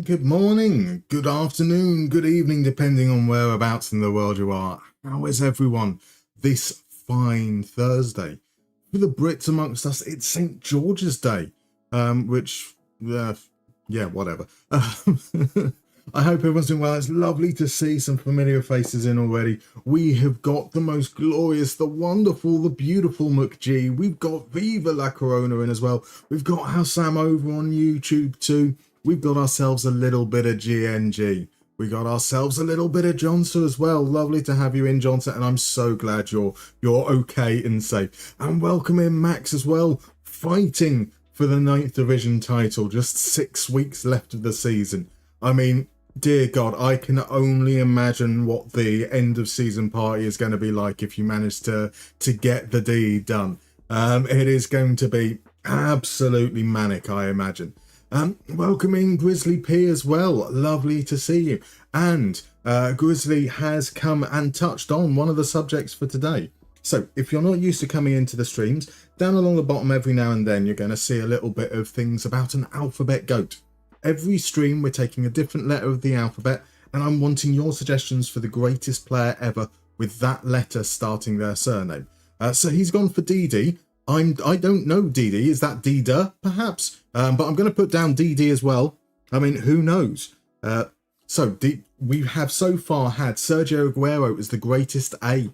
Good morning, good afternoon, good evening, depending on whereabouts in the world you are. How is everyone this fine Thursday? For the Brits amongst us, it's St. George's Day, whatever. I hope everyone's doing well. It's lovely to see some familiar faces in already. We have got the most glorious, the wonderful, the beautiful McG. We've got Viva La Corona in as well. We've got Hassam over on YouTube too. We've got ourselves a little bit of GNG. We got ourselves a little bit of Johnson as well. Lovely to have you in, Johnson, and I'm so glad you're okay and safe. And welcome in Max as well, fighting for the 9th Division title. Just 6 weeks left of the season. I mean, dear God, I can only imagine what the end of season party is going to be like if you manage to get the deed done. It is going to be absolutely manic, I imagine. Welcoming Grizzly P as well. Lovely to see you. And Grizzly has come and touched on one of the subjects for today. So if you're not used to coming into the streams, down along the bottom every now and then you're going to see a little bit of things about an alphabet goat. Every stream we're taking a different letter of the alphabet, and I'm wanting your suggestions for the greatest player ever with that letter starting their surname. So he's gone for DD. I don't know DD. Is that Dida? Perhaps. But I'm going to put down DD as well. I mean, who knows? We have so far had Sergio Aguero as the greatest A.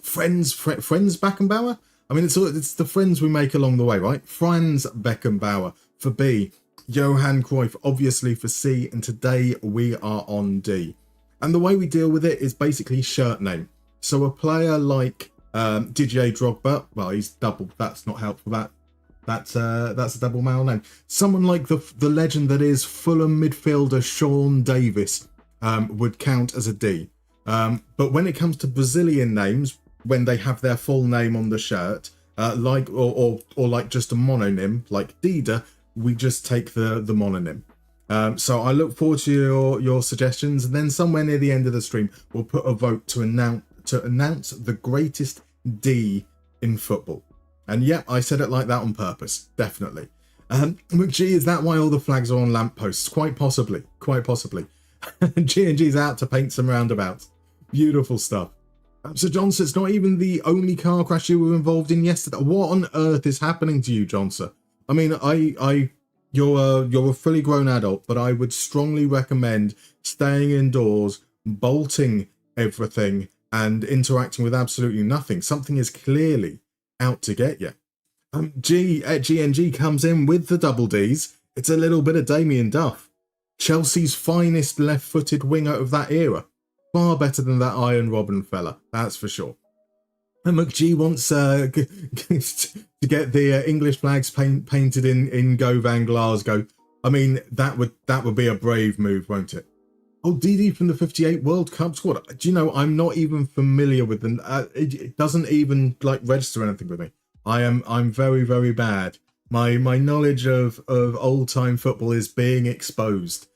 Friends Beckenbauer? I mean, it's the friends we make along the way, right? Franz Beckenbauer for B. Johan Cruyff, obviously, for C. And today we are on D. And the way we deal with it is basically shirt name. So a player like Didier Drogba, well, he's double. That's not helpful. That's a double male name. Someone like the legend that is Fulham midfielder Sean Davis would count as a D. But when it comes to Brazilian names, when they have their full name on the shirt, like just a mononym like Dida, we just take the mononym. So I look forward to your suggestions, and then somewhere near the end of the stream, we'll put a vote to announce the greatest D in football. And yeah, I said it like that on purpose, definitely. McG, is that why all the flags are on lampposts? Quite possibly. G&G's out to paint some roundabouts. Beautiful stuff. So Johnson, it's not even the only car crash you were involved in yesterday. What on earth is happening to you, Johnson? I mean, you're a fully grown adult, but I would strongly recommend staying indoors, bolting everything, and interacting with absolutely nothing. Something is clearly out to get you. GNG comes in with the double Ds. It's a little bit of Damien Duff. Chelsea's finest left-footed winger of that era. Far better than that Iron Robin fella, that's for sure. And McG wants to get the English flags painted in Govan Glasgow. I mean, that would be a brave move, won't it? Oh, DD from the 58 World Cup squad. Do you know, I'm not even familiar with them. It doesn't even register anything with me. I'm very, very bad. My knowledge of old-time football is being exposed.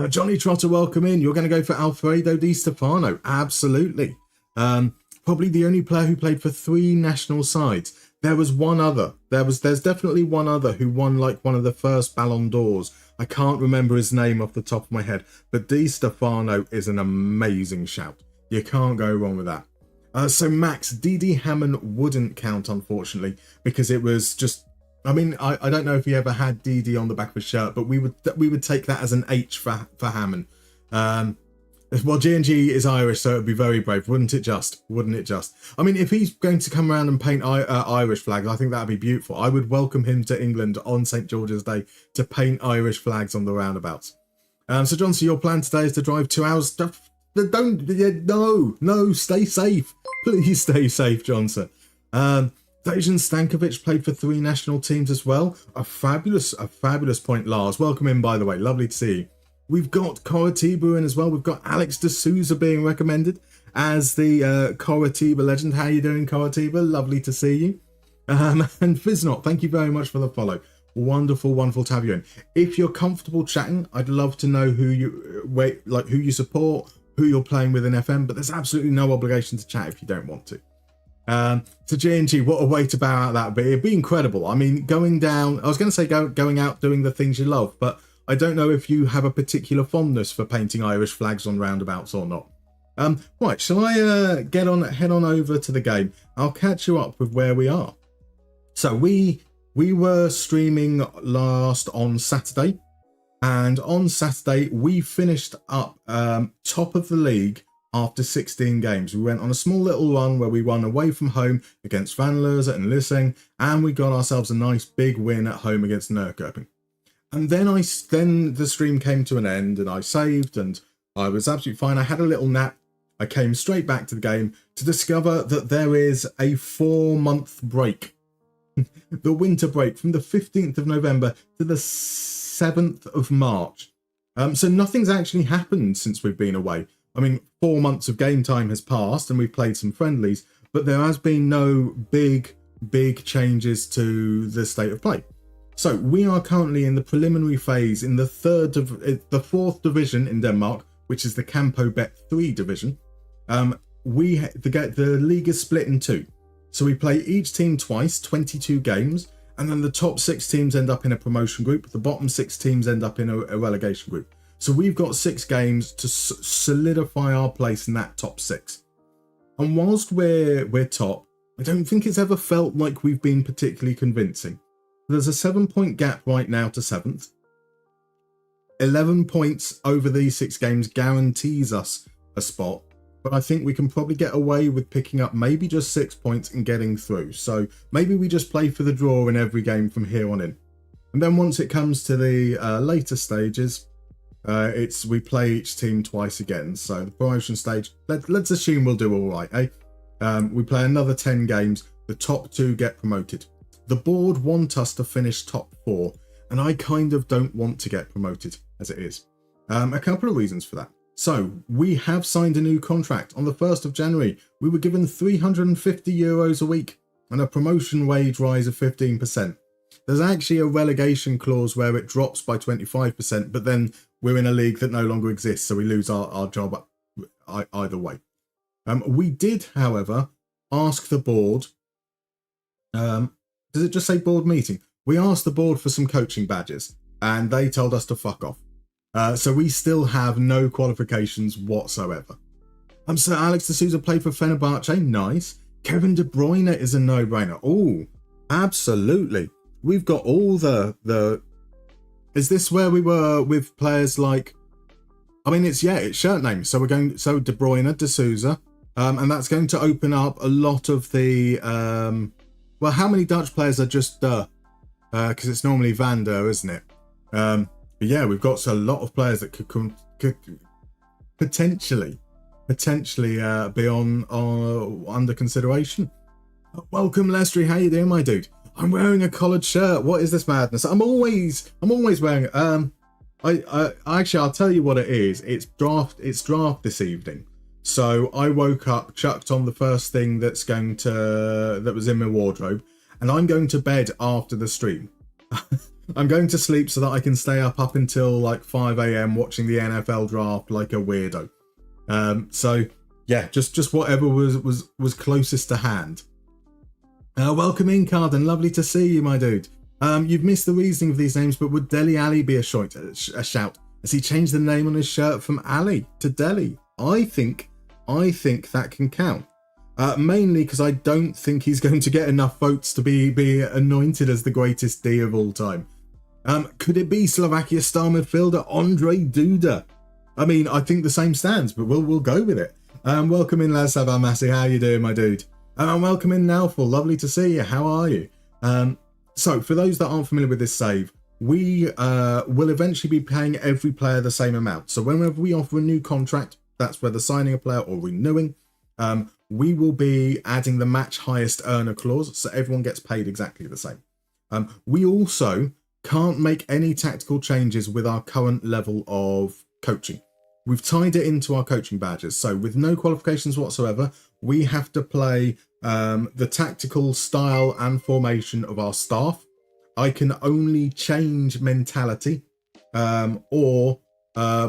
Johnny Trotter, welcome in. You're going to go for Alfredo Di Stefano. Absolutely. Probably the only player who played for 3 national sides. There was one other. There's definitely one other who won one of the first Ballon d'Ors. I can't remember his name off the top of my head, but Di Stefano is an amazing shout. You can't go wrong with that. So Max, DD Hammond wouldn't count, unfortunately, because it was just, I mean, I don't know if he ever had DD on the back of his shirt, but we would take that as an H for Hammond. Well, G&G is Irish, so it'd be very brave, wouldn't it just? I mean, if he's going to come around and paint Irish flags, I think that'd be beautiful. I would welcome him to England on St. George's Day to paint Irish flags on the roundabouts. So, John, so your plan today is to drive 2 hours. No, stay safe. Please stay safe, Johnson. Dejan Stankovic played for 3 national teams as well. A fabulous point, Lars. Welcome in, by the way. Lovely to see you. We've got Coritiba in as well. We've got Alex de Souza being recommended as the Coritiba legend. How you doing, Coritiba? Lovely to see you. And Fiznot, thank you very much for the follow. Wonderful to have you in. If you're comfortable chatting, I'd love to know who you support, who you're playing with in FM, but there's absolutely no obligation to chat if you don't want to. So G&G, what a way to bow out that, but it'd be incredible. I mean, going down, I was going to say going out doing the things you love, but I don't know if you have a particular fondness for painting Irish flags on roundabouts or not. Right, shall I head on over to the game? I'll catch you up with where we are. So we were streaming last on Saturday, and on Saturday we finished up top of the league after 16 games. We went on a small little run where we won away from home against Van Leeuwen and Lissing, and we got ourselves a nice big win at home against Nurkoping. And then the stream came to an end, and I saved, and I was absolutely fine. I had a little nap. I came straight back to the game to discover that there is a 4-month break. The winter break from the 15th of November to the 7th of March. So nothing's actually happened since we've been away. I mean, 4 months of game time has passed and we've played some friendlies, but there has been no big changes to the state of play. So we are currently in the preliminary phase in the 4th division in Denmark, which is the Campo Bet 3 division. The league is split in two. So we play each team twice, 22 games, and then the top 6 teams end up in a promotion group. The bottom 6 teams end up in a relegation group. So we've got 6 games to solidify our place in that top 6. And whilst we're top, I don't think it's ever felt like we've been particularly convincing. There's a 7-point gap right now to 7th. 11 points over these 6 games guarantees us a spot, but I think we can probably get away with picking up maybe just 6 points and getting through. So maybe we just play for the draw in every game from here on in. And then once it comes to the later stages, we play each team twice again. So the promotion stage, let's assume we'll do all right, eh? We play another 10 games. The top 2 get promoted. The board want us to finish top 4, and I kind of don't want to get promoted as it is. A couple of reasons for that. So we have signed a new contract. On the 1st of January, we were given €350 a week and a promotion wage rise of 15%. There's actually a relegation clause where it drops by 25%, but then we're in a league that no longer exists, so we lose our job either way. We did, however, ask the board, does it just say board meeting? We asked the board for some coaching badges, and they told us to fuck off. So we still have no qualifications whatsoever. Sir Alex de Souza played for Fenerbahce, nice. Kevin De Bruyne is a no-brainer. Oh, absolutely. We've got all the... Is this where we were with players like... I mean, it's shirt names. So we're going... So De Bruyne, De Souza. And that's going to open up a lot of the... well, how many Dutch players are just because it's normally Van der, isn't it? But yeah, we've got a lot of players that could potentially be on under consideration. Welcome, Lestry. How you doing, my dude? I'm wearing a collared shirt. What is this madness? I'm always wearing. I'll tell you what it is. It's draft this evening. So I woke up, chucked on the first thing that was in my wardrobe, and I'm going to bed after the stream. I'm going to sleep so that I can stay up until like 5 a.m. watching the NFL draft like a weirdo. So yeah, just whatever was closest to hand. Welcome in, Carden. Lovely to see you, my dude. You've missed the reasoning of these names, but would Deli Ali be a shout? Has he changed the name on his shirt from Ali to Deli? I think that can count. Mainly because I don't think he's going to get enough votes to be anointed as the greatest D of all time. Could it be Slovakia star midfielder Andre Duda? I mean, I think the same stands, but we'll go with it. Welcome in, Laz Savamasi. How you doing, my dude? Welcome in, Naufal. Lovely to see you. How are you? So, for those that aren't familiar with this save, we will eventually be paying every player the same amount. So, whenever we offer a new contract, that's whether signing a player or renewing, we will be adding the match highest earner clause, so everyone gets paid exactly the same. We also can't make any tactical changes with our current level of coaching. We've tied it into our coaching badges, so with no qualifications whatsoever, we have to play the tactical style and formation of our staff. I can only change mentality or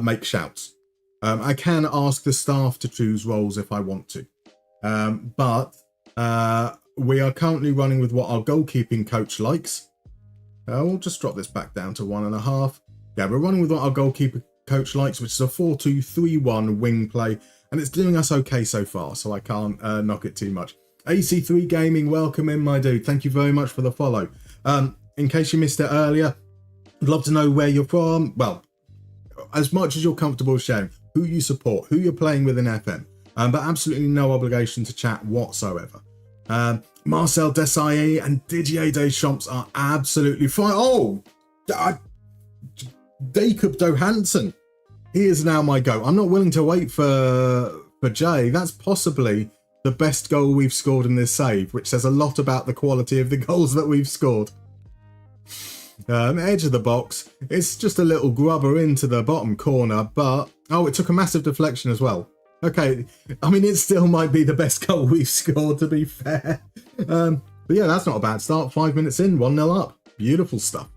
make shouts. I can ask the staff to choose roles if I want to. But we are currently running with what our goalkeeping coach likes. We'll just drop this back down to 1.5. yeah, we're running with what our goalkeeper coach likes, which is a 4-2-3-1 wing play, and it's doing us okay so far, so I can't knock it too much. AC3 Gaming, welcome in, my dude. Thank you very much for the follow. In case you missed it earlier, I'd love to know where you're from. Well, as much as you're comfortable sharing, who you support, who you're playing with in FM, but absolutely no obligation to chat whatsoever. Marcel Desailly and Didier Deschamps are absolutely fine. Oh, Jacob Johansson. He is now my go. I'm not willing to wait for Jay. That's possibly the best goal we've scored in this save, which says a lot about the quality of the goals that we've scored. Edge of the box. It's just a little grubber into the bottom corner, but oh, it took a massive deflection as well. Okay, I mean, it still might be the best goal we've scored, to be fair. But yeah, that's not a bad start. 5 minutes in, 1-0 up. Beautiful stuff.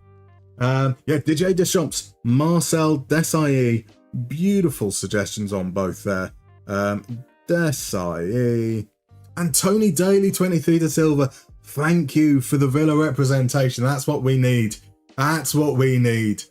Yeah, Didier Deschamps, Marcel Desailly. Beautiful suggestions on both there. Desailly. And Tony Daly, 23 to Silver. Thank you for the Villa representation. That's what we need. That's what we need.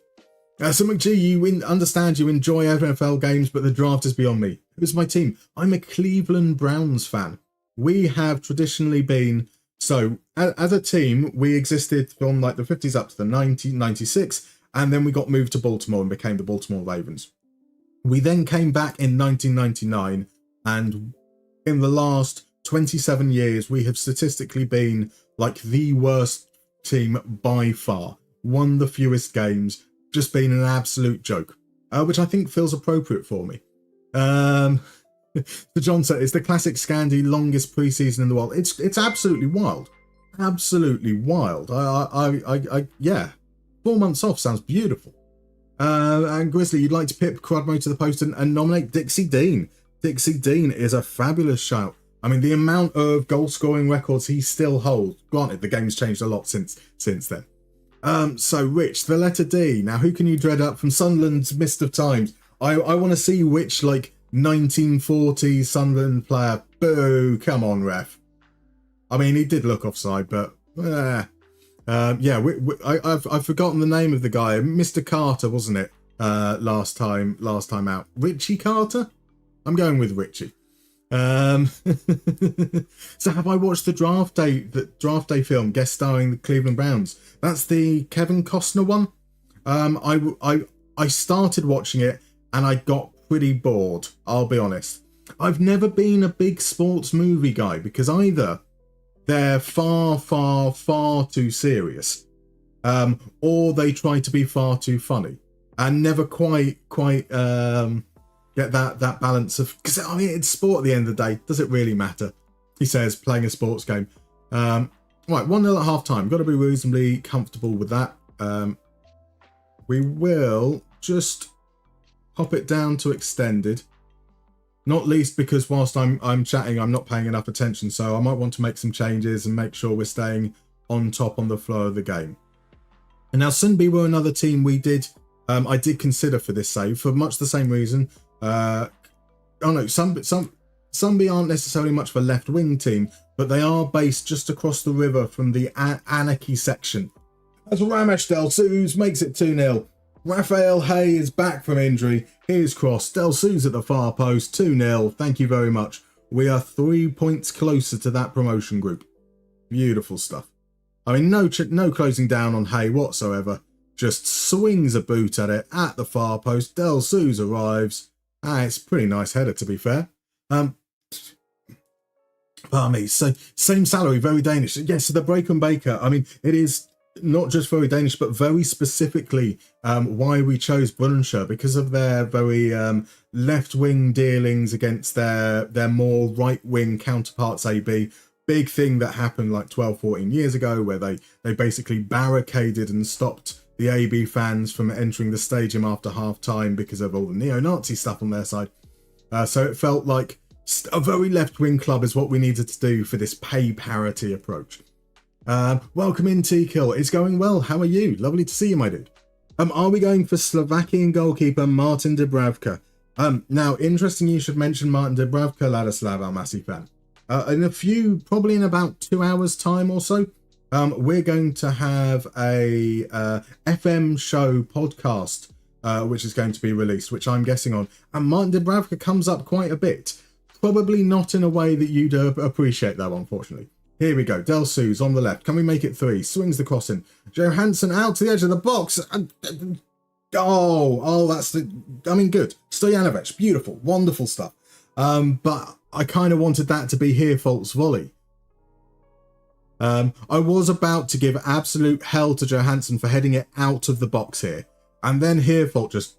So McGee, you understand you enjoy NFL games, but the draft is beyond me. Who's my team? I'm a Cleveland Browns fan. We have traditionally been, so as a team, we existed from like the 50s up to the 1996, and then we got moved to Baltimore and became the Baltimore Ravens. We then came back in 1999, and in the last 27 years, we have statistically been like the worst team by far. Won the fewest games, just been an absolute joke, which I think feels appropriate for me. So John said, it's the classic Scandi longest preseason in the world. It's absolutely wild. Absolutely wild. Yeah. 4 months off sounds beautiful. And Grizzly, you'd like to pip Crudmo to the post and nominate Dixie Dean. Dixie Dean is a fabulous shout. I mean, the amount of goal-scoring records he still holds. Granted, the game's changed a lot since then. So, Rich, the letter D. Now, who can you dread up from Sunderland's mist of times? I want to see which, like, 1940s Sunderland player. Boo, come on, ref. I mean, he did look offside, but... yeah, I've forgotten the name of the guy. Mr. Carter, wasn't it? Last time out. Richie Carter? I'm going with Richie. So have I watched the draft day film guest starring the Cleveland Browns? That's the Kevin Costner one. I started watching it and I got pretty bored, I'll be honest. I've never been a big sports movie guy because either they're far too serious, or they try to be far too funny and never quite get that balance of, because I mean, it's sport at the end of the day. Does it really matter? He says, playing a sports game. Right, 1-0 at half time. Got to be reasonably comfortable with that. We will just pop it down to extended. Not least because whilst I'm chatting, I'm not paying enough attention, so I might want to make some changes and make sure we're staying on top on the flow of the game. And now Sunby were another team I did consider for this save for much the same reason. Sunby aren't necessarily much of a left-wing team, but they are based just across the river from the Anarchy section. As Ramesh Del Suze makes it 2-0. Raphael Hay is back from injury. Here's cross. Del Suze at the far post. 2-0. Thank you very much. We are 3 points closer to that promotion group. Beautiful stuff. I mean, no closing down on Hay whatsoever. Just swings a boot at it at the far post. Del Suze arrives. It's a pretty nice header, to be fair. Pardon me. So, same salary, very Danish. Yes, so the Breakham Baker. I mean, it is not just very Danish, but very specifically why we chose Brønshøj, because of their very left-wing dealings against their more right-wing counterparts, AB. Big thing that happened like 12, 14 years ago, where they basically barricaded and stopped the AB fans from entering the stadium after half-time because of all the neo-Nazi stuff on their side. So it felt like a very left-wing club is what we needed to do for this pay parity approach. Welcome in, T-Kill. It's going well. How are you? Lovely to see you, my dude. Are we going for Slovakian goalkeeper Martin Dubravka? Now, interesting you should mention Martin Dubravka, Ladislav, our massive fan. Probably in about 2 hours' time or so, we're going to have a FM show podcast which is going to be released, which I'm guessing on. And Martin Dubravka comes up quite a bit. Probably not in a way that you'd appreciate, though, unfortunately. Here we go. Del Suze on the left. Can we make it 3? Swings the cross in. Johansson out to the edge of the box. That's the... I mean, good. Stojanovic, beautiful. Wonderful stuff. But I kind of wanted that to be Heerfolk's volley. I was about to give absolute hell to Johansson for heading it out of the box here. And then Heerfolk just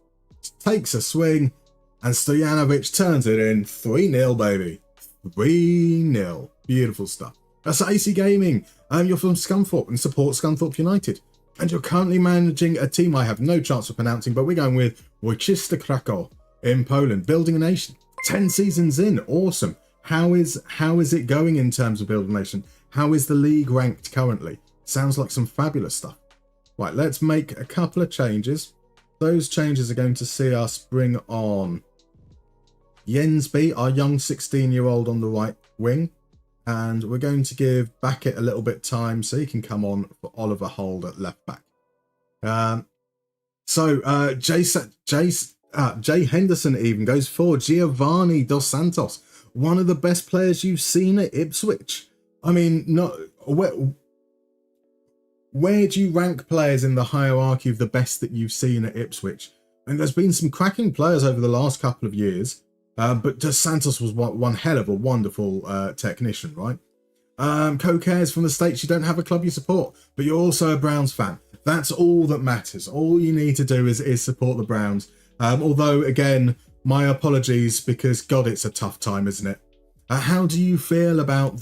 takes a swing and Stojanovic turns it in. 3-0, baby. 3-0. Beautiful stuff. That's AC Gaming. You're from Scunthorpe and support Scunthorpe United. And you're currently managing a team I have no chance of pronouncing, but we're going with Wojciech Krakow in Poland. Building a nation. 10 seasons in. Awesome. How is it going in terms of building a nation? How is the league ranked currently? Sounds like some fabulous stuff. Right, let's make a couple of changes. Those changes are going to see us bring on Jensby, our young 16-year-old on the right wing. And we're going to give Backett a little bit time so he can come on for Oliver Hold at left back. Jay Henderson even goes for Giovanni Dos Santos, one of the best players you've seen at Ipswich. I mean, where do you rank players in the hierarchy of the best that you've seen at Ipswich? And there's been some cracking players over the last couple of years, but Dos Santos was one hell of a wonderful technician, right? Co-cares from the States, you don't have a club you support, but you're also a Browns fan. That's all that matters. All you need to do is support the Browns. Although, again, my apologies, because, God, it's a tough time, isn't it? How do you feel about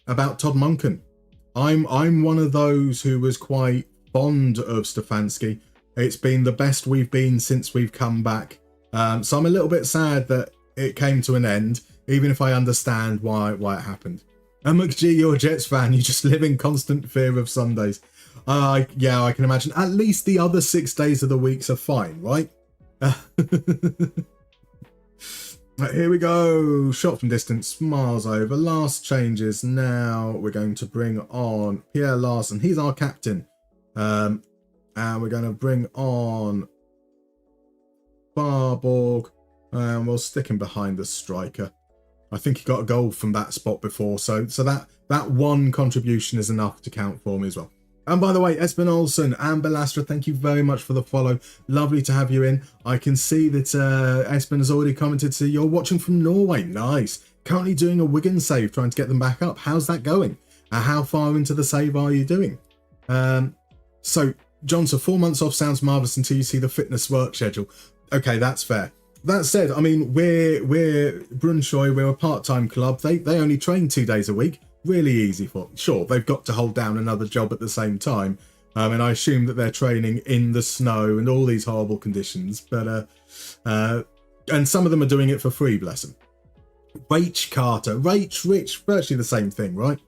about Todd Monken? I'm one of those who was quite fond of Stefanski. It's been the best we've been since we've come back. So I'm a little bit sad that it came to an end, even if I understand why it happened. And McG, you're a Jets fan. You just live in constant fear of Sundays. Yeah, I can imagine. At least the other 6 days of the weeks are fine, right? Right, here we go. Shot from distance, miles over. Last changes. Now we're going to bring on Pierre Larson. He's our captain. And we're going to bring on Barborg. And we'll stick him behind the striker. I think he got a goal from that spot before. So that one contribution is enough to count for me as well. And by the way, Espen Olsen and Belastra, thank you very much for the follow. Lovely to have you in. I can see that Espen has already commented, so you're watching from Norway. Nice. Currently doing a Wigan save, trying to get them back up. How's that going? How far into the save are you doing? So, John, so 4 months off sounds marvellous until you see the fitness work schedule. Okay, that's fair. That said, I mean, we're Brønshøj, we're a part-time club. They only train 2 days a week. Really easy for them. Sure, they've got to hold down another job at the same time. And I assume that they're training in the snow and all these horrible conditions. But and some of them are doing it for free, bless them. Rich, virtually the same thing, right?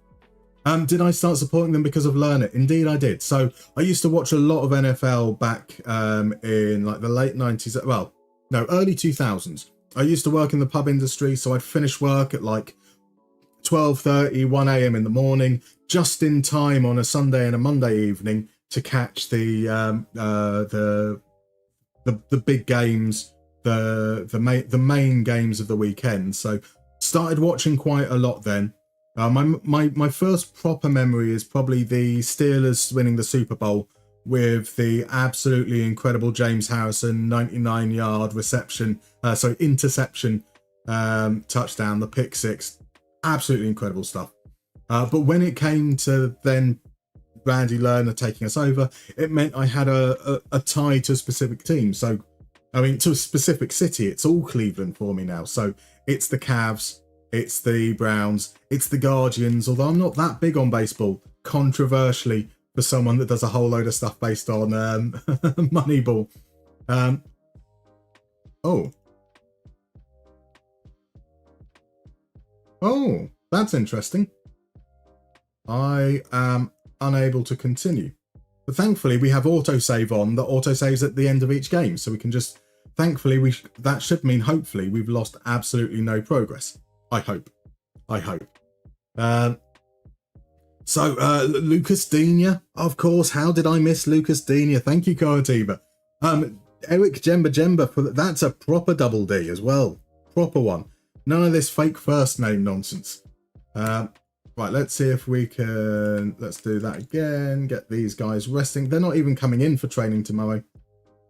Did I start supporting them because of Learn It? Indeed, I did. So I used to watch a lot of NFL back in like the late 90s. Well, no, early 2000s. I used to work in the pub industry, so I'd finish work at like 12:30, 1 a.m. in the morning, just in time on a Sunday and a Monday evening to catch the big games, the main games of the weekend. So started watching quite a lot then. My first proper memory is probably the Steelers winning the Super Bowl with the absolutely incredible James Harrison 99-yard interception touchdown, the pick six. Absolutely incredible stuff. But when it came to then Randy Lerner taking us over, it meant I had a tie to a specific team. So, I mean, to a specific city. It's all Cleveland for me now. So it's the Cavs, it's the Browns, it's the Guardians, although I'm not that big on baseball, controversially, for someone that does a whole load of stuff based on Moneyball. Oh, that's interesting. I am unable to continue. But thankfully, we have autosave on that autosaves at the end of each game. So we can just, thankfully, that should mean, hopefully, we've lost absolutely no progress. I hope. So, Lucas Digne, of course. How did I miss Lucas Digne? Thank you, Coativa. Eric Jemba that's a proper double D as well. Proper one. None of this fake first name nonsense. Right, let's see if we can... Let's do that again. Get these guys resting. They're not even coming in for training tomorrow.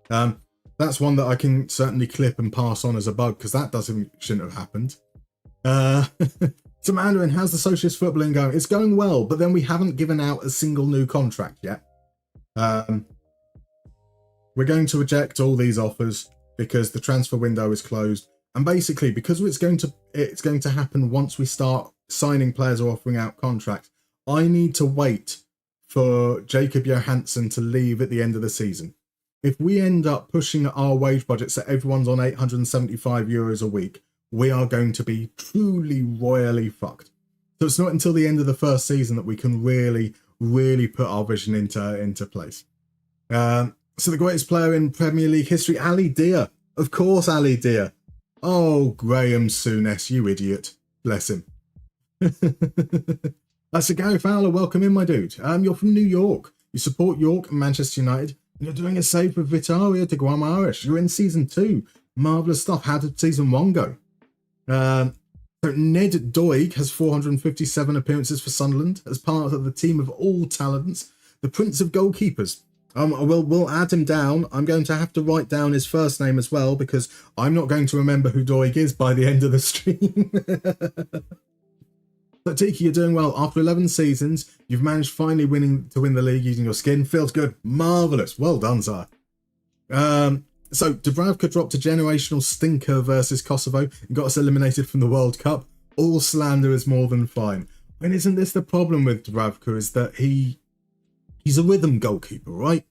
That's one that I can certainly clip and pass on as a bug, because that shouldn't have happened. So Mandarin, how's the socialist footballing going? It's going well, but then we haven't given out a single new contract yet. We're going to reject all these offers because the transfer window is closed. And basically, because it's going to happen once we start signing players or offering out contracts, I need to wait for Jacob Johansson to leave at the end of the season. If we end up pushing our wage budget so everyone's on €875 a week, we are going to be truly royally fucked. So it's not until the end of the first season that we can really, really put our vision into place. So the greatest player in Premier League history, Ali Dia. Of course, Ali Dia. Oh, Graham Souness, you idiot. Bless him. So Gary Fowler, welcome in, my dude. You're from New York. You support York and Manchester United. And you're doing a save for Vitória de Guimarães. You're in season 2. Marvellous stuff. How did season 1 go? So Ned Doig has 457 appearances for Sunderland as part of the team of all talents. The Prince of Goalkeepers. We'll add him down. I'm going to have to write down his first name as well, because I'm not going to remember who Doig is by the end of the stream. So Tiki, you're doing well. After 11 seasons, you've managed finally to win the league using your skin. Feels good. Marvellous. Well done, sir. So Dubravka dropped a generational stinker versus Kosovo and got us eliminated from the World Cup. All slander is more than fine. I mean, isn't this the problem with Dubravka, is that he's a rhythm goalkeeper, right?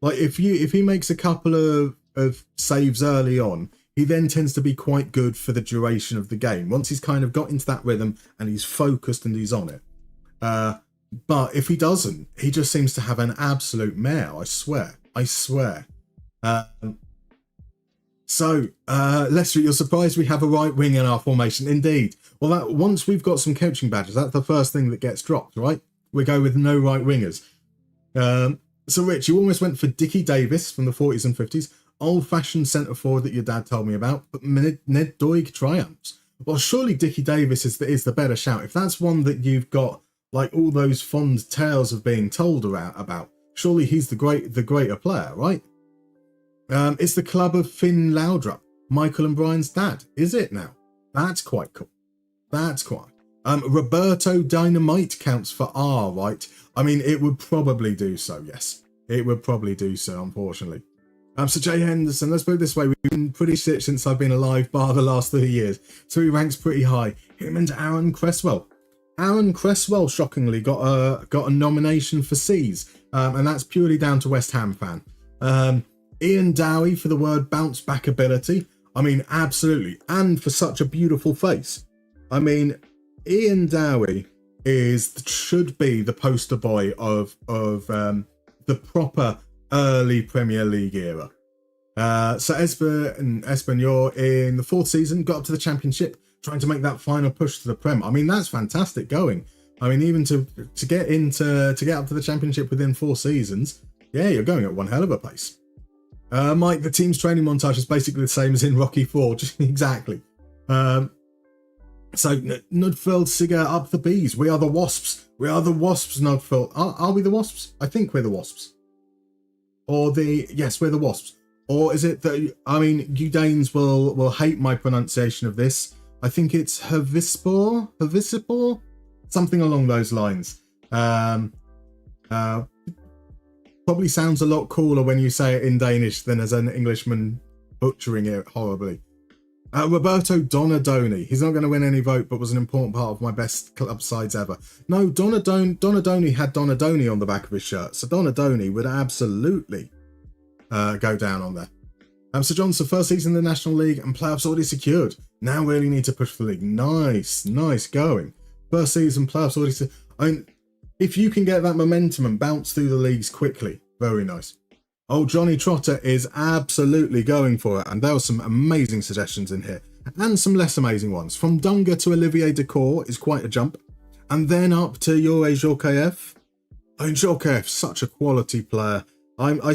Like if he makes a couple of saves early on, he then tends to be quite good for the duration of the game. Once he's kind of got into that rhythm and he's focused and he's on it. But if he doesn't, he just seems to have an absolute mare, I swear. Lester, you're surprised we have a right wing in our formation. Indeed. Well, once we've got some coaching badges, that's the first thing that gets dropped, right? We go with no right wingers. So Rich, you almost went for Dickie Davis from the 40s and 50s, old-fashioned centre forward that your dad told me about, but Ned Doig triumphs. Well, surely Dickie Davis is the better shout. If that's one that you've got like all those fond tales of being told about, surely he's the greater player, right? It's the club of Finn Laudrup, Michael and Brian's dad. Is it now? That's quite cool. That's quite. Roberto Dynamite counts for R, right? I mean, it would probably do so, yes. It would probably do so, unfortunately. So Jay Henderson, let's put it this way. We've been pretty shit since I've been alive, bar the last 3 years. So he ranks pretty high. Him and Aaron Cresswell. Aaron Cresswell, shockingly, got a nomination for C's. And that's purely down to West Ham fan. Ian Dowie for the word bounce back ability. I mean, absolutely. And for such a beautiful face. I mean, Ian Dowie should be the poster boy of the proper early Premier League era. So Espanyol in the 4th season got up to the Championship, trying to make that final push to the Prem. I mean, that's fantastic going. I mean, even to get up to the Championship within 4 seasons, yeah, you're going at one hell of a pace. Mike, the team's training montage is basically the same as in Rocky 4, just exactly. So Nudfeld Siga up the bees. We are the Wasps. We are the Wasps, Nudfeld. Are we the Wasps? I think we're the Wasps. Yes, we're the Wasps. Or is it that, I mean, you Danes will hate my pronunciation of this. I think it's Havispor? Something along those lines. Probably sounds a lot cooler when you say it in Danish than as an Englishman butchering it horribly. Roberto Donadoni. He's not going to win any vote, but was an important part of my best club sides ever. No, Donadoni had Donadoni on the back of his shirt, so Donadoni would absolutely go down on there. So Johnson, first season in the National League and playoffs already secured. Now really need to push for the league. Nice going. First season, playoffs already secured. I mean, if you can get that momentum and bounce through the leagues quickly, very nice. Oh, Johnny Trotter is absolutely going for it. And there were some amazing suggestions in here. And some less amazing ones. From Dunga to Olivier Decour is quite a jump. And then up to Yuri Djorkaeff. I mean, Djorkaeff, such a quality player. I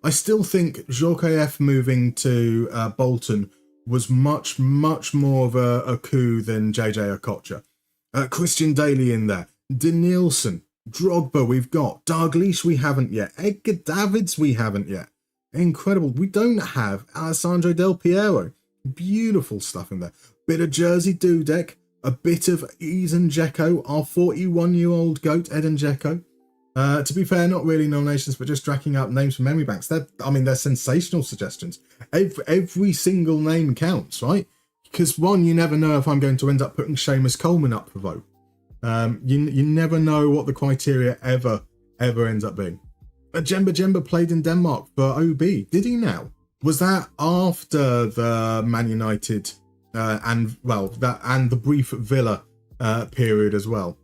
I still think Djorkaeff moving to Bolton was much more of a coup than JJ Okocha. Christian Daly in there. Denilson. Drogba we've got. Dalglish we haven't yet. Edgar Davids we haven't yet. Incredible. We don't have Alessandro Del Piero. Beautiful stuff in there. Bit of Jersey Dudek. A bit of Edin Dzeko, our 41-year-old GOAT, Edin Dzeko. To be fair, not really nominations, but just tracking up names from memory banks. They're sensational suggestions. Every single name counts, right? Because one, you never know if I'm going to end up putting Seamus Coleman up for vote. You never know what the criteria ever ends up being. Jemba played in Denmark for OB. Did he now? Was that after the Man United and the brief Villa period as well?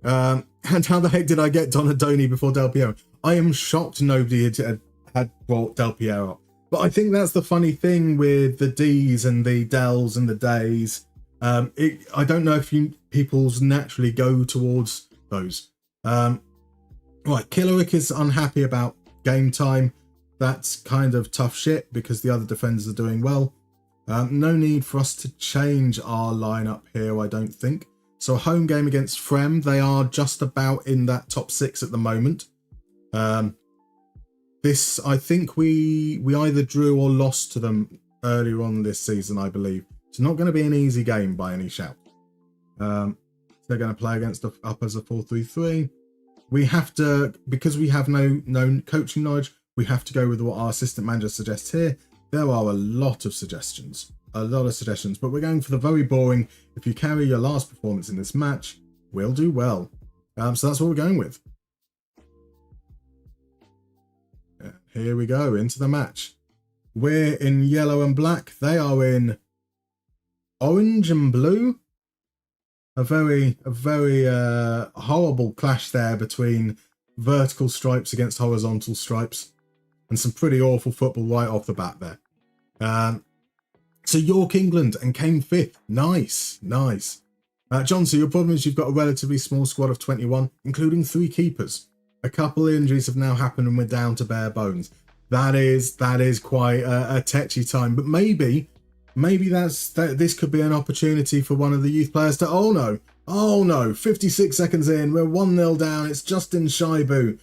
And how the heck did I get Donadoni before Del Piero? I am shocked nobody had brought Del Piero up. But I think that's the funny thing with the Ds and the Dels and the Days. I don't know if people's naturally go towards those. Right, Killerick is unhappy about game time. That's kind of tough shit because the other defenders are doing well. No need for us to change our lineup here, I don't think. So a home game against Frem, they are just about in that top 6 at the moment. This, I think we either drew or lost to them earlier on this season, I believe. It's not going to be an easy game by any shout. They're going to play against up as a 4-3-3. We have to, because we have no coaching knowledge, we have to go with what our assistant manager suggests here. There are a lot of suggestions, but we're going for the very boring. If you carry your last performance in this match, we'll do well. So that's what we're going with. Here we go, into the match. We're in yellow and black. They are in orange and blue. A very horrible clash there between vertical stripes against horizontal stripes. And some pretty awful football right off the bat there. So York, England, and came 5th. Nice. John, so your problem is you've got a relatively small squad of 21, including 3 keepers. A couple of injuries have now happened and we're down to bare bones. That is quite a tetchy time. But maybe this could be an opportunity for one of the youth players to... Oh no, 56 seconds in, we're 1-0 down. It's Justin Shaibu.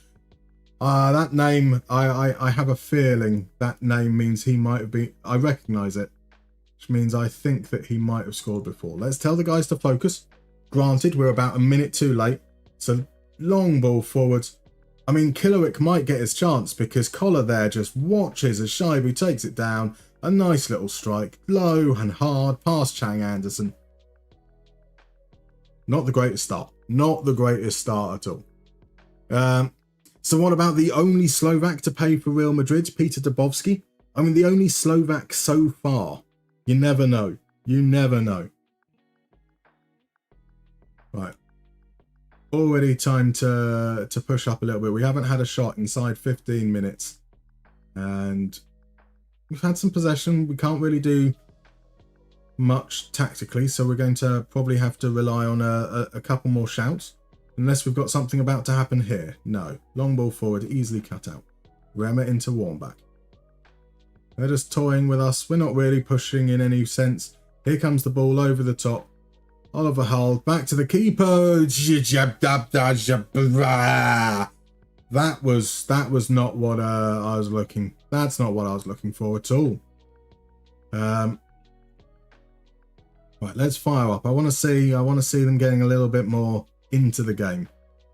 That name, I have a feeling that name means he might have been... I recognise it, which means I think that he might have scored before. Let's tell the guys to focus. Granted, we're about a minute too late, so long ball forwards. I mean, Killerick might get his chance because Collar there just watches as Shaibu takes it down. A nice little strike, low and hard, past Chang Anderson. Not the greatest start. At all. So what about the only Slovak to pay for Real Madrid, Peter Dubovsky? I mean, the only Slovak so far. You never know. Right. Already time to push up a little bit. We haven't had a shot inside 15 minutes. And we've had some possession. We can't really do much tactically, so we're going to probably have to rely on a couple more shouts. Unless we've got something about to happen here. No. Long ball forward, easily cut out. Remmer into Warnback. They're just toying with us. We're not really pushing in any sense. Here comes the ball over the top. Oliver Hull back to the keeper. That was not what I was looking. That's not what I was looking for at all. Right, let's fire up. I want to see them getting a little bit more into the game.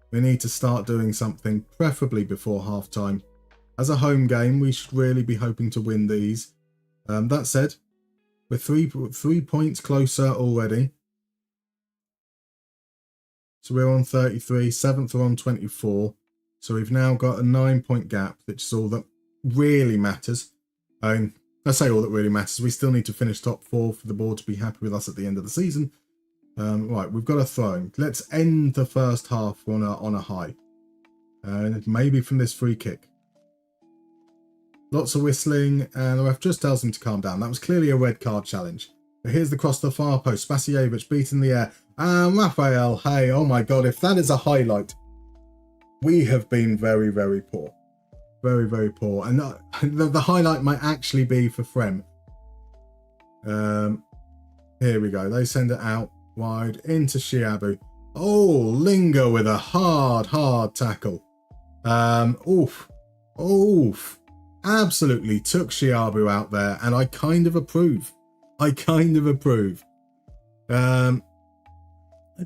We need to start doing something, preferably before half-time. As a home game, we should really be hoping to win these. That said, we're three points closer already. So we're on 33, 7th are on 24. So we've now got a 9-point gap, which is all that really matters. I say all that really matters. We still need to finish top 4 for the board to be happy with us at the end of the season. Right, we've got a throw. Let's end the first half on a high. Maybe from this free kick. Lots of whistling, and the ref just tells him to calm down. That was clearly a red card challenge. But here's the cross to the far post. Spasievich beat in the air. And Raphael, hey, oh my god, if that is a highlight, we have been very, very poor. Very, very poor. And the highlight might actually be for Frem. Here we go. They send it out wide into Shiabu. Oh, Linga with a hard tackle. Oof. Absolutely took Shiabu out there, and I kind of approve.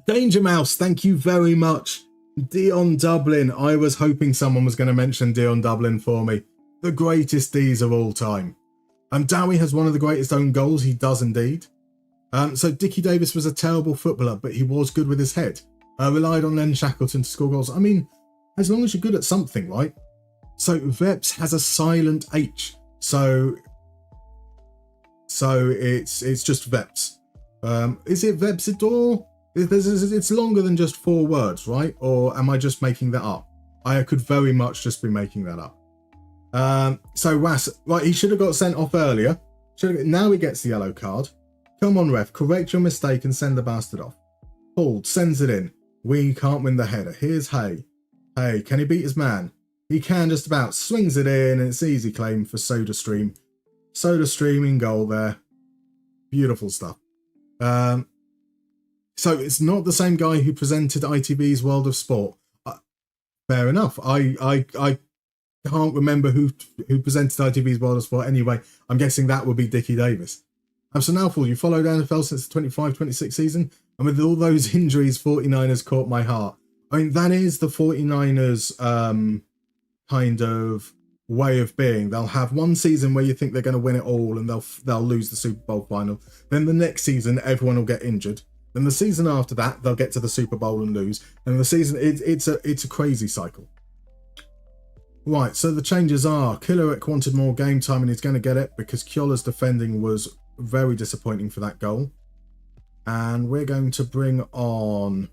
Danger Mouse, thank you very much. Dion Dublin. I was hoping someone was going to mention Dion Dublin for me. The greatest D's of all time. Dowie has one of the greatest own goals. He does indeed. So Dickie Davis was a terrible footballer, but he was good with his head. Relied on Len Shackleton to score goals. I mean, as long as you're good at something, right? So Veps has a silent H. So it's just Veps. Is it Vepsidor? It's longer than just 4 words, right? Or am I just making that up? I could very much just be making that up. So Was, right, he should have got sent off earlier. Now he gets the yellow card. Come on, ref, correct your mistake and send the bastard off. Pulled, sends it in. We can't win the header. Here's Hay. Hay, can he beat his man? He can just about. Swings it in, and it's easy claim for SodaStream. SodaStream in goal there. Beautiful stuff. So it's not the same guy who presented ITV's World of Sport. Fair enough. I can't remember who presented ITV's World of Sport anyway. I'm guessing that would be Dickie Davis. So now, Paul, you followed NFL since the 25-26 season, and with all those injuries, 49ers caught my heart. I mean, that is the 49ers kind of way of being. They'll have one season where you think they're going to win it all, and they'll lose the Super Bowl final. Then the next season, everyone will get injured. Then the season after that, they'll get to the Super Bowl and lose. And the season, it's a crazy cycle. Right, so the changes are Killerick wanted more game time, and he's going to get it because Kjola's defending was very disappointing for that goal. And we're going to bring on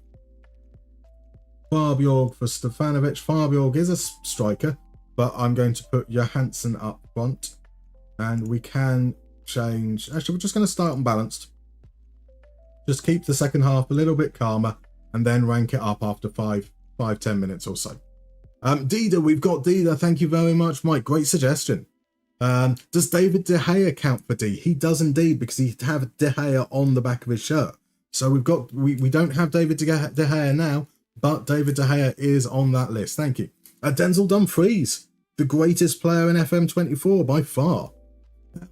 Farbjorg for Stefanovic. Farbjorg is a striker, but I'm going to put Johansson up front. And we can change. Actually, we're just going to start unbalanced. Just keep the second half a little bit calmer and then rank it up after 5-10 minutes or so. Dida, we've got Dida. Thank you very much, Mike. Great suggestion. Does David De Gea count for D? He does indeed, because he have De Gea on the back of his shirt. So we don't have David De Gea now, but David De Gea is on that list. Thank you. Denzel Dumfries, the greatest player in FM24 by far.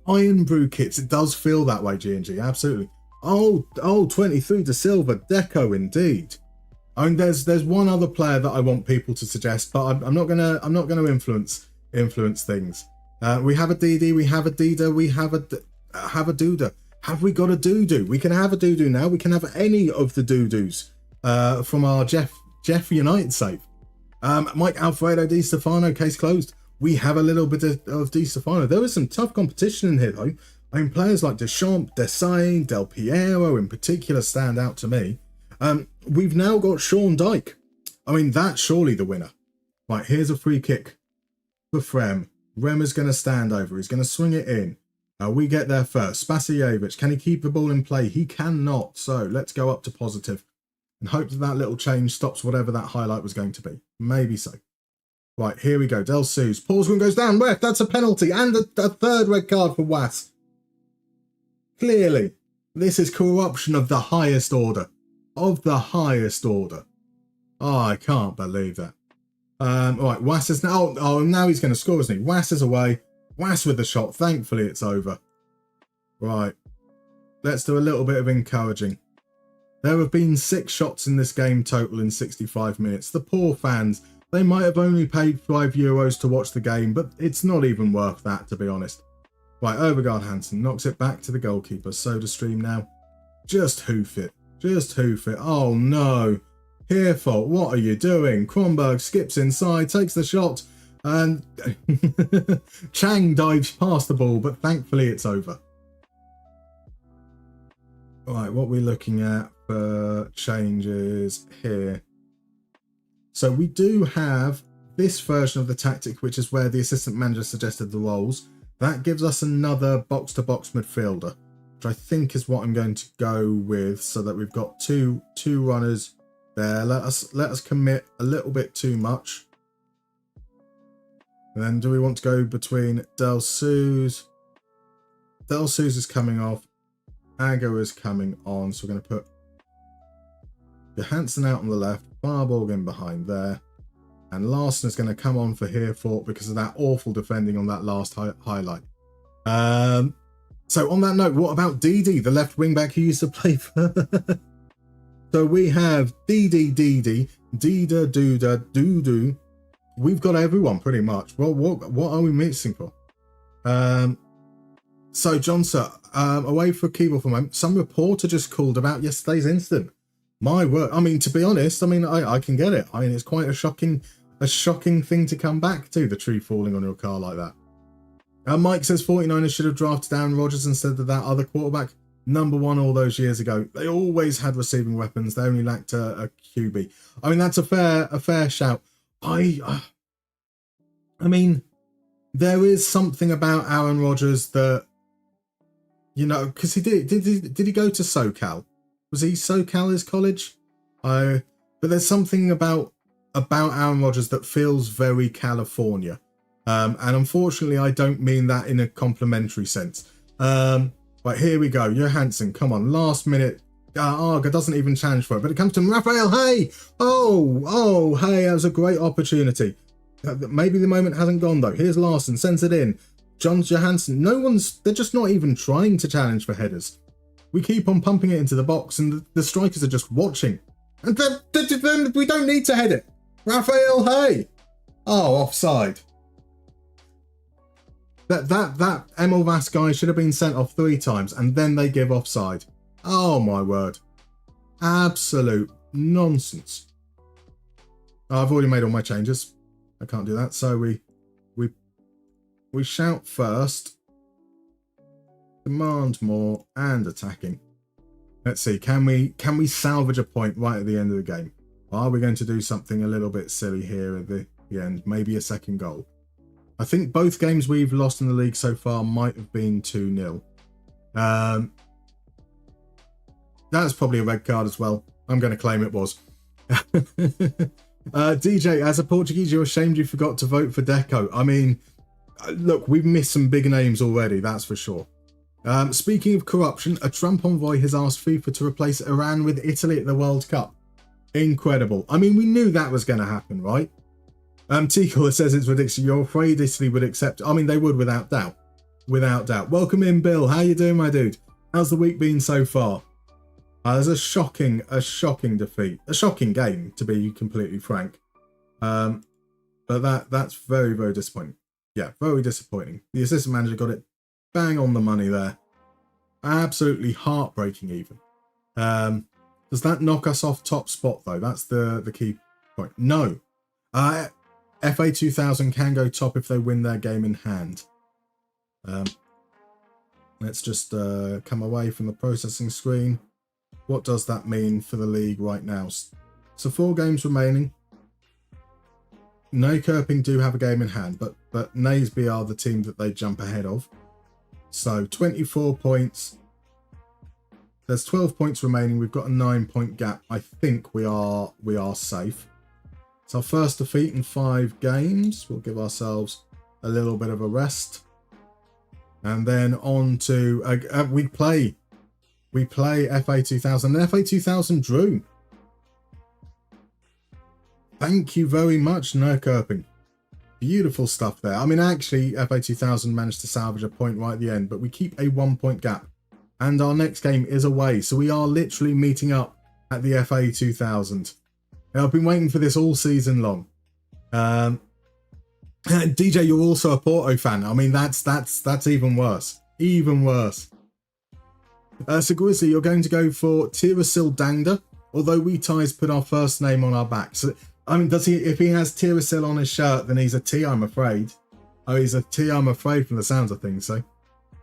Iron Brew kits. It does feel that way, G&G. Absolutely. Oh, 23 to Silva. Deco indeed. I mean, there's one other player that I want people to suggest, but I'm not gonna influence things. We have a DD, we have a Dida, we have a Duda. Have we got a Doodoo? We can have a Doodoo now. We can have any of the Doodoos from our Jeff United save. Mike Alfredo Di Stefano, case closed. We have a little bit of Di Stefano. There was some tough competition in here though. I mean, players like Deschamps, Desailly, Del Piero in particular stand out to me. We've now got Sean Dyche. I mean, that's surely the winner. Right, here's a free kick for Frem. Rem is going to stand over. He's going to swing it in. We get there first. Spasijevic, can he keep the ball in play? He cannot. So let's go up to positive and hope that little change stops whatever that highlight was going to be. Maybe so. Right, here we go. Del Suze. Paulsgren goes down. Ref, that's a penalty and a third red card for Was. Clearly, this is corruption of the highest order. Of the highest order. Oh, I can't believe that. Right, Was is now. Oh, now he's going to score, isn't he? Was is away. Was with the shot. Thankfully, it's over. Right. Let's do a little bit of encouraging. There have been 6 shots in this game total in 65 minutes. The poor fans, they might have only paid €5 to watch the game, but it's not even worth that, to be honest. Right, Overgaard Hansen knocks it back to the goalkeeper. SodaStream now. Just hoof it. Just hoof it. Oh, no. Herfold, what are you doing? Kronberg skips inside, takes the shot, and Chang dives past the ball, but thankfully it's over. Right, what we're looking at for changes here. So we do have this version of the tactic, which is where the assistant manager suggested the roles. That gives us another box-to-box midfielder, which I think is what I'm going to go with, so that we've got two runners there. Let us commit a little bit too much. And then do we want to go between Del Suze? Del Suze is coming off. Agger is coming on. So we're going to put Johansson out on the left. Barborg in behind there. And Larson is going to come on for Hereford because of that awful defending on that last highlight. So on that note, what about Didi, the left wing back who used to play for... So we have Didi, Dida, Duda, Dudu. We've got everyone pretty much. Well, what are we missing for? So John Sir, away for keyboard for a moment. Some reporter just called about yesterday's incident. My word. I mean, to be honest, I can get it. I mean, it's quite a shocking thing to come back to, the tree falling on your car like that. Mike says 49ers should have drafted Aaron Rodgers instead of that other quarterback. Number one all those years ago. They always had receiving weapons. They only lacked a QB. I mean, that's a fair shout. I mean, there is something about Aaron Rodgers that, you know, because did he go to SoCal? Was he SoCal his college? But there's something about Aaron Rodgers that feels very California. And unfortunately, I don't mean that in a complimentary sense. Right, here we go. Johansson, come on. Last minute. Arga doesn't even challenge for it, but it comes to Raphael. Hey! Oh, hey, that was a great opportunity. Maybe the moment hasn't gone, though. Here's Larson, sends it in. John Johansson. They're just not even trying to challenge for headers. We keep on pumping it into the box, and the strikers are just watching. And then we don't need to head it. Raphael, hey! Oh, offside. That Emil Vass guy should have been sent off 3 times, and then they give offside. Oh my word. Absolute nonsense. I've already made all my changes. I can't do that. So we shout first. Demand more and attacking. Let's see. Can we salvage a point right at the end of the game? Or are we going to do something a little bit silly here at the end? Maybe a second goal. I think both games we've lost in the league so far might have been 2-0. That's probably a red card as well. I'm going to claim it was. DJ, as a Portuguese, you're ashamed you forgot to vote for Deco. I mean, look, we've missed some big names already, that's for sure. Speaking of corruption, a Trump envoy has asked FIFA to replace Iran with Italy at the World Cup. Incredible. I mean, we knew that was going to happen, right? T-Caller says it's ridiculous. You're afraid Italy would accept. I mean, they would without doubt. Without doubt. Welcome in, Bill. How you doing, my dude? How's the week been so far? There's a shocking defeat. A shocking game, to be completely frank. But that's very, very disappointing. Yeah, very disappointing. The assistant manager got it bang on the money there. Absolutely heartbreaking even. Does that knock us off top spot, though? That's the key point. No. FA2000 can go top if they win their game in hand. Let's just come away from the processing screen. What does that mean for the league right now? So 4 games remaining. Nykirping do have a game in hand, but Naseby are the team that they jump ahead of. So 24 points. There's 12 points remaining. We've got a 9-point gap. I think we are safe. It's our first defeat in 5 games. We'll give ourselves a little bit of a rest. And then on to... we play FA2000. And FA2000 drew. Thank you very much, Nurkirping. Beautiful stuff there. I mean, actually, FA2000 managed to salvage a point right at the end, but we keep a 1-point gap. And our next game is away. So we are literally meeting up at the FA2000. Now, I've been waiting for this all season long. DJ, you're also a Porto fan. I mean, that's even worse. Even worse. So Grizzly, you're going to go for Tirasil Dangda, although we Thais put our first name on our back. So, I mean, does he? If he has Tirasil on his shirt, then he's a T, I'm afraid. Oh, he's a T, I'm afraid, from the sounds of things. So,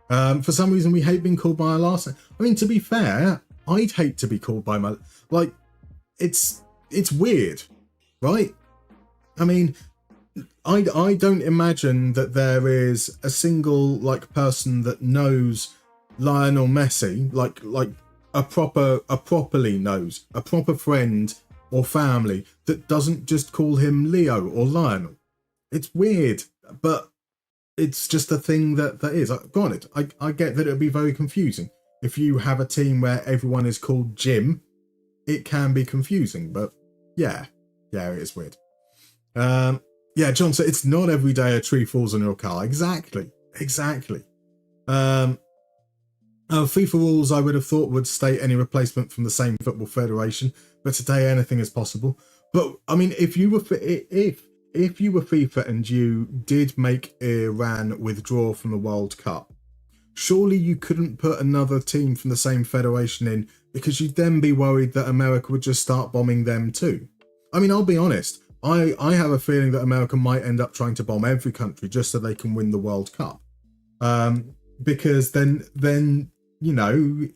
for some reason, we hate being called by our last name. I mean, to be fair, I'd hate to be called by my... Like, it's weird, right? I mean, I don't imagine that there is a single person that knows Lionel Messi, like a proper friend or family that doesn't just call him Leo or Lionel. It's weird. but it's just a thing that is. Granted, I get that it would be very confusing. If you have a team where everyone is called Jim, it can be confusing, but yeah, it is weird. Yeah, John said, it's not every day a tree falls on your car. Exactly. FIFA rules I would have thought would state any replacement from the same football federation, but today anything is possible. But I mean, if you were FIFA and you did make Iran withdraw from the World Cup, surely you couldn't put another team from the same federation in, because you'd then be worried that America would just start bombing them too. I mean, I'll be honest, I have a feeling that America might end up trying to bomb every country just so they can win the World Cup. Because then you know,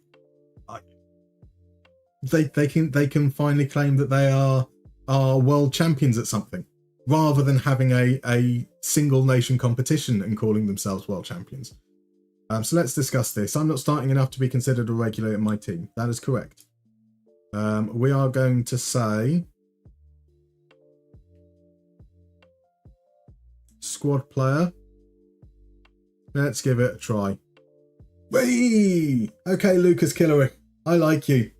they can finally claim that they are world champions at something, rather than having a single nation competition and calling themselves world champions. So let's discuss this. I'm not starting enough to be considered a regular in my team. That is correct. We are going to say squad player. Let's give it a try. Whee! Okay, Lucas Killery. I like you.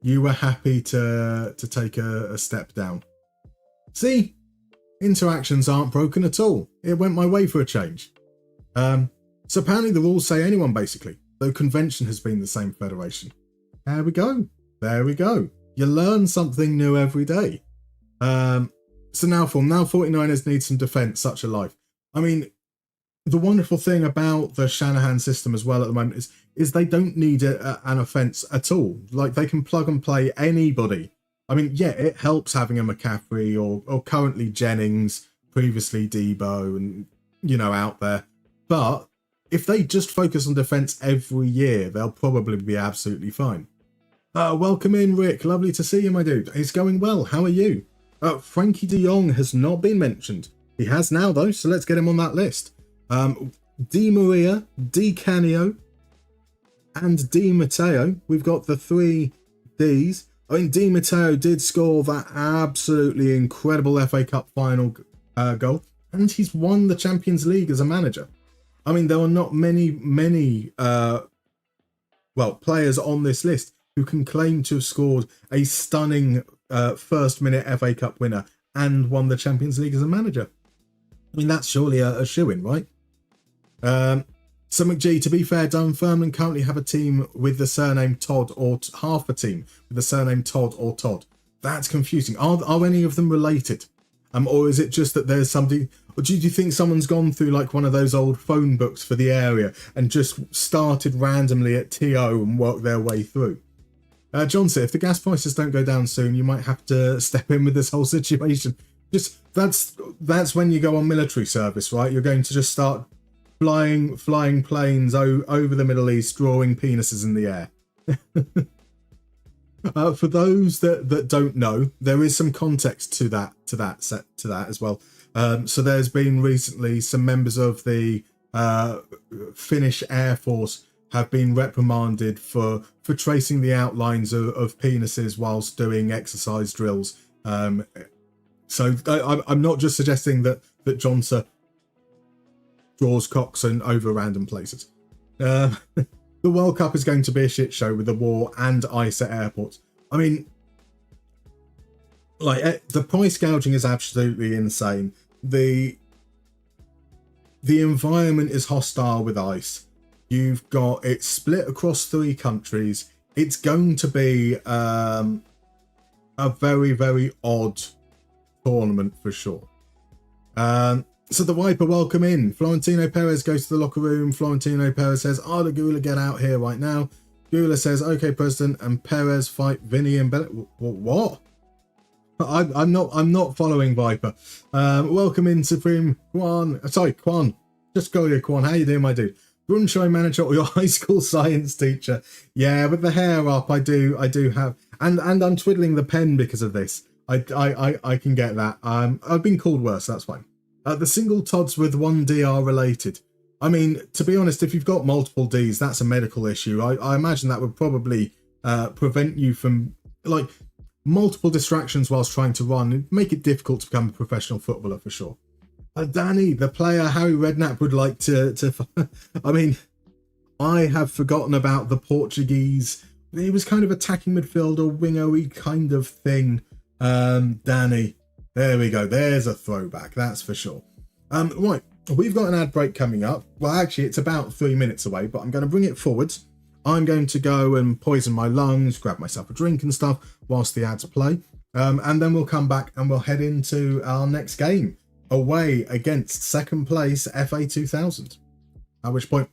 You were happy to take a step down. See? Interactions aren't broken at all. It went my way for a change. So apparently the rules say anyone, basically, though convention has been the same federation. There we go. You learn something new every day. So now 49ers need some defense, such a life. I mean, the wonderful thing about the Shanahan system as well at the moment is they don't need an offense at all. Like, they can plug and play anybody. I mean, yeah, it helps having a McCaffrey or currently Jennings, previously Debo, and, you know, out there. But if they just focus on defense every year, they'll probably be absolutely fine. Welcome in, Rick. Lovely to see you, my dude. It's going well. How are you? Frankie de Jong has not been mentioned. He has now, though, so let's get him on that list. Di Maria, Di Canio, and Di Matteo. We've got the 3 Ds. I mean, Di Matteo did score that absolutely incredible FA Cup final goal, and he's won the Champions League as a manager. I mean, there are not many players on this list who can claim to have scored a stunning first-minute FA Cup winner and won the Champions League as a manager. I mean, that's surely a shoo-in, right? So McGee, to be fair, Dunfermline currently have a team with the surname Todd, or half a team with the surname Todd or Todd. That's confusing. Are any of them related? Or is it just that there's somebody, or do you think someone's gone through like one of those old phone books for the area and just started randomly at TO and worked their way through? John said, if the gas prices don't go down soon, you might have to step in with this whole situation. Just that's when you go on military service, right? You're going to just start flying planes over the Middle East, drawing penises in the air. For those that don't know, there is some context to that as well. So there's been recently some members of the Finnish Air Force have been reprimanded for tracing the outlines of penises whilst doing exercise drills. So I'm not just suggesting that Johnson draws cocks and over random places. The World Cup is going to be a shit show with the war and ice at airports. I mean, like, the price gouging is absolutely insane. The environment is hostile with ice. You've got it split across 3 countries. It's going to be a very, very odd tournament for sure. So the Viper, welcome in. Florentino Perez goes to the locker room. Florentino Perez says, Arda Gula, get out here right now. Gula says, okay, President, and Perez fight Vinny and Bennett. What? I'm not following Viper. Welcome in, Supreme Quan. Sorry, Quan. Just go here, Quan. How you doing, my dude? Brønshøj manager or your high school science teacher? Yeah, with the hair up, I do have, and I'm twiddling the pen because of this. I can get that. I've been called worse. That's fine. The single Todds with 1 D are related. I mean, to be honest, if you've got multiple Ds, that's a medical issue. I imagine that would probably prevent you from, like, multiple distractions whilst trying to run. It'd make it difficult to become a professional footballer for sure. Danny, the player Harry Redknapp would like to I mean, I have forgotten about the Portuguese. He was kind of attacking midfielder, winger-y kind of thing. Danny. There we go. There's a throwback, that's for sure. Right, we've got an ad break coming up. Well, actually, it's about 3 minutes away, but I'm going to bring it forwards. I'm going to go and poison my lungs, grab myself a drink and stuff whilst the ads play. And then we'll come back and we'll head into our next game, away against second place FA2000. At which point,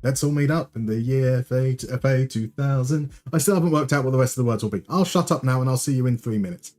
let's all meet up in the year FA2000. I still haven't worked out what the rest of the words will be. I'll shut up now and I'll see you in 3 minutes.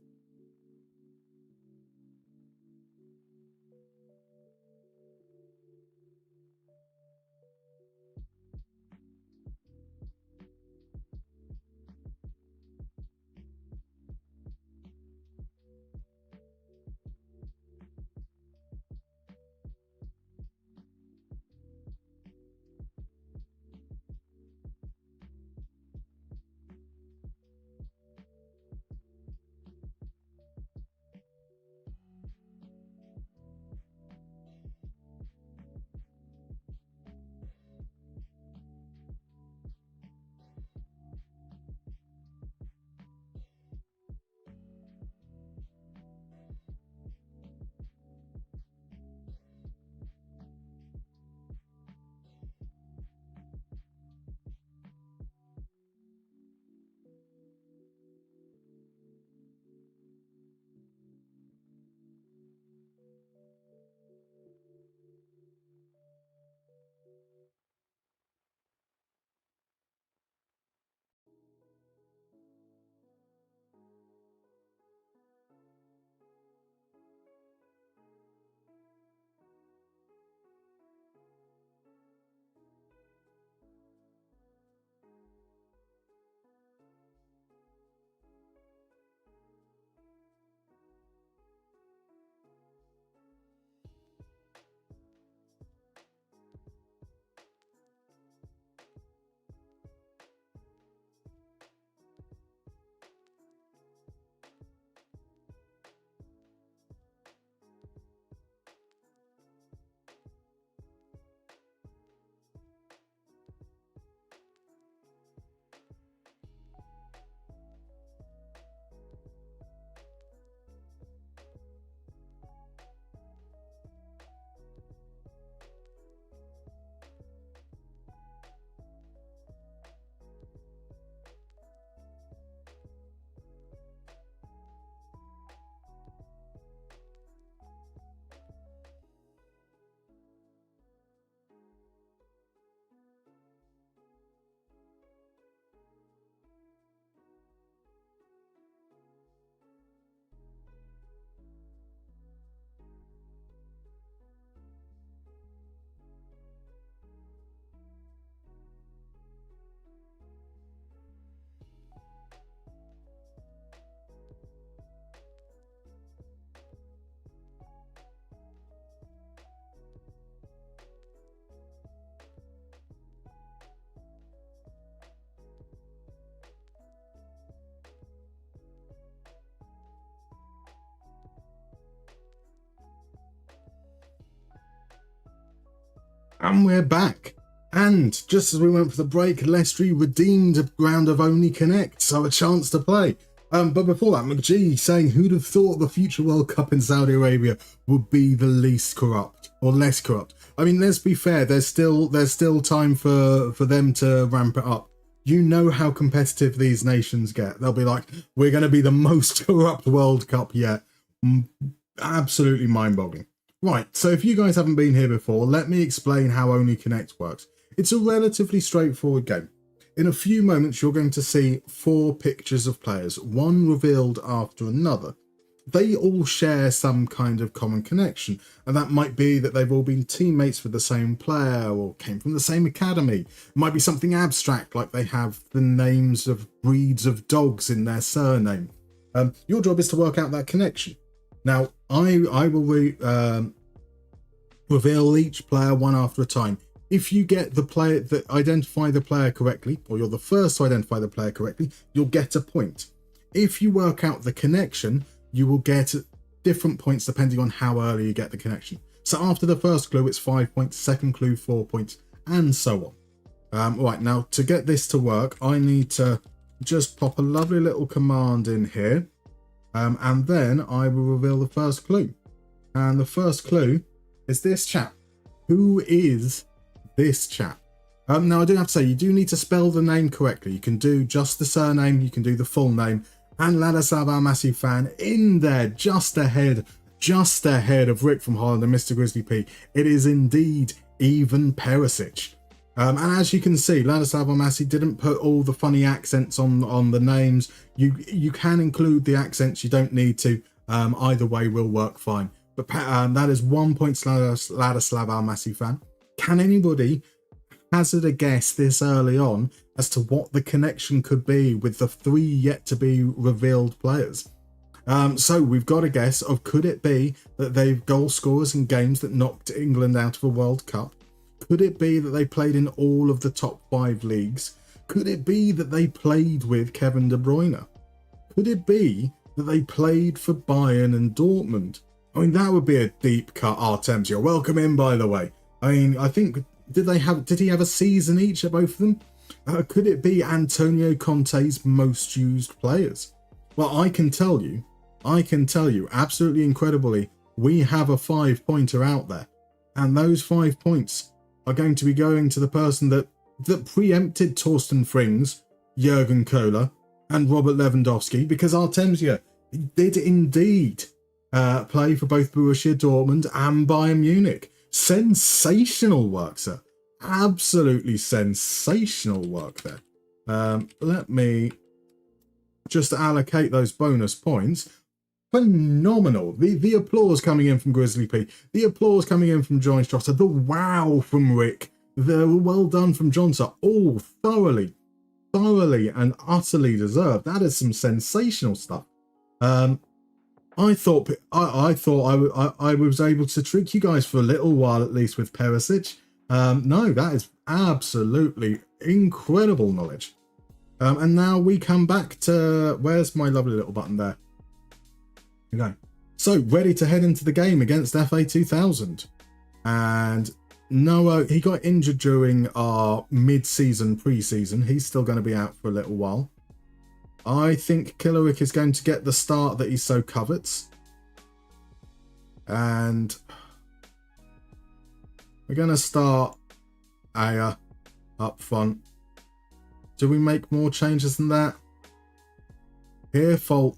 And we're back. And just as we went for the break, Leicester redeemed a round of Only Connect, so a chance to play. But before that, McGee saying, who'd have thought the future World Cup in Saudi Arabia would be the least corrupt, or less corrupt? I mean, let's be fair, there's still time for them to ramp it up. You know how competitive these nations get. They'll be like, we're going to be the most corrupt World Cup yet. Absolutely mind-boggling. Right, so if you guys haven't been here before, let me explain how Only Connect works. It's a relatively straightforward game. In a few moments, you're going to see 4 pictures of players, one revealed after another. They all share some kind of common connection, and that might be that they've all been teammates with the same player or came from the same academy. It might be something abstract, like they have the names of breeds of dogs in their surname. Your job is to work out that connection. Now, I will reveal each player one after a time. If you get the player that identify the player correctly, or you're the first to identify the player correctly, you'll get a point. If you work out the connection, you will get different points depending on how early you get the connection. So after the first clue, it's 5 points, second clue, 4 points, and so on. Right, now to get this to work, I need to just pop a lovely little command in here, and then I will reveal the first clue. And the first clue is this chap. Who is this chap? Now I do have to say, you do need to spell the name correctly. You can do just the surname, you can do the full name, and Ladislav, our massive fan, in there, just ahead of Rick from Holland and Mr. Grizzly P. It is indeed Ivan Perisic. And as you can see, Ladislav Amasi didn't put all the funny accents on the names. You can include the accents, you don't need to. Either way will work fine. But that is 1 point to Ladislav Amasi fan. Can anybody hazard a guess this early on as to what the connection could be with the 3 yet to be revealed players? So we've got a guess of, could it be that they've goal scorers in games that knocked England out of a World Cup? Could it be that they played in all of the top 5 leagues? Could it be that they played with Kevin De Bruyne? Could it be that they played for Bayern and Dortmund? I mean, that would be a deep cut. Artems, you're welcome in, by the way. I mean, I think, did he have a season each at both of them? Could it be Antonio Conte's most used players? Well, I can tell you, absolutely incredibly, we have a 5-pointer out there. And those 5 points are going to be going to the person that preempted Torsten Frings, Jurgen Kohler, and Robert Lewandowski, because Artemsia did indeed play for both Borussia Dortmund and Bayern Munich. Sensational work, sir. Absolutely sensational work there. Let me just allocate those bonus points. Phenomenal. The applause coming in from Grizzly P. The applause coming in from John Strasser. The wow from Rick. The well done from Johnson. All thoroughly and utterly deserved. That is some sensational stuff. I thought I was able to trick you guys for a little while, at least with Perisic. No, that is absolutely incredible knowledge. And now we come back to, where's my lovely little button there? Okay. So ready to head into the game against FA2000. And Noah, he got injured during our mid-season pre-season. He's still going to be out for a little while. I think Killerick is going to get the start that he so covets. And we're going to start Aya up front. Do we make more changes than that? Here, fault.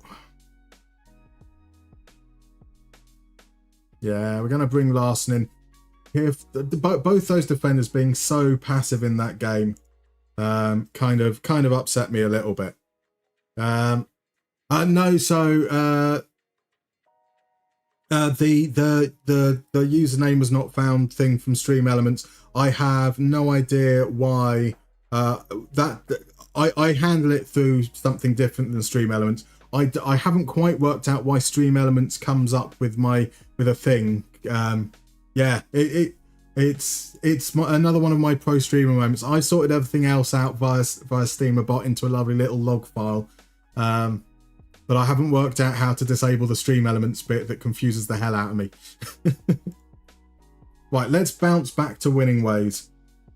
Yeah, we're going to bring Larson in. Here, both those defenders being so passive in that game kind of upset me a little bit. No, so the username was not found thing from Stream Elements. I have no idea why I handle it through something different than Stream Elements. I haven't quite worked out why Stream Elements comes up with a thing. Yeah, it's another one of my pro streamer moments. I sorted everything else out via SteamerBot into a lovely little log file, but I haven't worked out how to disable the Stream Elements bit that confuses the hell out of me. Right, let's bounce back to winning ways.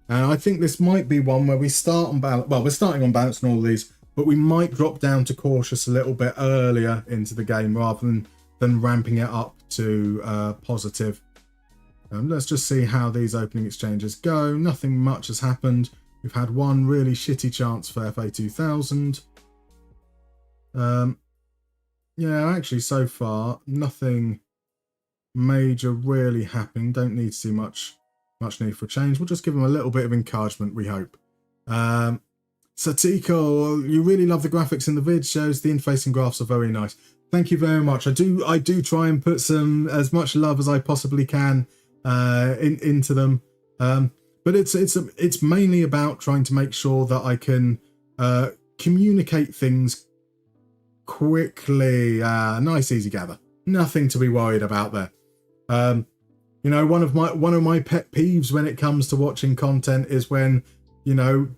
And I think this might be one where we start on balance. Well, we're starting on balance and all these, but we might drop down to cautious a little bit earlier into the game rather than ramping it up to positive. Let's just see how these opening exchanges go. Nothing much has happened. We've had one really shitty chance for FA2000. Yeah, actually, so far, nothing major really happening. Don't need to see much need for change. We'll just give them a little bit of encouragement, we hope. Satiko, you really love the graphics in the vid shows. The interface and graphs are very nice. Thank you very much. I do try and put as much love as I possibly can into them. But it's mainly about trying to make sure that I can communicate things quickly. Nice, easy gather. Nothing to be worried about there. You know, one of my pet peeves when it comes to watching content is when, you know,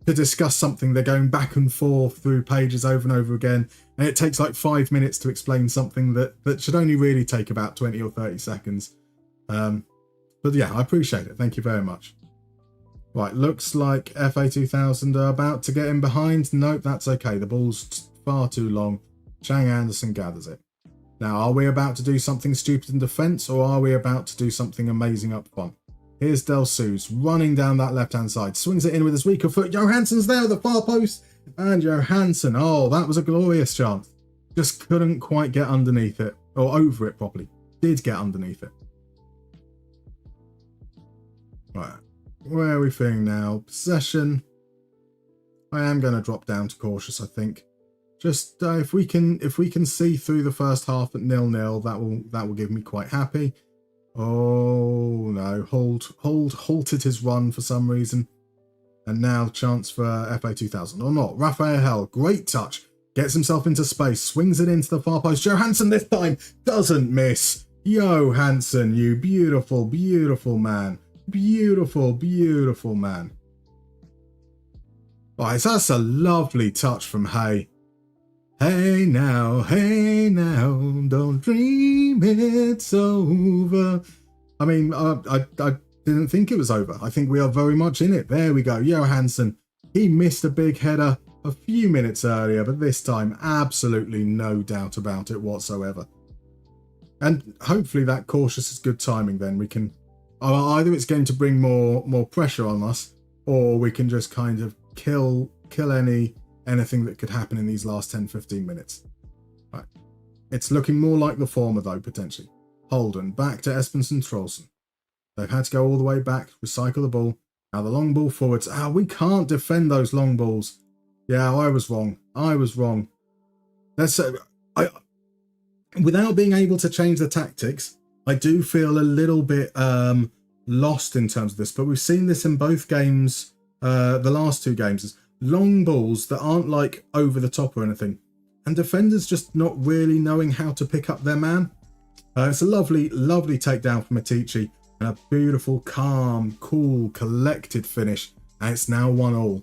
to discuss something, they're going back and forth through pages over and over again, And it takes like 5 minutes to explain something that should only really take about 20 or 30 seconds. But yeah, I appreciate it. Thank you very much. Right, looks like FA2000 are about to get in behind. Nope, that's okay. The ball's far too long. Chang Anderson gathers it. Now, are we about to do something stupid in defence, or are we about to do something amazing up front? Here's Del Suze running down that left-hand side. Swings it in with his weaker foot. Johansson's there at the far post. And Johansson, oh, that was a glorious chance. Just couldn't quite get underneath it, or over it properly. Did get underneath it. Right, where are we feeling now? Possession. I am going to drop down to cautious, I think. Just if we can see through the first half at 0-0, that will give me quite happy. Oh no, halted his run for some reason. And now chance for FA2000 or not. Raphael, great touch. Gets himself into space, swings it into the far post. Johansson this time doesn't miss. Johansson, you beautiful, beautiful man. Beautiful, beautiful man. Right, so that's a lovely touch from Hay. Hey now, don't dream it's over. I mean, I didn't think it was over. I think we are very much in it. There we go. Johansson, he missed a big header a few minutes earlier, but this time, absolutely no doubt about it whatsoever. And hopefully that cautious is good timing then. We can, either it's going to bring more pressure on us, or we can just kind of kill anything that could happen in these last 10-15 minutes. Right. It's looking more like the former though, potentially. Holden, back to Espensen Troelsen. They've had to go all the way back, recycle the ball. Now the long ball forwards. We can't defend those long balls. Yeah, I was wrong. That's without being able to change the tactics, I do feel a little bit lost in terms of this, but we've seen this in both games, the last two games. Long balls that aren't like over the top or anything, and defenders just not really knowing how to pick up their man. It's a lovely takedown from Atici, and a beautiful, calm, cool, collected finish, and it's now 1-1.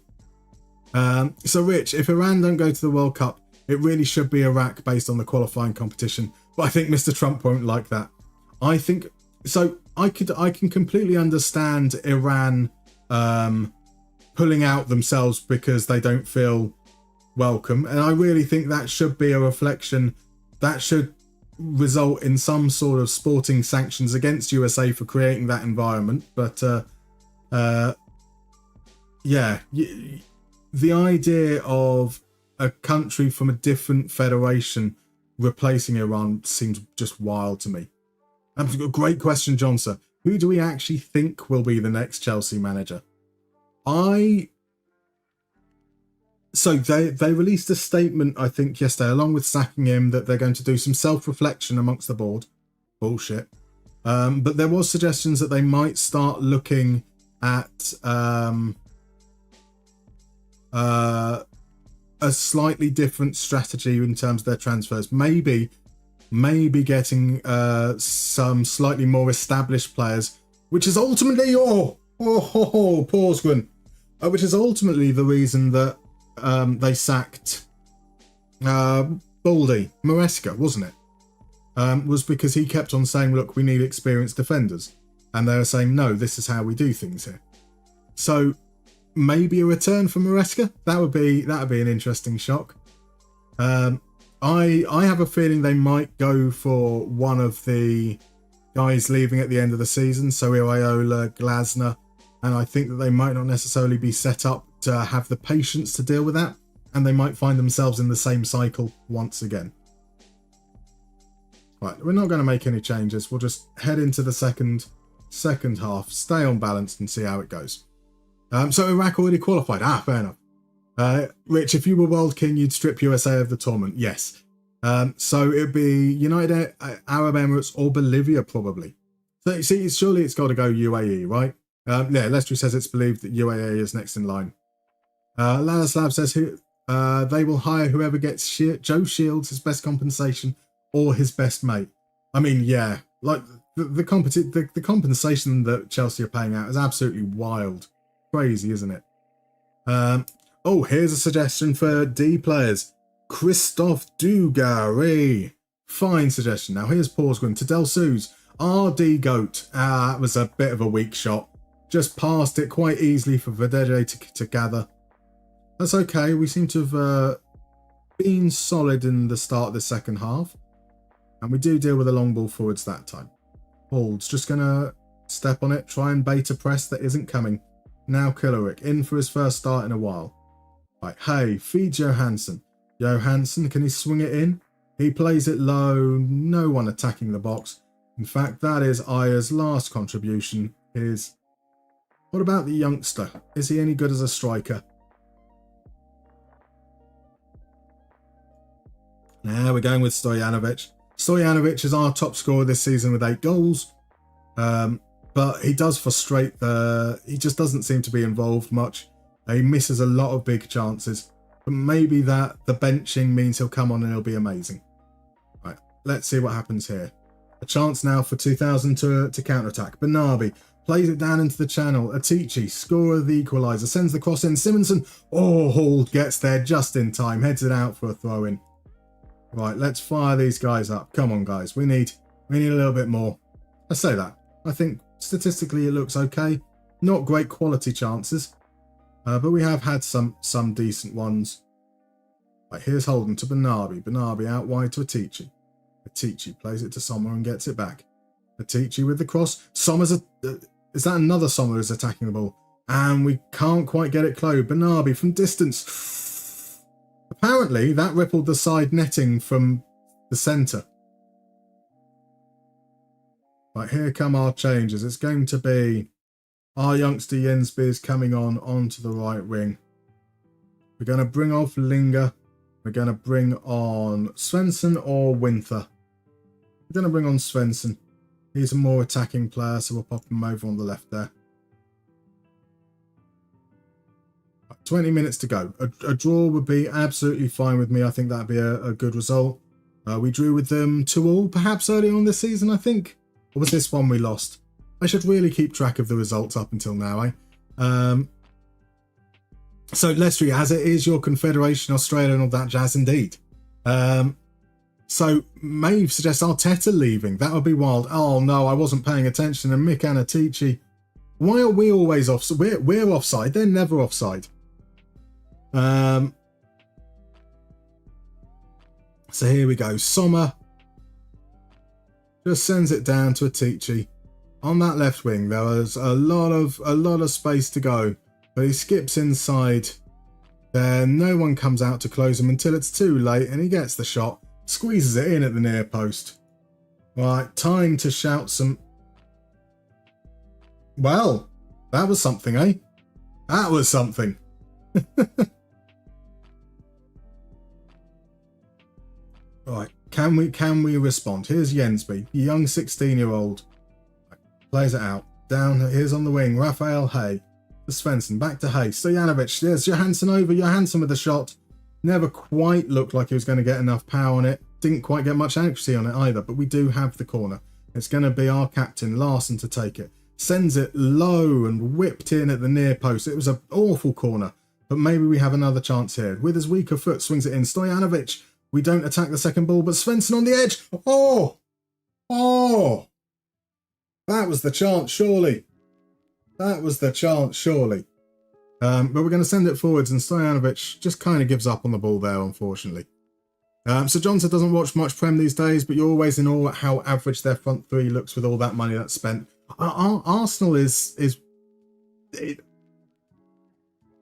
So Rich, if Iran don't go to the World Cup, it really should be Iraq based on the qualifying competition, but I think Mr. Trump won't like that. I think so. I can completely understand Iran pulling out themselves because they don't feel welcome, and I really think that should be a reflection that should result in some sort of sporting sanctions against USA for creating that environment. But yeah, the idea of a country from a different federation replacing Iran seems just wild to me. Great question, Johnson. Who do we actually think will be the next Chelsea manager? So they released a statement, I think, yesterday, along with sacking him, that they're going to do some self-reflection amongst the board. Bullshit. But there was suggestions that they might start looking at a slightly different strategy in terms of their transfers. Maybe getting some slightly more established players, which is ultimately Porsgren, which is ultimately the reason that they sacked Baldy, Maresca, wasn't it? Was because he kept on saying, look, we need experienced defenders. And they were saying, no, this is how we do things here. So maybe a return for Maresca. That would be an interesting shock. I have a feeling they might go for one of the guys leaving at the end of the season, so Iraola, Glasner, and I think that they might not necessarily be set up to have the patience to deal with that, and they might find themselves in the same cycle once again. Right, we're not going to make any changes. We'll just head into the second half, stay on balance, and see how it goes. So Iraq already qualified. Fair enough. Rich, if you were World King, you'd strip USA of the tournament. Yes. So it'd be United Arab Emirates or Bolivia, probably. So you see, surely it's got to go UAE, right? Yeah, Lestry says it's believed that UAE is next in line. Ladislav says they will hire whoever gets Joe Shields his best compensation or his best mate. I mean, yeah, like the compensation that Chelsea are paying out is absolutely wild. Crazy, isn't it? Oh, here's a suggestion for D players. Christophe Dugarry. Fine suggestion. Now here's Porsgrim to Del Suze. RD Goat. That was a bit of a weak shot. Just passed it quite easily for Verdeje to gather. That's okay. We seem to have been solid in the start of the second half. And we do deal with a long ball forwards that time. Paul's just going to step on it, try and bait a press that isn't coming. Now Killerick, in for his first start in a while. Right, hey, feed Johansson. Johansson, can he swing it in? He plays it low, no one attacking the box. In fact, that is Aya's last contribution. What about the youngster? Is he any good as a striker? Now we're going with Stojanovic. Stojanovic is our top scorer this season with 8 goals. But he does frustrate he just doesn't seem to be involved much. He misses a lot of big chances. But maybe that the benching means he'll come on and he'll be amazing. Right, let's see what happens here. A chance now for 2000 to counter-attack. Bernarbi plays it down into the channel. Atici, scorer of the equaliser, sends the cross in. Simonson, Hall gets there just in time. Heads it out for a throw-in. Right, let's fire these guys up. Come on, guys. We need a little bit more. I say that. I think statistically it looks okay. Not great quality chances. But we have had some decent ones. Right, here's Holden to Bernarbi. Bernarbi out wide to Atici. Atici plays it to Sommer and gets it back. Atici with the cross. Sommer's is that another Sommer who's attacking the ball? And we can't quite get it closed. Bernarbi from distance. Apparently that rippled the side netting from the centre. Right, here come our changes. It's going to be our youngster Jensby is coming onto the right wing. We're going to bring off Linger. We're going to bring on Svensson or Winther. We're going to bring on Svensson. He's a more attacking player, so we'll pop him over on the left there. 20 minutes to go. A draw would be absolutely fine with me. I think that'd be a good result. We drew with them 2-2, perhaps early on this season, I think. Or was this one we lost? I should really keep track of the results up until now, eh? So Leicester, as it is your Confederation, Australia and all that jazz indeed. So Maeve suggests Arteta leaving. That would be wild. Oh no, I wasn't paying attention. And Mick Anatici. Why are we always offside? We're offside. They're never offside. So here we go. Sommer just sends it down to Atici. On that left wing, there was a lot of space to go, but he skips inside. There, no one comes out to close him until it's too late, and he gets the shot, squeezes it in at the near post. Right, time to shout some. Well, that was something, eh? That was something. Right, can we respond? Here's Jensby, the young 16-year-old. Plays it out. Down, here's on the wing. Raphael Hay. To Svensson. Back to Hay. Stojanovic. There's Johansson over. Johansson with the shot. Never quite looked like he was going to get enough power on it. Didn't quite get much accuracy on it either. But we do have the corner. It's going to be our captain, Larson, to take it. Sends it low and whipped in at the near post. It was an awful corner. But maybe we have another chance here. With his weaker foot, swings it in. Stojanovic. We don't attack the second ball. But Svensson on the edge. Oh! Oh! That was the chance, surely. That was the chance, surely. But we're going to send it forwards, and Stojanovic just kind of gives up on the ball there, unfortunately. So Johnson doesn't watch much Prem these days, but you're always in awe at how average their front three looks with all that money that's spent. Arsenal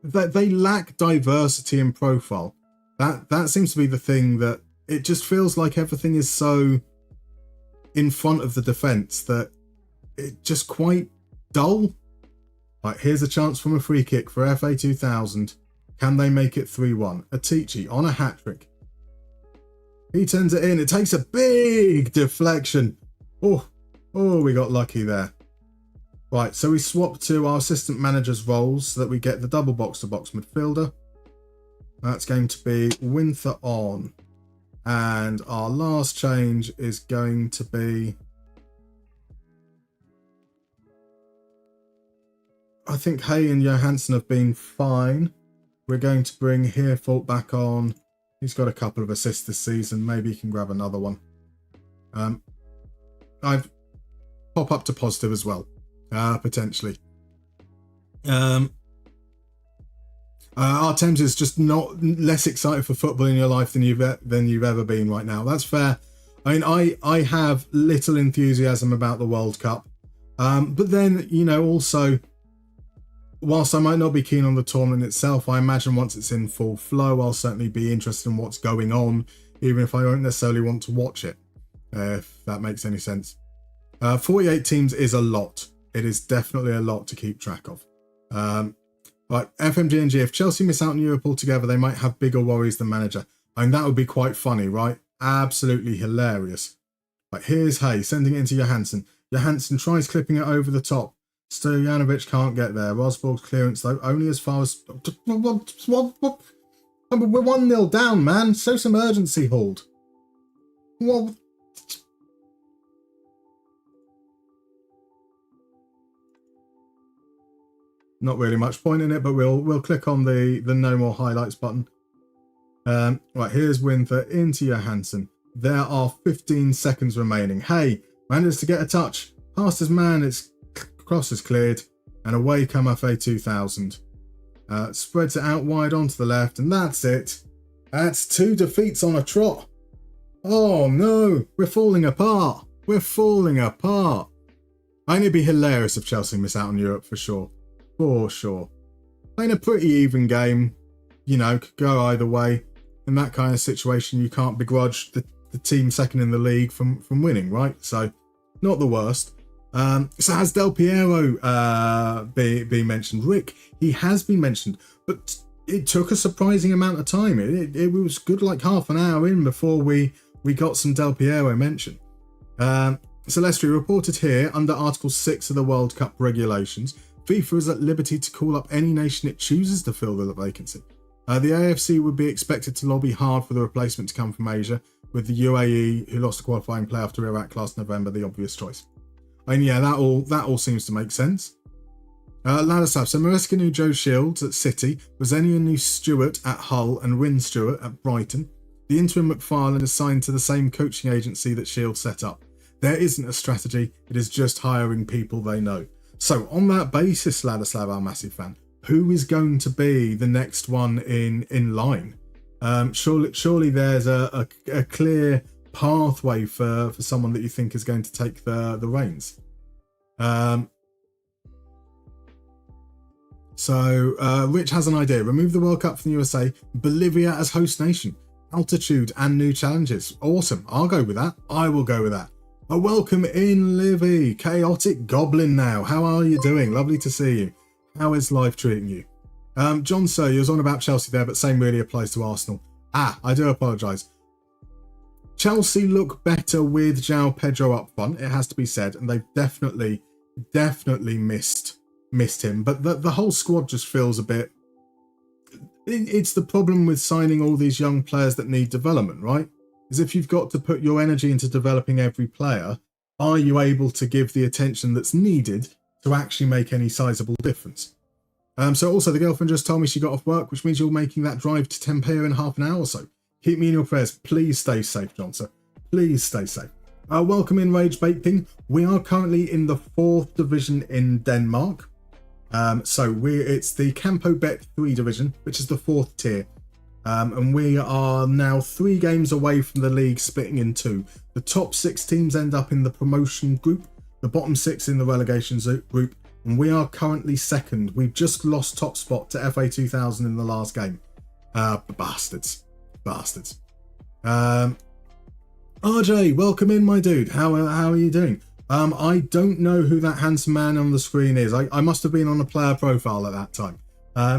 they lack diversity in profile. That seems to be the thing, that it just feels like everything is so in front of the defence that it's just quite dull. Right, here's a chance from a free kick for FA2000. Can they make it 3-1? Atici on a hat-trick. He turns it in. It takes a big deflection. Oh, we got lucky there. Right, so we swap to our assistant manager's roles so that we get the double box-to-box midfielder. That's going to be Winther on. And our last change is going to be... I think Hay and Johansson have been fine. We're going to bring Herford back on. He's got a couple of assists this season. Maybe he can grab another one. I've pop up to positive as well, potentially. Artems is just not less excited for football in your life than you've ever been right now. That's fair. I mean, I have little enthusiasm about the World Cup, but then, you know, also, whilst I might not be keen on the tournament itself, I imagine once it's in full flow, I'll certainly be interested in what's going on, even if I don't necessarily want to watch it, if that makes any sense. 48 teams is a lot. It is definitely a lot to keep track of. But FMG, if Chelsea miss out on Europe altogether, they might have bigger worries than manager. I mean, that would be quite funny, right? Absolutely hilarious. Like, here's Hay sending it into Johansson. Johansson tries clipping it over the top. Stojanovic can't get there. Rosborg's clearance, though, only as far as... We're 1-0 down, man. Show some urgency, Hold. Well... Not really much point in it, but we'll click on the no more highlights button. Right, here's Winther into Johansson. There are 15 seconds remaining. Hey, manages to get a touch. Past his man, its cross is cleared, and away come FA2000. Spreads it out wide onto the left, and that's it. That's 2 defeats on a trot. Oh no, we're falling apart. We're falling apart. I think it'd be hilarious if Chelsea miss out on Europe for sure. For sure. Playing a pretty even game, you know, could go either way. In that kind of situation, you can't begrudge the team second in the league from winning, right? So, not the worst. So has Del Piero been mentioned? Rick, he has been mentioned, but it took a surprising amount of time. It was good like half an hour in before we got some Del Piero mention. Celestri reported here under Article 6 of the World Cup regulations, FIFA is at liberty to call up any nation it chooses to fill the vacancy. The AFC would be expected to lobby hard for the replacement to come from Asia, with the UAE, who lost a qualifying play after Iraq last November, the obvious choice. And yeah, that all seems to make sense. Ladislav, so Maresca knew Joe Shields at City, Rosenia knew Stewart at Hull, and Wynne Stewart at Brighton. The interim McFarlane is signed to the same coaching agency that Shields set up. There isn't a strategy, it is just hiring people they know. So on that basis, Ladislav, our massive fan, who is going to be the next one in line? Surely there's a clear pathway for someone that you think is going to take the reins. So Rich has an idea. Remove the World Cup from the USA, Bolivia as host nation, altitude and new challenges. Awesome. I'll go with that. I will go with that. A welcome in, Livy. Chaotic Goblin now. How are you doing? Lovely to see you. How is life treating you? John Sir, you was on about Chelsea there, but same really applies to Arsenal. I do apologise. Chelsea look better with João Pedro up front, it has to be said, and they've definitely missed him. But the whole squad just feels a bit... It's the problem with signing all these young players that need development, right? Is if you've got to put your energy into developing every player, are you able to give the attention that's needed to actually make any sizable difference? So also, the girlfriend just told me she got off work, which means you're making that drive to Tampere in half an hour or so. Keep me in your prayers. Please stay safe, Johnson. Please stay safe. Welcome in, Rage Bait. We are currently in the 4th division in Denmark. It's the Campo Bet 3 division, which is the 4th tier. And we are now 3 games away from the league splitting in 2. The top 6 teams end up in the promotion group, the bottom 6 in the relegation group, and we are currently 2nd. We've just lost top spot to FA2000 in the last game. Bastards. RJ, welcome in, my dude. How are you doing? I don't know who that handsome man on the screen is. I must have been on a player profile at that time.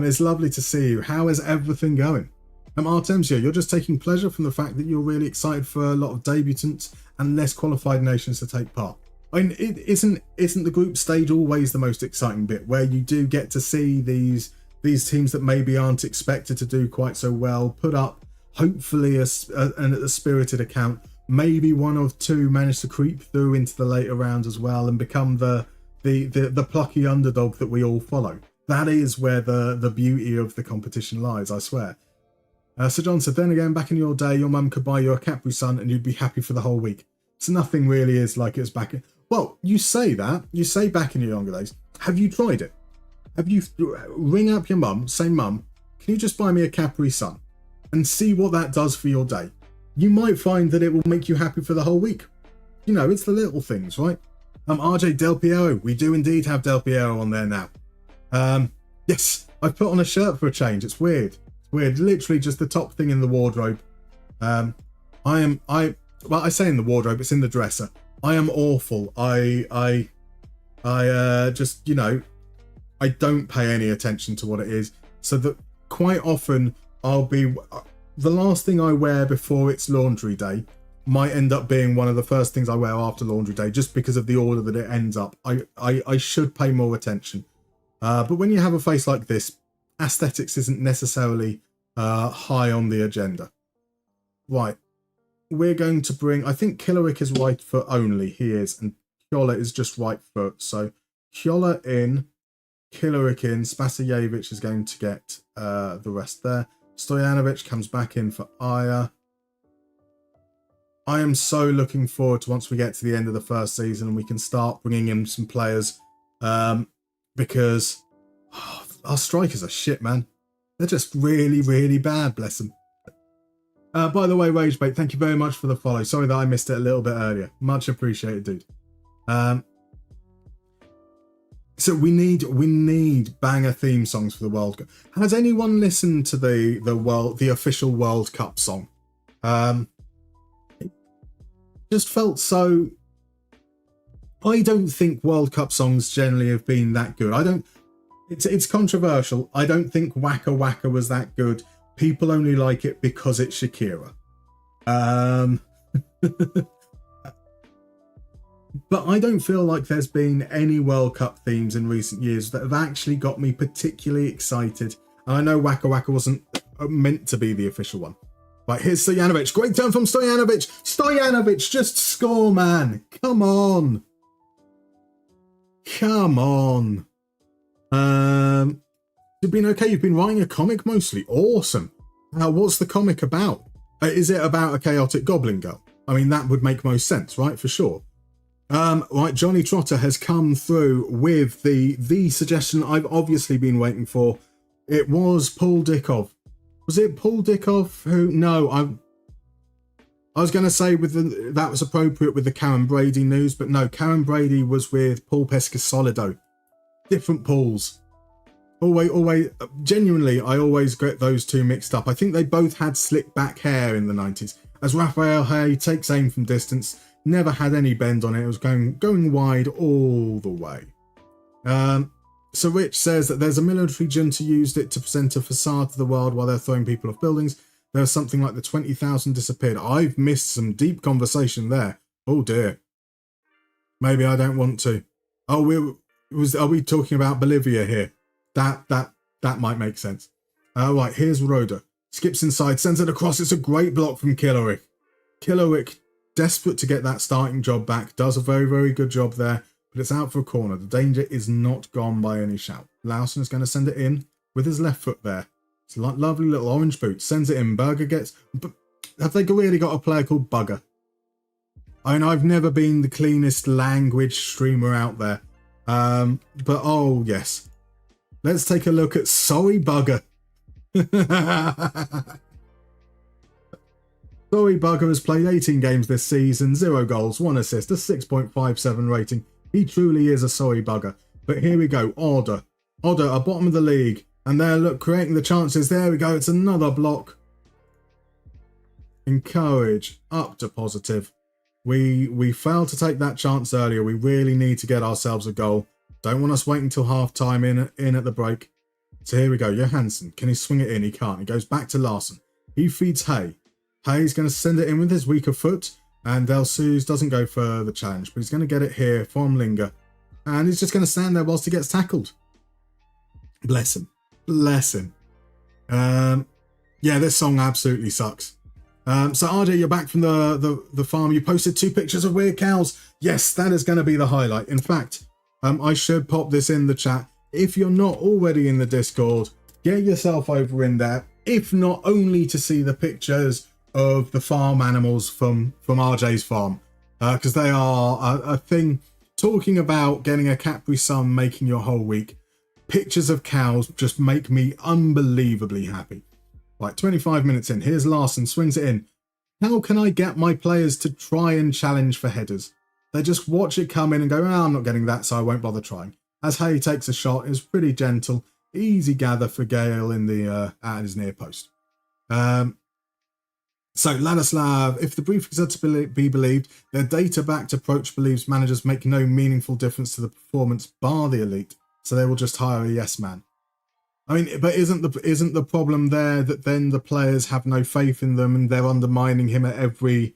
It's lovely to see you. How is everything going? Artemsia, you're just taking pleasure from the fact that you're really excited for a lot of debutants and less qualified nations to take part. I mean, isn't the group stage always the most exciting bit, where you do get to see these teams that maybe aren't expected to do quite so well put up hopefully a spirited account. Maybe 1 or 2 manage to creep through into the later rounds as well and become the plucky underdog that we all follow. That is where the beauty of the competition lies, I swear. Sir John said, then again, back in your day, your mum could buy you a Capri Sun and you'd be happy for the whole week. So nothing really is like it's back in... Well, you say that. You say back in your younger days. Have you tried it? Have you... Ring up your mum, say, Mum, can you just buy me a Capri Sun? And see what that does for your day. You might find that it will make you happy for the whole week. You know, it's the little things, right? RJ Del Piero. We do indeed have Del Piero on there now. Yes, I've put on a shirt for a change. It's weird. It's weird. Literally just the top thing in the wardrobe. Well, I say in the wardrobe, it's in the dresser. I am awful. I just, you know, I don't pay any attention to what it is. So that quite often I'll be... The last thing I wear before it's laundry day might end up being one of the first things I wear after laundry day, just because of the order that it ends up. I should pay more attention. But when you have a face like this, aesthetics isn't necessarily high on the agenda. Right. We're going to bring... I think Killerick is right foot only. He is. And Kjola is just right foot. So Kjola in, Killerick in, Spasajevich is going to get the rest there. Stojanovic comes back in for Aya. I am so looking forward to once we get to the end of the first season and we can start bringing in some players, because our strikers are shit, man. They're just really, really bad, bless them. By the way, Ragebait, thank you very much for the follow. Sorry that I missed it a little bit earlier. Much appreciated, dude. So we need banger theme songs for the World Cup. Has anyone listened to the official World Cup song? It just felt so... I don't think World Cup songs generally have been that good. It's controversial. I don't think Waka Waka was that good. People only like it because it's Shakira. But I don't feel like there's been any World Cup themes in recent years that have actually got me particularly excited. And I know Waka Waka wasn't meant to be the official one. Right, here's Stojanovic. Great turn from Stojanovic. Stojanovic, just score, man. Come on. Come on. You've been okay. You've been writing a comic mostly. Awesome. What's the comic about? Is it about a chaotic goblin girl? I mean, that would make most sense, right? For sure. Right, Johnny Trotter has come through with the suggestion I've obviously been waiting for. It was Paul Dickov. Was it Paul Dickov who... No, I was going to say that was appropriate with the Karen Brady news, but no, Karen Brady was with Paul Pescasolido. Different Pauls. Always, genuinely, I always get those two mixed up. I think they both had slick back hair in the 90s. As Raphael Hay takes aim from distance, never had any bend on it. It was going wide all the way. So Rich says that there's a military junta used it to present a facade to the world while they're throwing people off buildings. There was something like the 20,000 disappeared. I've missed some deep conversation there. Oh dear. Maybe I don't want to. Oh, are we talking about Bolivia here? That might make sense. Right, here's Rhoda. Skips inside, sends it across. It's a great block from Killerick. Killerick, desperate to get that starting job back, does a very, very good job there, but it's out for a corner. The danger is not gone by any shout. Lawson is going to send it in with his left foot there. It's a lovely little orange boot. Sends it in. Berger gets... But have they really got a player called Bugger? I mean, I've never been the cleanest language streamer out there. But, oh, yes. Let's take a look at Sorry Bugger. Sorry Bugger has played 18 games this season, 0 goals, 1 assist, a 6.57 rating. He truly is a sorry bugger. But here we go, Order. Order are bottom of the league. And there, look, creating the chances. There we go, it's another block. Encourage, up to positive. We failed to take that chance earlier. We really need to get ourselves a goal. Don't want us waiting until half-time in at the break. So here we go, Johansson. Can he swing it in? He can't. He goes back to Larson. He feeds Hay. Hay's going to send it in with his weaker foot. And Del Suze doesn't go for the challenge. But he's going to get it here from Linger. And he's just going to stand there whilst he gets tackled. Bless him. Bless him. Yeah, this song absolutely sucks. So RJ, you're back from the farm. You posted 2 pictures of weird cows. Yes, that is going to be the highlight. In fact, I should pop this in the chat. If you're not already in the Discord, get yourself over in there. if not only to see the pictures of the farm animals from RJ's farm, because they are a thing. Talking about getting a Capri Sun making your whole week, pictures of cows just make me unbelievably happy. Like 25 minutes in, here's Larson, swings it in. How can I get my players to try and challenge for headers? They just watch it come in and go, oh, I'm not getting that, so I won't bother trying. As Hay takes a shot, it's pretty gentle, easy gather for Gale in the at his near post. So Ladislav, if the briefings are to be believed, their data-backed approach believes managers make no meaningful difference to the performance bar the elite, so they will just hire a yes man. I mean, but isn't the problem there that then the players have no faith in them and they're undermining him at every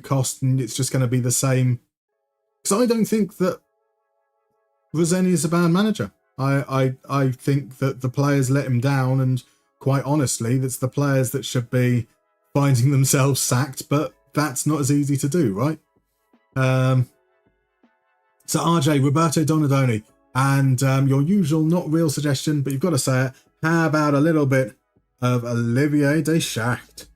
cost, and it's just going to be the same? Because I don't think that Roseni is a bad manager. I think that the players let him down, and quite honestly, that's the players that should be finding themselves sacked, but that's not as easy to do, right? So RJ, Roberto Donadoni, and your usual not real suggestion, but you've got to say it, how about a little bit of Olivier Deschamps?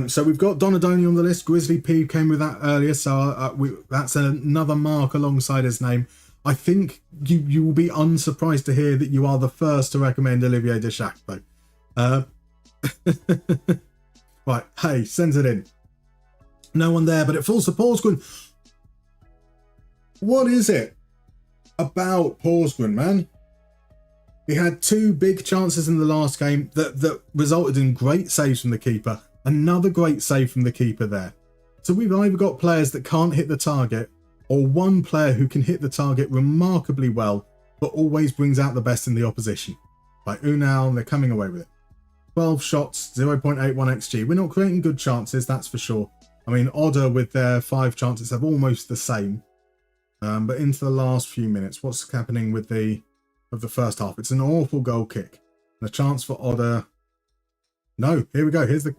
So we've got Donadoni on the list. Grizzly P came with that earlier, so that's another mark alongside his name. I think you will be unsurprised to hear that you are the first to recommend Olivier Deschamps, though. Right, hey, sends it in. No one there, but it falls to Porsgrunn. What is it about Porsgrunn, man? He had two big chances in the last game that resulted in great saves from the keeper. Another great save from the keeper there. So we've either got players that can't hit the target, or one player who can hit the target remarkably well, but always brings out the best in the opposition. Like Unal, they're coming away with it. 12 shots, 0.81 XG. We're not creating good chances, that's for sure. I mean, Odder with their 5 chances have almost the same. But into the last few minutes, what's happening with the first half? It's an awful goal kick. And a chance for Odder. No, here we go. Here's the...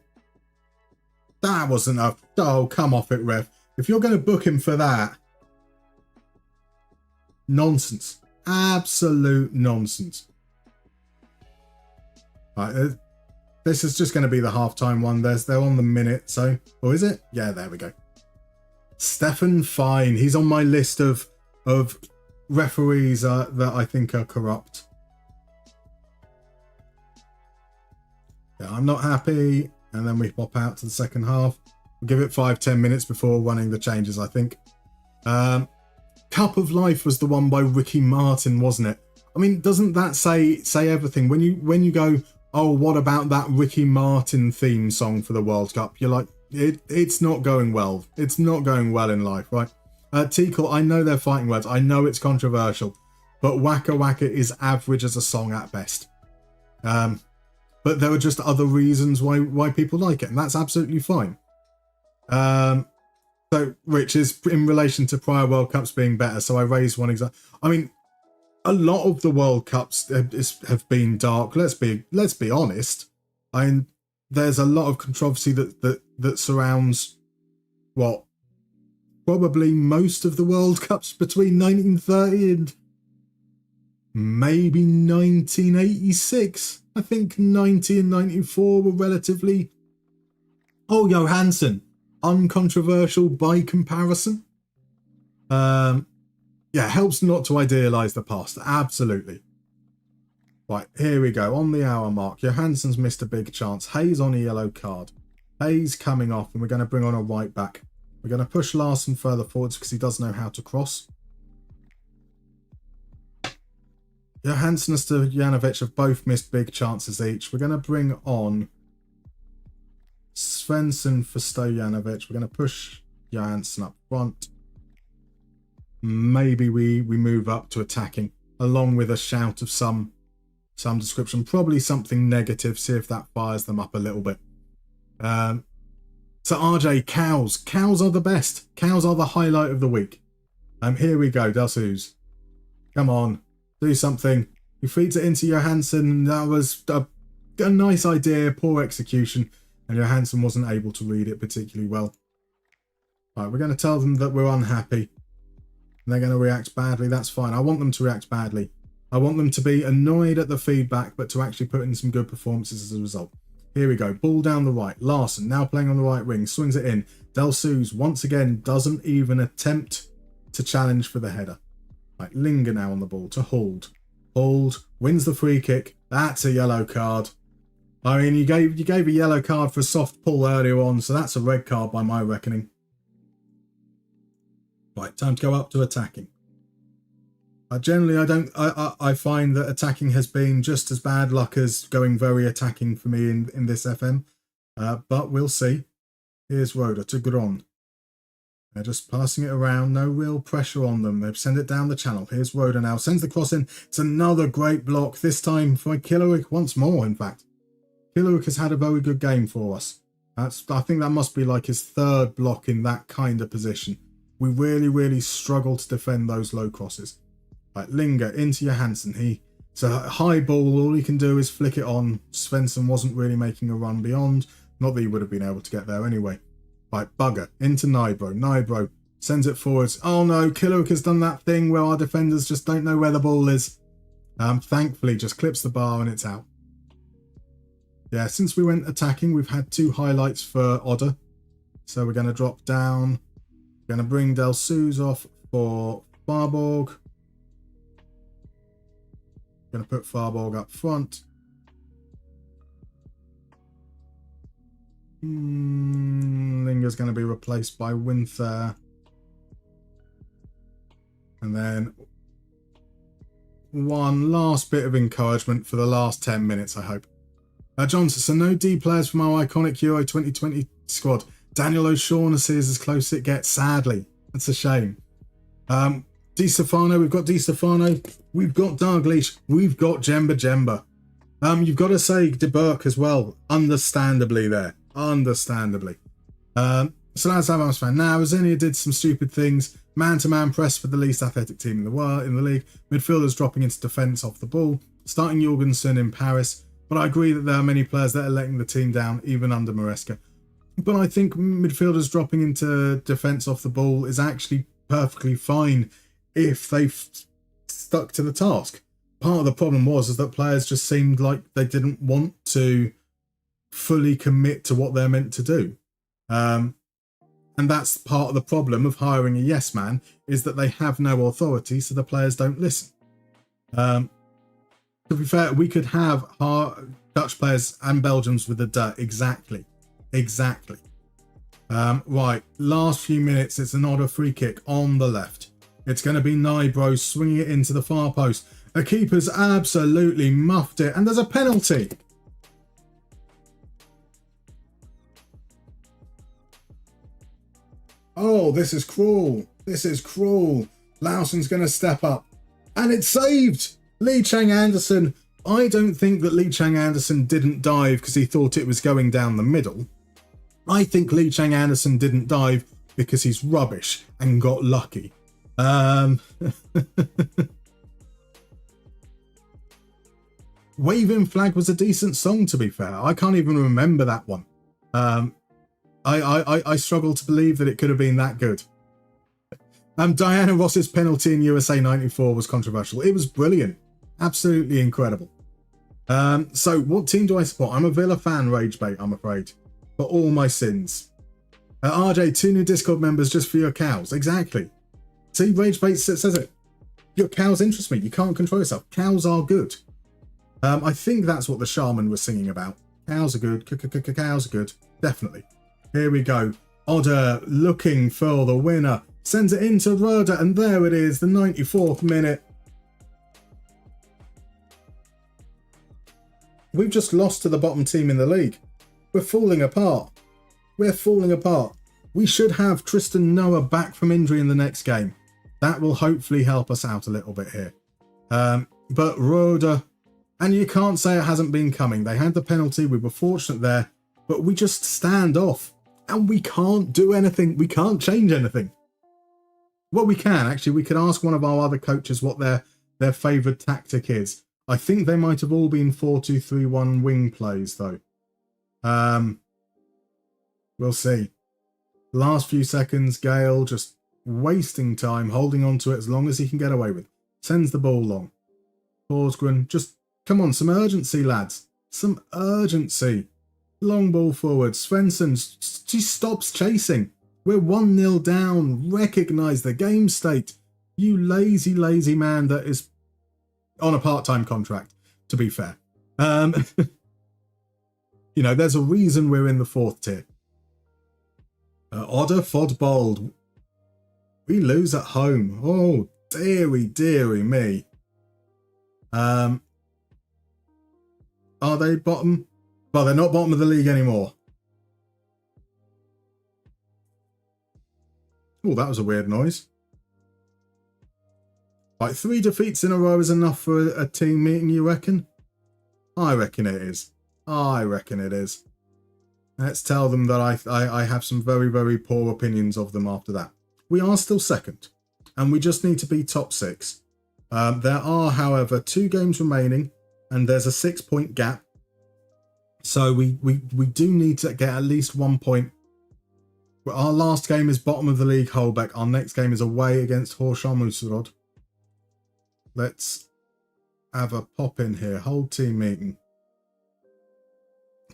That wasn't enough. Oh, come off it, ref. If you're going to book him for that... Nonsense. Absolute nonsense. Right, this is just going to be the halftime one. They're on the minute, so... Or is it? Yeah, there we go. Stefan Fine. He's on my list of referees that I think are corrupt. Yeah, I'm not happy. And then we pop out to the second half. We'll give it 5-10 minutes before running the changes, I think. Cup of Life was the one by Ricky Martin, wasn't it? I mean, doesn't that say everything? When you go, oh, what about that Ricky Martin theme song for the World Cup? You're like, it's not going well. It's not going well in life, right? Tikal, I know they're fighting words. I know it's controversial, but Waka Waka is average as a song at best. But there are just other reasons why people like it, and that's absolutely fine. So, which is in relation to prior World Cups being better. So I raised one example. I mean, a lot of the World Cups have been dark. Let's be honest. I mean, there's a lot of controversy that surrounds what probably most of the World Cups between 1930 and maybe 1986. I think 90 and 94 were relatively... Oh, Johansson. Uncontroversial by comparison. Yeah, helps not to idealise the past. Absolutely. Right, here we go. On the hour mark, Johansson's missed a big chance. Hayes on a yellow card. Hayes coming off, and we're going to bring on a right back. We're going to push Larson further forwards because he does know how to cross. Johansson and Stojanovic have both missed big chances each. We're going to bring on Svensson for Stojanovic. We're going to push Johansson up front. Maybe we move up to attacking, along with a shout of some description. Probably something negative. See if that fires them up a little bit. So RJ, cows. Cows are the best. Cows are the highlight of the week. Here we go, Dussus. Come on. Do something. He feeds it into Johansson. That was a nice idea. Poor execution. And Johansson wasn't able to read it particularly well. Right, we're going to tell them that we're unhappy. And they're going to react badly. That's fine. I want them to react badly. I want them to be annoyed at the feedback, but to actually put in some good performances as a result. Here we go. Ball down the right. Larson now playing on the right wing. Swings it in. Del Suze once again doesn't even attempt to challenge for the header. Right, Linger now on the ball to Hold. Hold wins the free kick. That's a yellow card. I mean, you gave a yellow card for a soft pull earlier on, so that's a red card by my reckoning. Right, time to go up to attacking. Generally, I find that attacking has been just as bad luck as going very attacking for me in this FM. But we'll see. Here's Roda to Gron. They're just passing it around. No real pressure on them. They've sent it down the channel. Here's Roda now. Sends the cross in. It's another great block. This time for Killowick once more, in fact. Killowick has had a very good game for us. I think that must be like his third block in that kind of position. We really, really struggle to defend those low crosses. Right, Linger into Johansson. It's a high ball. All he can do is flick it on. Svensson wasn't really making a run beyond. Not that he would have been able to get there anyway. Right, Bugger into Nybro. Nybro sends it forwards. Oh no, Killowick has done that thing where our defenders just don't know where the ball is. Thankfully, just clips the bar and it's out. Yeah, since we went attacking, we've had 2 highlights for Odder. So we're going to drop down. We're going to bring Del Suze off for Farborg. Going to put Farborg up front. Linger's going to be replaced by Winther. And then one last bit of encouragement for the last 10 minutes, I hope. Johnson, so no D players from our iconic Euro 2020 squad. Daniel O'Shaughnessy is as close as it gets, sadly. That's a shame. Di Stefano, we've got Di Stefano. We've got Dalglish. We've got Jemba. You've got to say De Burke as well. Understandably there. Understandably. So that's how I was fan. Now, Azinia did some stupid things. Man-to-man press for the least athletic team in the league. Midfielders dropping into defence off the ball. Starting Jorgensen in Paris. But I agree that there are many players that are letting the team down, even under Maresca. But I think midfielders dropping into defence off the ball is actually perfectly fine if they've stuck to the task. Part of the problem was that players just seemed like they didn't want to fully commit to what they're meant to do. And that's part of the problem of hiring a yes man, is that they have no authority, so the players don't listen. To be fair, we could have Dutch players and Belgians with the dirt. Exactly. Right, last few minutes, it's an Odder free kick on the left. It's going to be Nybro swinging it into the far post. The keeper's absolutely muffed it, and there's a penalty. Oh, this is cruel. This is cruel. Lawson's going to step up, and it's saved. Lee Chang Anderson. I don't think that Lee Chang Anderson didn't dive because he thought it was going down the middle. I think Lee Chang Anderson didn't dive because he's rubbish and got lucky. Waving Flag was a decent song, to be fair. I can't even remember that one. I struggle to believe that it could have been that good. Diana Ross's penalty in USA 94 was controversial. It was brilliant. Absolutely incredible. So what team do I support? I'm a Villa fan, Ragebait, I'm afraid. For all my sins. RJ, 2 new Discord members just for your cows. Exactly. See, Ragebait says it. Your cows interest me. You can't control yourself. Cows are good. I think that's what the shaman was singing about. Cows are good. Cows are good. Definitely. Here we go. Odder looking for the winner. Sends it into Roda, and there it is, the 94th minute. We've just lost to the bottom team in the league. We're falling apart. We're falling apart. We should have Tristan Noah back from injury in the next game. That will hopefully help us out a little bit here. But Roda, and you can't say it hasn't been coming. They had the penalty. We were fortunate there, but we just stand off and we can't do anything. We can't change anything. Well, we can actually. We could ask one of our other coaches what their favourite tactic is. I think they might have all been 4-2-3-1 wing plays though. We'll see. Last few seconds, Gale just wasting time, holding on to it as long as he can get away with. Sends the ball long. Forsgren, just come on, some urgency, lads. Some urgency. Long ball forward. Svensson just stops chasing. We're 1-0 down. Recognise the game state. You lazy, lazy man that is on a part-time contract, to be fair. You know, there's a reason we're in the 4th tier. Odder Fodbold. We lose at home. Oh, dearie, dearie me. Are they bottom? Well, they're not bottom of the league anymore. Oh, that was a weird noise. Like 3 defeats in a row is enough for a team meeting, you reckon? I reckon it is. I reckon it is. Let's tell them that I have some very, very poor opinions of them after that. We are still 2nd, and we just need to be top 6. There are, however, 2 games remaining, and there's a 6-point gap. So we do need to get at least 1 point. Our last game is bottom of the league, Holbeck. Our next game is away against Horsham. Let's have a pop in here. Whole team meeting.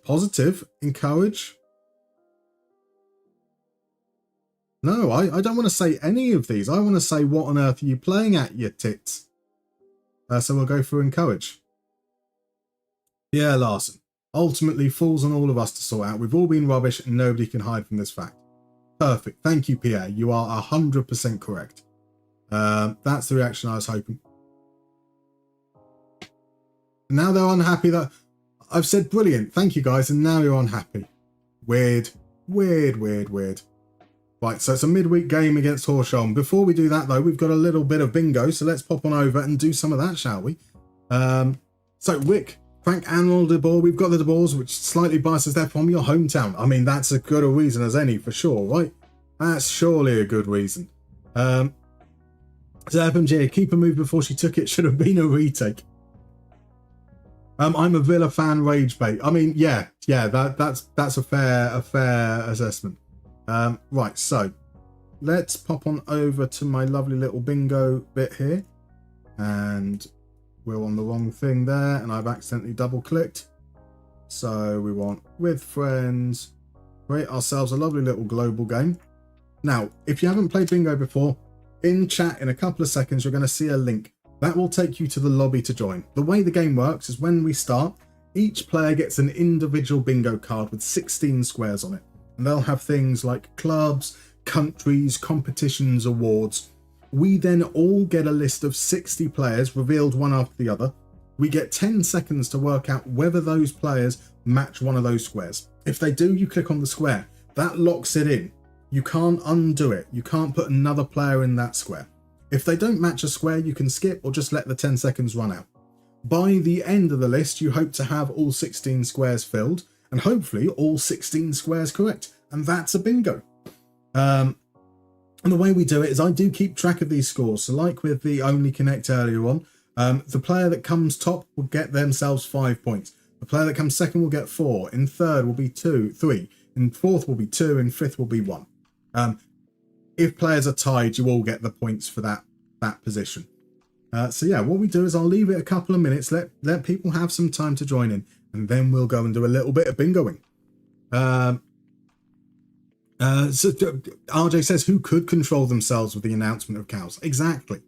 Positive. Encourage. No, I don't want to say any of these. I want to say, what on earth are you playing at, you tits? So we'll go for encourage. Yeah, Larson. Ultimately falls on all of us to sort out. We've all been rubbish and nobody can hide from this fact. Perfect. Thank you, Pierre. You are 100% correct. That's the reaction I was hoping. Now they're unhappy that I've said brilliant. Thank you, guys. And now you're unhappy. Weird. Weird, weird, weird. Right, so it's a midweek game against Horsham. Before we do that, though, we've got a little bit of bingo. So let's pop on over and do some of that, shall we? So, Wick, Frank Annual de Boer. We've got the de Boers, which slightly biases there from your hometown. I mean, that's as good a reason as any, for sure, right? That's surely a good reason. So FMG, keeper move before she took it should have been a retake. I'm a Villa fan, rage bait. I mean, yeah, that's a fair assessment. Right, so let's pop on over to my lovely little bingo bit here, and we're on the wrong thing there, and I've accidentally double clicked. So we want with friends, create ourselves a lovely little global game. Now, if you haven't played bingo before, in chat in a couple of seconds, you're going to see a link. That will take you to the lobby to join. The way the game works is when we start, each player gets an individual bingo card with 16 squares on it. And they'll have things like clubs, countries, competitions, awards. We then all get a list of 60 players revealed one after the other. We get 10 seconds to work out whether those players match one of those squares. If they do, you click on the square. That locks it in. You can't undo it. You can't put another player in that square. If they don't match a square, you can skip or just let the 10 seconds run out. By the end of the list, you hope to have all 16 squares filled, and hopefully all 16 squares correct. And that's a bingo. And the way we do it is I do keep track of these scores. So like with the Only Connect earlier on, the player that comes top will get themselves 5 points. The player that comes second will get 4. In third will be 3. In fourth will be 2. In fifth will be 1. If players are tied, you all get the points for that position. So yeah, what we do is I'll leave it a couple of minutes, let people have some time to join in, and then we'll go and do a little bit of bingoing. So RJ says, who could control themselves with the announcement of cows? Exactly.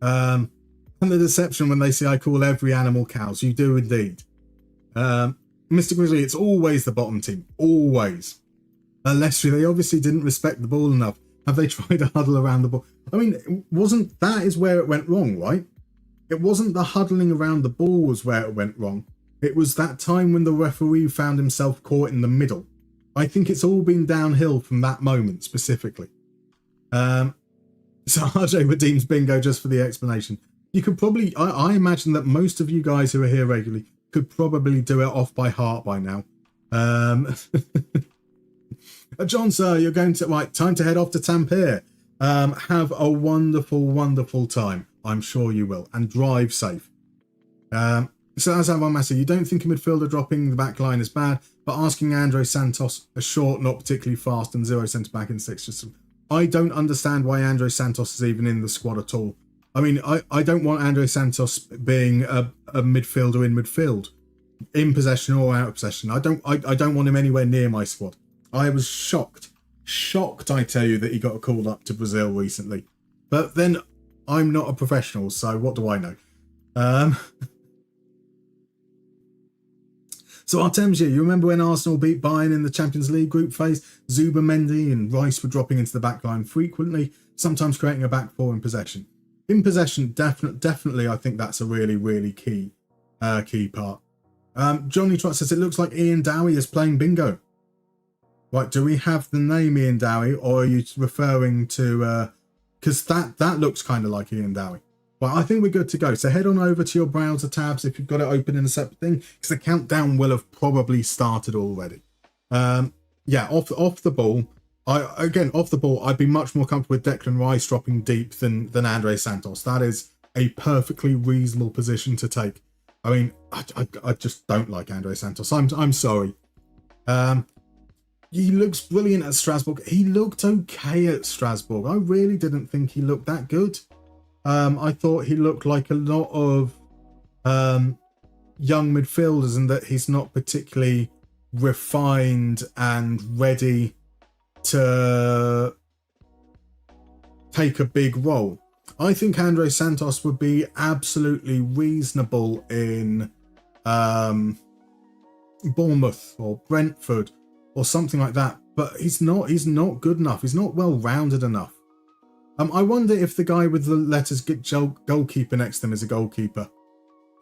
And the deception when they say I call every animal cows. You do indeed. Mr. Grizzly, it's always the bottom team. Always. Lestry, they obviously didn't respect the ball enough. Have they tried to huddle around the ball? I mean, that is where it went wrong, right? It wasn't the huddling around the ball was where it went wrong. It was that time when the referee found himself caught in the middle. I think it's all been downhill from that moment specifically. So RJ redeems bingo just for the explanation. You could probably, I imagine that most of you guys who are here regularly could probably do it off by heart by now. John, sir, you're going to, right, time to head off to Tampere. Have a wonderful, wonderful time. I'm sure you will. And drive safe. So as Avon Massa, you don't think a midfielder dropping the back line is bad, but asking Andre Santos, a short, not particularly fast, and 0 centre-back in 6, just... I don't understand why Andre Santos is even in the squad at all. I mean, I don't want Andre Santos being a midfielder in midfield. in possession or out of possession. I don't want him anywhere near my squad. I was shocked, I tell you, that he got called up to Brazil recently. But then I'm not a professional, so what do I know? So Artemsia, you remember when Arsenal beat Bayern in the Champions League group phase? Zuba, Mendy and Rice were dropping into the back line frequently, sometimes creating a back four in possession. In possession, definitely, I think that's a really, really key part. Johnny Trot says, it looks like Ian Dowie is playing bingo. Right, do we have the name Ian Dowie, or are you referring to... because that looks kind of like Ian Dowie. Well, I think we're good to go. So head on over to your browser tabs if you've got it open in a separate thing, because the countdown will have probably started already. Yeah, off the ball. Off the ball, I'd be much more comfortable with Declan Rice dropping deep than Andre Santos. That is a perfectly reasonable position to take. I mean, I just don't like Andre Santos. I'm sorry. He looks brilliant at Strasbourg. He looked okay at Strasbourg. I really didn't think he looked that good. I thought he looked like a lot of young midfielders, and that he's not particularly refined and ready to take a big role. I think Andre Santos would be absolutely reasonable in Bournemouth or Brentford or something like that, but he's not good enough. He's not well-rounded enough. I wonder if the guy with the letters goalkeeper next to him is a goalkeeper.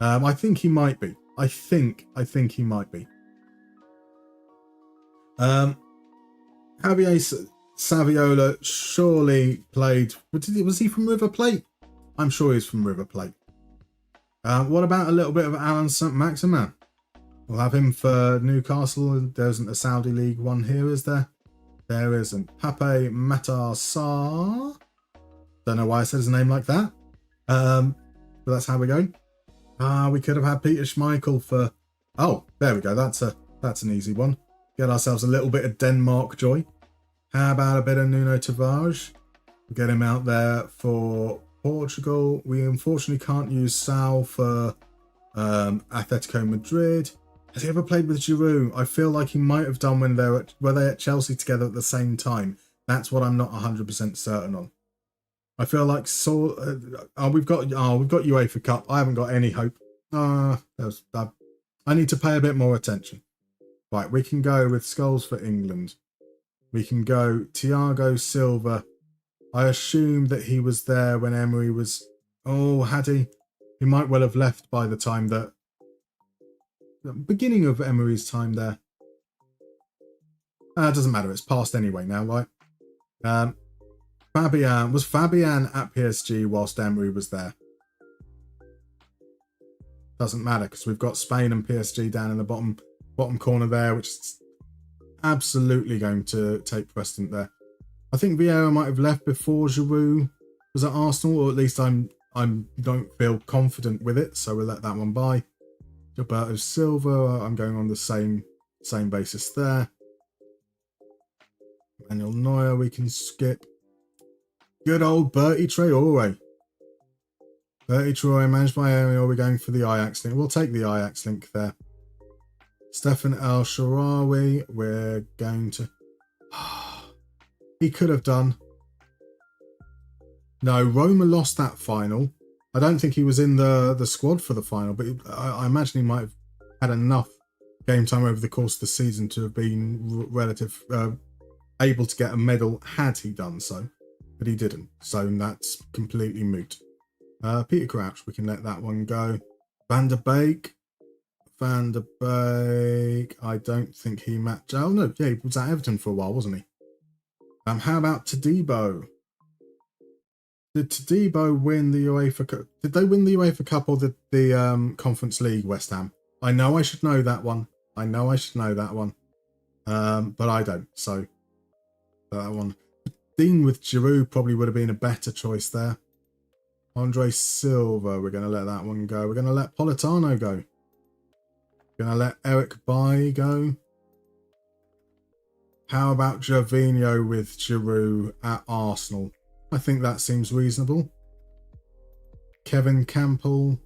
I think he might be. I think he might be. Javier Saviola surely played... Was he from River Plate? I'm sure he's from River Plate. What about a little bit of Alan St-Maximin? We'll have him for Newcastle. There isn't a Saudi League one here, is there? There isn't. Pape Matar Sarr. Don't know why I said his name like that. But that's how we're going. We could have had Peter Schmeichel for... Oh, there we go. That's an easy one. Get ourselves a little bit of Denmark joy. How about a bit of Nuno Tavares? We'll get him out there for Portugal. We unfortunately can't use Sal for Atletico Madrid. Has he ever played with Giroud? I feel like he might have done when were they at Chelsea together at the same time. That's what I'm not 100% certain on. I feel like we've got UEFA Cup. I haven't got any hope. I need to pay a bit more attention. Right, we can go with Scholes for England. We can go Thiago Silva. I assume that he was there when Emery was... Oh, had he? He might well have left by the time that... The beginning of Emery's time there. It doesn't matter. It's past anyway now, right? Fabian. Was Fabian at PSG whilst Emery was there? Doesn't matter, because we've got Spain and PSG down in the bottom corner there, which is absolutely going to take precedent there. I think Vieira might have left before Giroud was at Arsenal, or at least I don't feel confident with it, so we'll let that one by. Gilberto Silva, I'm going on the same basis there. Manuel Neuer, we can skip. Good old Bertie Traore. Bertie Traore, managed by Emery, or we're going for the Ajax link. We'll take the Ajax link there. Stefan El Shaarawy, we're going to... He could have done. No, Roma lost that final. I don't think he was in the squad for the final, but I imagine he might have had enough game time over the course of the season to have been able to get a medal had he done so, but he didn't. So that's completely moot. Peter Crouch, we can let that one go. Van der Beek, I don't think he matched. Oh no, yeah, he was at Everton for a while, wasn't he? How about Todibo? Did Todibo win the UEFA Cup? Did they win the UEFA Cup or the Conference League, West Ham? I know I should know that one. But I don't. So that one. Dean with Giroud probably would have been a better choice there. Andre Silva, we're going to let that one go. We're going to let Politano go. We're going to let Eric Bailly go. How about Gervinho with Giroud at Arsenal? I think that seems reasonable. Kevin Campbell.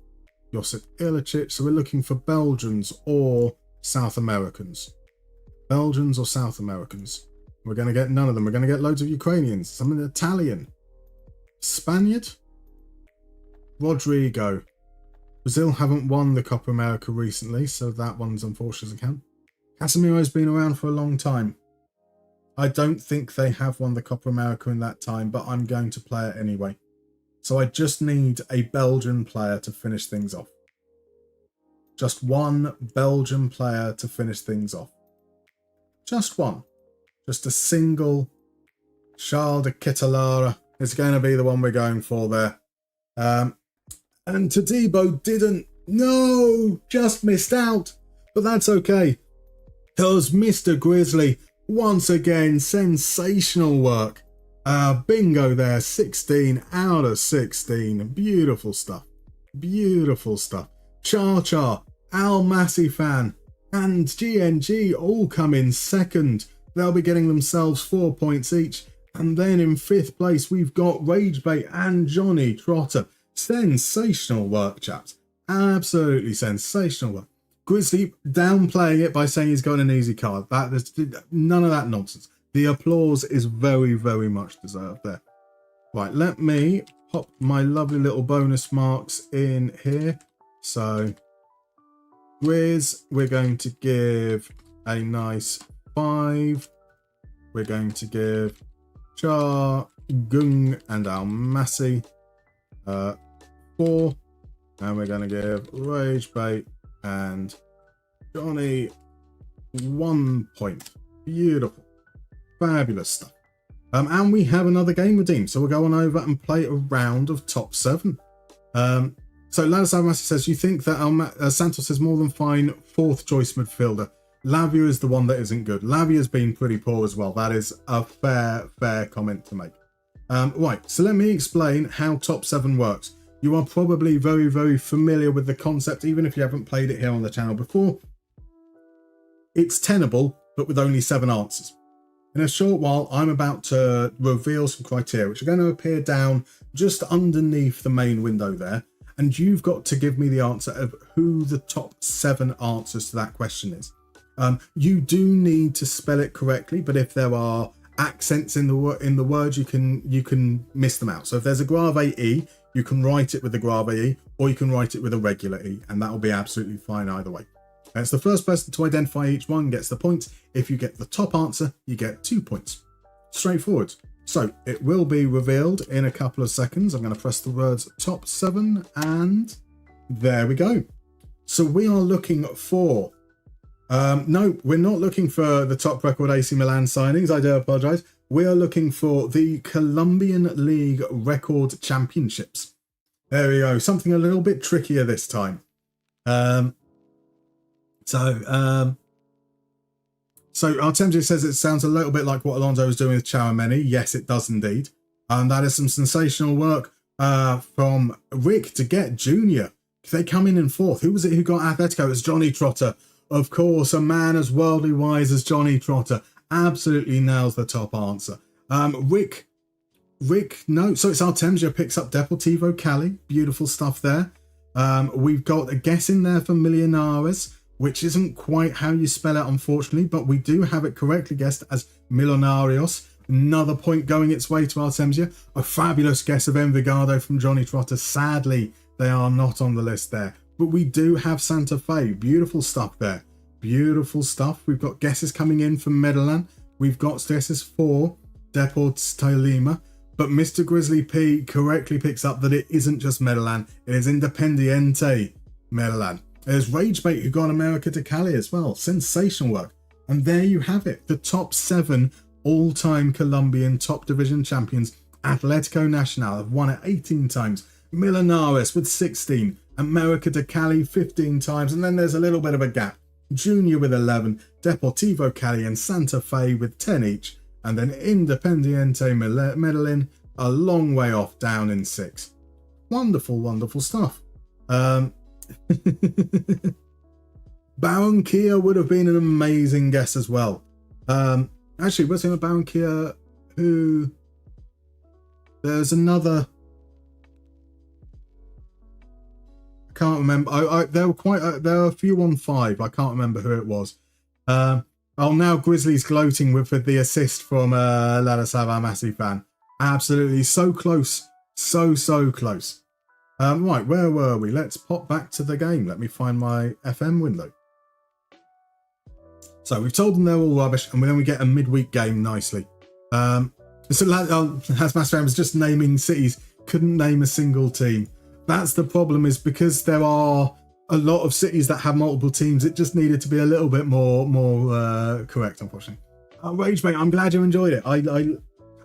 Josip Ilicic. So we're looking for Belgians or South Americans. Belgians or South Americans. We're going to get none of them. We're going to get loads of Ukrainians. Some Italian. Spaniard? Rodrigo. Brazil haven't won the Copa America recently, so that one's unfortunate doesn't count. Casemiro's been around for a long time. I don't think they have won the Copa America in that time, but I'm going to play it anyway. So I just need a Belgian player to finish things off. Just one Belgian player to finish things off. Just one. Just a single Charles de Ketelaere is going to be the one we're going for there. And Todibo didn't. No, just missed out. But that's okay. Because Mr. Grizzly, once again, sensational work. Bingo there, 16 out of 16. Beautiful stuff. Beautiful stuff. Char, Al Massey fan, and GNG all come in second. They'll be getting themselves 4 points each. And then in 5th place, we've got Ragebait and Johnny Trotter. Sensational work, chaps. Absolutely sensational work. Grizzly downplaying it by saying he's got an easy card. There's none of that nonsense. The applause is very, very much deserved there. Right, let me pop my lovely little bonus marks in here. So, Grizz, we're going to give a nice 5. We're going to give Char, Gung, and Al Massey 4. And we're going to give Ragebait and Johnny 1 point. Beautiful. Fabulous stuff. And we have another game redeemed. So we'll go on over and play a round of top 7. So Ladislav Massey says, you think that Santos is more than fine 4th choice midfielder. Lavia is the one that isn't good. Lavia's been pretty poor as well. That is a fair comment to make. Right, so let me explain how top 7 works. You are probably very, very familiar with the concept, even if you haven't played it here on the channel before. It's tenable, but with only 7 answers. In a short while, I'm about to reveal some criteria, which are going to appear down just underneath the main window there. And you've got to give me the answer of who the top 7 answers to that question is. You do need to spell it correctly, but if there are accents in the words, you can miss them out. So if there's a grave E, you can write it with the grave E, or you can write it with a regular E, and that will be absolutely fine either way. And it's the first person to identify each one gets the points. If you get the top answer, you get 2 points. Straightforward. So it will be revealed in a couple of seconds. I'm going to press the words top 7, and there we go. So we are looking for... no, we're not looking for the top record AC Milan signings. I do apologise. We are looking for the Colombian League Record Championships. There we go. Something a little bit trickier this time. So Artemio says it sounds a little bit like what Alonso was doing with Chouameni. Yes, it does indeed. And that is some sensational work from Rick to get Junior. They come in 4th. Who was it who got Atletico? It was Johnny Trotter. Of course, a man as worldly wise as Johnny Trotter absolutely nails the top answer. Rick, no. So it's Artemio picks up Deportivo Cali. Beautiful stuff there. We've got a guess in there for Millonarios, which isn't quite how you spell it, unfortunately, but we do have it correctly guessed as Millonarios. Another point going its way to Artemio. A fabulous guess of Envigado from Johnny Trotter. Sadly, they are not on the list there. But we do have Santa Fe. Beautiful stuff there. Beautiful stuff. We've got guesses coming in from Medellin. We've got guesses for Deportes Tolima. But Mr. Grizzly P correctly picks up that it isn't just Medellin. It is Independiente Medellin. There's Ragebait who got America to Cali as well. Sensational work. And there you have it. The top 7 all-time Colombian top division champions. Atletico Nacional have won it 18 times. Millonarios with 16. America de Cali 15 times. And then there's a little bit of a gap. Junior with 11. Deportivo Cali and Santa Fe with 10 each. And then Independiente Medellin a long way off down in 6. Wonderful, wonderful stuff. Barranquilla would have been an amazing guess as well. Actually, was it a Barranquilla who... There's another... I can't remember. There were a few on 5. I can't remember who it was. Now Grizzly's gloating with the assist from Let Us Have Our Massey fan. Absolutely, so close, so close. Right, where were we? Let's pop back to the game. Let me find my FM window. So we've told them they're all rubbish, and then we get a midweek game nicely. So Hasmasfam was just naming cities, couldn't name a single team. That's the problem, is because there are a lot of cities that have multiple teams. It just needed to be a little bit more correct, unfortunately. Rage mate, I'm glad you enjoyed it.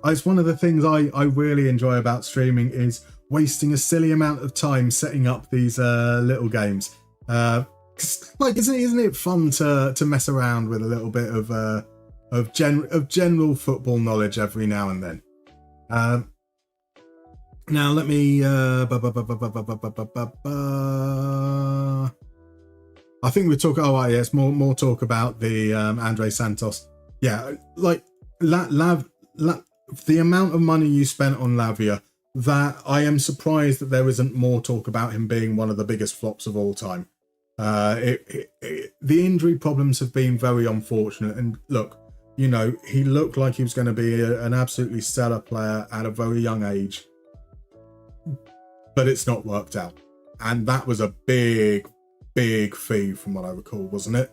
It's one of the things I really enjoy about streaming is wasting a silly amount of time setting up these little games. Like, isn't it fun to mess around with a little bit of general football knowledge every now and then? Now let me. I think we talk. Oh, right, yes, more talk about the Andre Santos. Yeah, like the amount of money you spent on Lavia. That I am surprised that there isn't more talk about him being one of the biggest flops of all time. The injury problems have been very unfortunate, and look, you know, he looked like he was going to be an absolutely stellar player at a very young age, but it's not worked out, and that was a big fee from what I recall, wasn't it?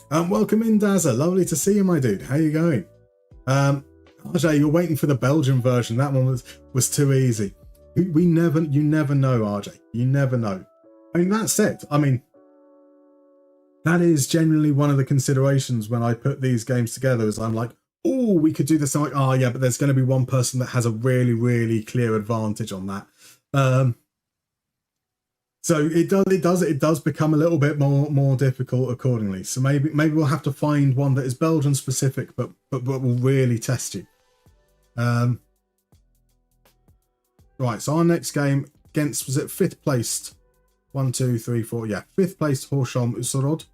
Welcome in, Dazza. Lovely to see you, my dude. How you going? RJ, you're waiting for the Belgian version. That one was too easy. You never know, RJ. You never know. I mean, that said, that is generally one of the considerations when I put these games together, is I'm like, oh, we could do this. I'm like, oh yeah, but there's going to be one person that has a really clear advantage on that. So it does become a little bit more difficult accordingly. So maybe we'll have to find one that is Belgian specific, but will really test you. Right, so our next game against, was it 5th placed? 1, 2, 3, 4. Yeah, 5th placed Horsham Usarod.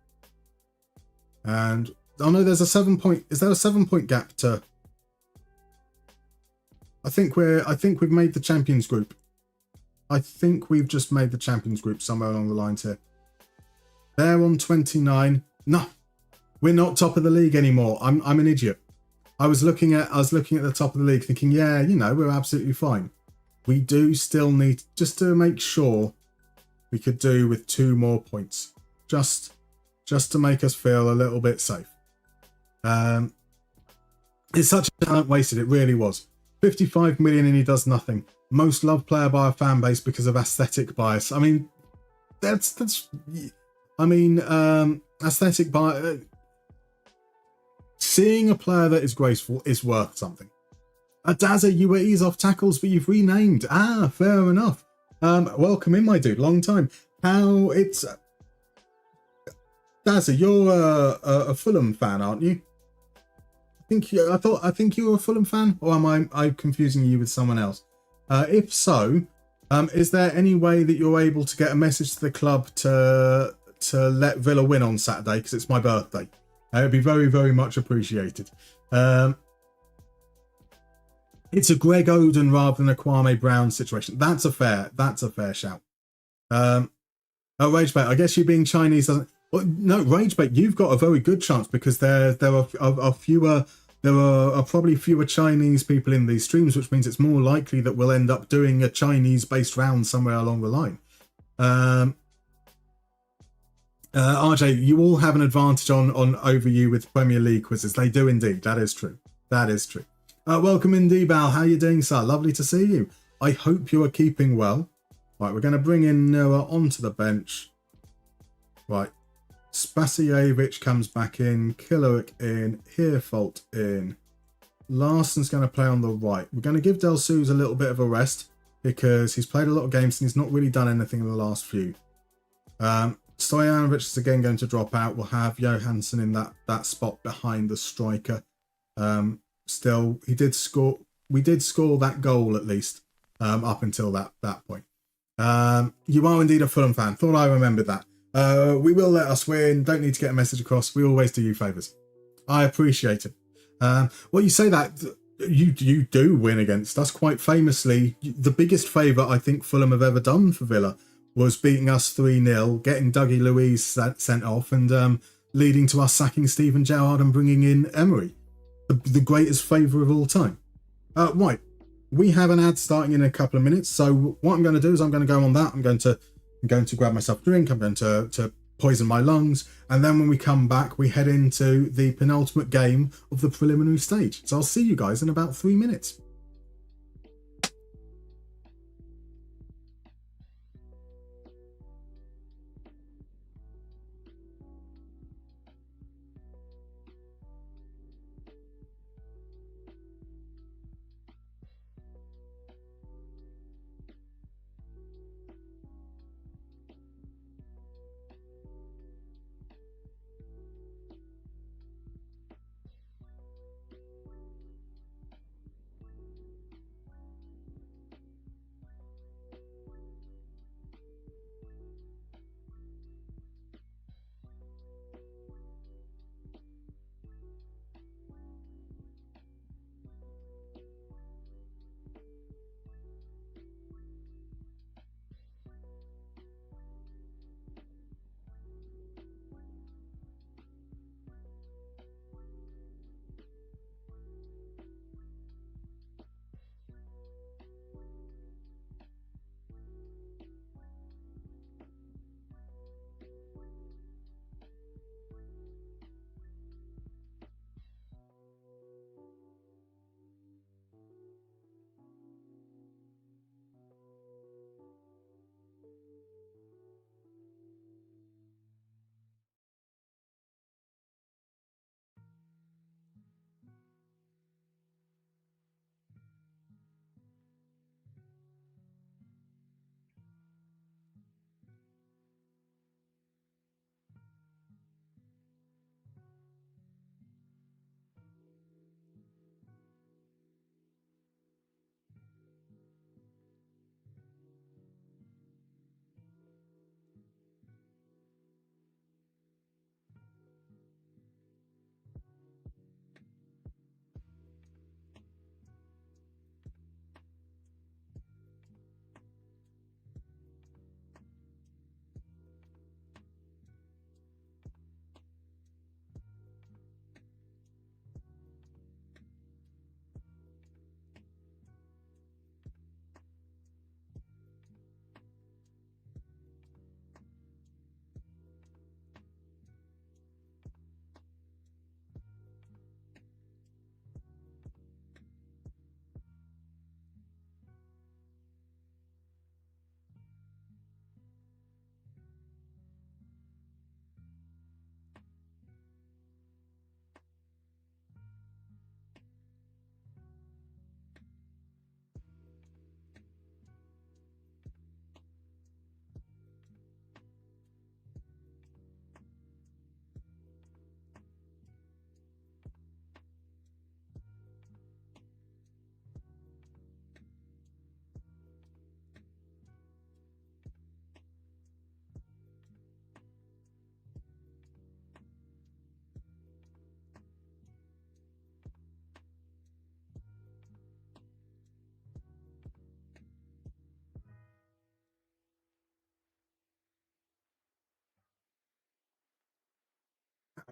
And oh no, there's a 7-point. Is there a 7-point gap to? I think we've made the Champions Group. I think we've just made the Champions Group somewhere along the lines here. They're on 29. No, we're not top of the league anymore. I'm an idiot. I was looking at the top of the league, thinking, yeah, you know, we're absolutely fine. We do still need, just to make sure, we could do with 2 more points, just to make us feel a little bit safe. It's such a talent wasted. It really was. 55 million and he does nothing. Most loved player by a fan base because of aesthetic bias. I mean, aesthetic bias. Seeing a player that is graceful is worth something. Dazza, you were ease off tackles, but you've renamed. Ah, fair enough. Welcome in, my dude. Long time. How it's Dazza, you're a Fulham fan, aren't you? I think you were a Fulham fan, or am I confusing you with someone else? If so, is there any way that you're able to get a message to the club to let Villa win on Saturday, because it's my birthday? It would be very much appreciated. It's a Greg Oden rather than a Kwame Brown situation. That's a fair shout. Ragebait, I guess you being Chinese doesn't. Well, no, Ragebait, you've got a very good chance, because there are probably fewer Chinese people in these streams, which means it's more likely that we'll end up doing a Chinese-based round somewhere along the line. RJ, you all have an advantage on over you with Premier League quizzes. They do indeed. That is true. Welcome in, D-Bal. How are you doing, sir? Lovely to see you. I hope you are keeping well. Right, we're going to bring in Noah onto the bench. Right. Spasijevic comes back in. Killerick in. Heerfault in. Larson's going to play on the right. We're going to give Del Suze a little bit of a rest, because he's played a lot of games and he's not really done anything in the last few. Stojanovic is again going to drop out. We'll have Johansson in that spot behind the striker. Still, he did score. We did score that goal at least up until that point. You are indeed a Fulham fan. Thought I remembered that. We will let us win. Don't need to get a message across. We always do you favours. I appreciate it. Well, you say that you do win against us quite famously. The biggest favour I think Fulham have ever done for Villa was beating us 3-0, getting Dougie Louise sent off, and leading to us sacking Steven Gerrard and bringing in Emery, the greatest favour of all time. Right, we have an ad starting in a couple of minutes, so what I'm going to do is I'm going to go on that. I'm going to grab myself a drink. I'm going to poison my lungs, and then when we come back, we head into the penultimate game of the preliminary stage. So I'll see you guys in about 3 minutes.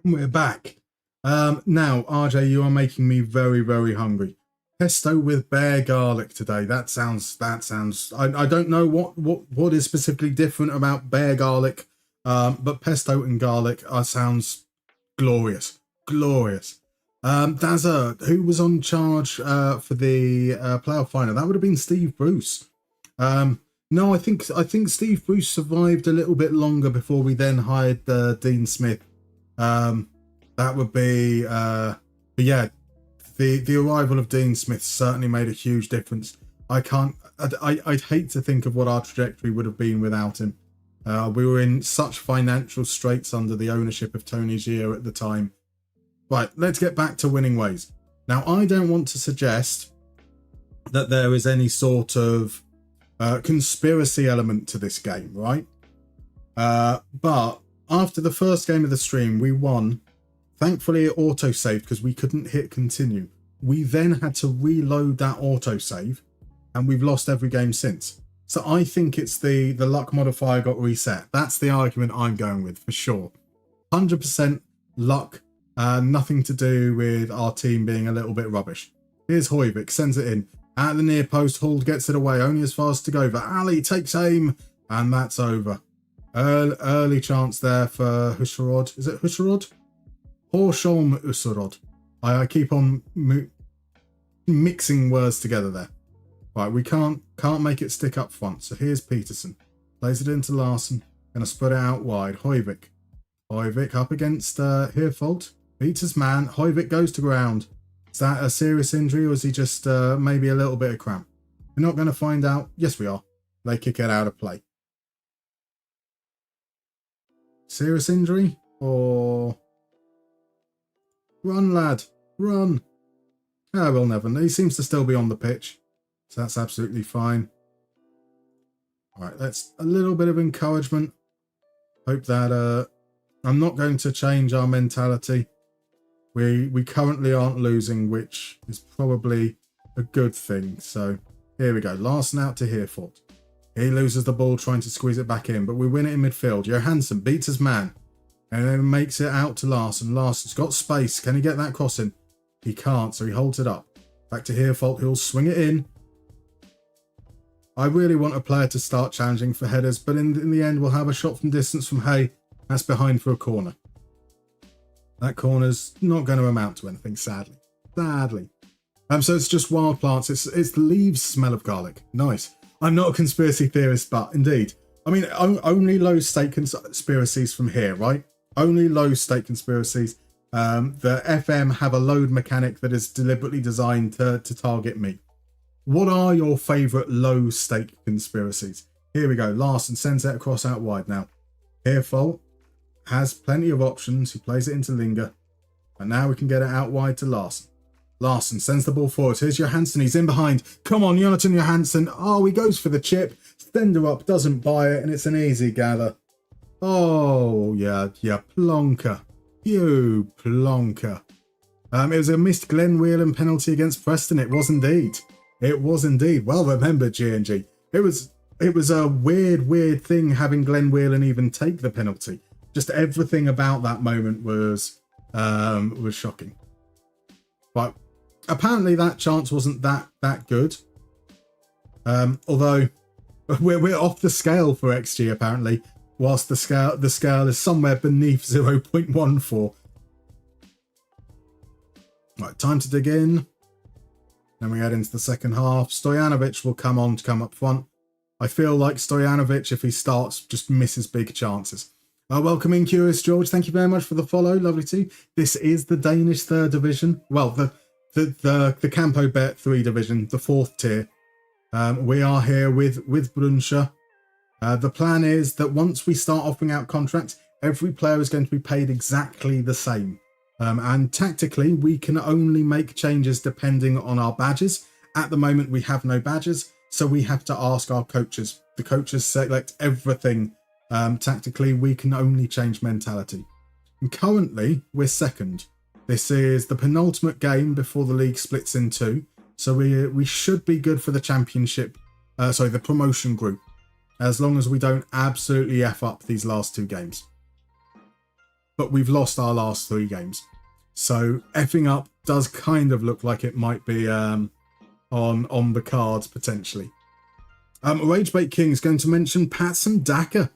We're back. Now, RJ, you are making me very, very hungry. Pesto with bear garlic today. That sounds. I don't know what is specifically different about bear garlic, but pesto and garlic sounds glorious, glorious. Dazza, who was on charge for the playoff final? That would have been Steve Bruce. No, I think Steve Bruce survived a little bit longer before we then hired Dean Smith. That would be, but yeah, the arrival of Dean Smith certainly made a huge difference. I'd hate to think of what our trajectory would have been without him. We were in such financial straits under the ownership of Tony Gia at the time. Right, let's get back to winning ways. Now, I don't want to suggest that there is any sort of conspiracy element to this game, right? But after the first game of the stream, we won. Thankfully, it auto-saved because we couldn't hit continue. We then had to reload that auto-save, and we've lost every game since. So I think it's the luck modifier got reset. That's the argument I'm going with for sure. 100% luck, nothing to do with our team being a little bit rubbish. Here's Højbjerg, sends it in. At the near post, Huld gets it away, only as far as to go. But Ali takes aim, and that's over. Early chance there for Husserod. Is it Husserod? Horsholm Husserod. I keep on mixing words together there. Right, we can't make it stick up front. So here's Peterson. Plays it into Larsen. Going to spread it out wide. Højbjerg. Højbjerg up against Hirfold. Beats his man. Højbjerg goes to ground. Is that a serious injury or is he just maybe a little bit of cramp? We're not going to find out. Yes, we are. They kick it out of play. Serious injury or... Run, lad. Run. Ah, we'll never know. He seems to still be on the pitch. So that's absolutely fine. All right, that's a little bit of encouragement. Hope that I'm not going to change our mentality. We currently aren't losing, which is probably a good thing. So here we go. Larsen out to Hirfold. He loses the ball trying to squeeze it back in, but we win it in midfield. Johansson beats his man and then makes it out to Larsen. Larsen's got space. Can he get that cross in? He can't, so he holds it up. Back to Hirfold. He'll swing it in. I really want a player to start challenging for headers, but in the end, we'll have a shot from distance from Hay. That's behind for a corner. That corner's not going to amount to anything, sadly. Sadly. So it's just wild plants. It's the leaves smell of garlic. Nice. I'm not a conspiracy theorist, but indeed. I mean, only low-stake conspiracies from here, right? Only low-stake conspiracies. The FM have a load mechanic that is deliberately designed to target me. What are your favourite low-stake conspiracies? Here we go. Larsen sends it across out wide now. Hirfold has plenty of options. He plays it into Linger. And now we can get it out wide to Larsen. Larsen sends the ball forward. Here's Johansson. He's in behind. Come on, Jonathan Johansson. Oh, he goes for the chip. Stender up, doesn't buy it, and it's an easy gather. Oh, yeah, plonker. You plonker. It was a missed Glenn Whelan penalty against Preston. It was indeed. It was indeed. Well remembered, G&G. It was a weird thing having Glenn Whelan even take the penalty. Just everything about that moment was shocking. But apparently that chance wasn't that good. Although we're off the scale for XG apparently, whilst the scale is somewhere beneath 0.14. Right, time to dig in. Then we head into the second half. Stojanovic will come up front. I feel like Stojanovic, if he starts, just misses big chances. Welcome in, Curious George. Thank you very much for the follow. Lovely too. This is the Danish 3rd division. Well, the Campo Bet 3 division, the 4th tier. We are here with Brønshøj. The plan is that once we start offering out contracts, every player is going to be paid exactly the same. And tactically, we can only make changes depending on our badges. At the moment, we have no badges, so we have to ask our coaches. The coaches select everything. Tactically, we can only change mentality. And currently, we're 2nd. This is the penultimate game before the league splits in 2. So we should be good for the championship, the promotion group, as long as we don't absolutely F up these last 2 games. But we've lost our last 3 games. So effing up does kind of look like it might be on the cards potentially. Ragebait King is going to mention Patson Daka.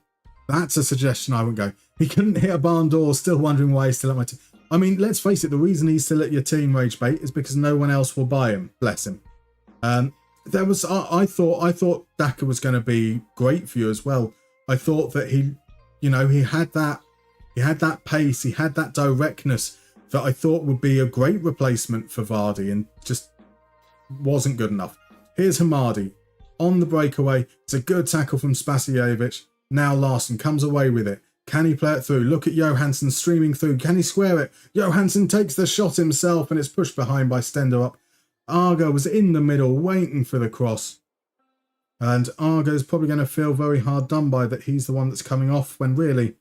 That's a suggestion I would go. He couldn't hit a barn door, still wondering why he's still at my team. I mean, let's face it, the reason he's still at your team, Ragebait, is because no one else will buy him. Bless him. I thought Daka was going to be great for you as well. I thought that he had that pace, he had that directness that I thought would be a great replacement for Vardy and just wasn't good enough. Here's Hamadi on the breakaway. It's a good tackle from Spasijevic. Now Larsen comes away with it. Can he play it through? Look at Johansson streaming through. Can he square it? Johansson takes the shot himself and it's pushed behind by Stender up. Argo was in the middle waiting for the cross. And Argo's probably going to feel very hard done by that he's the one that's coming off when really,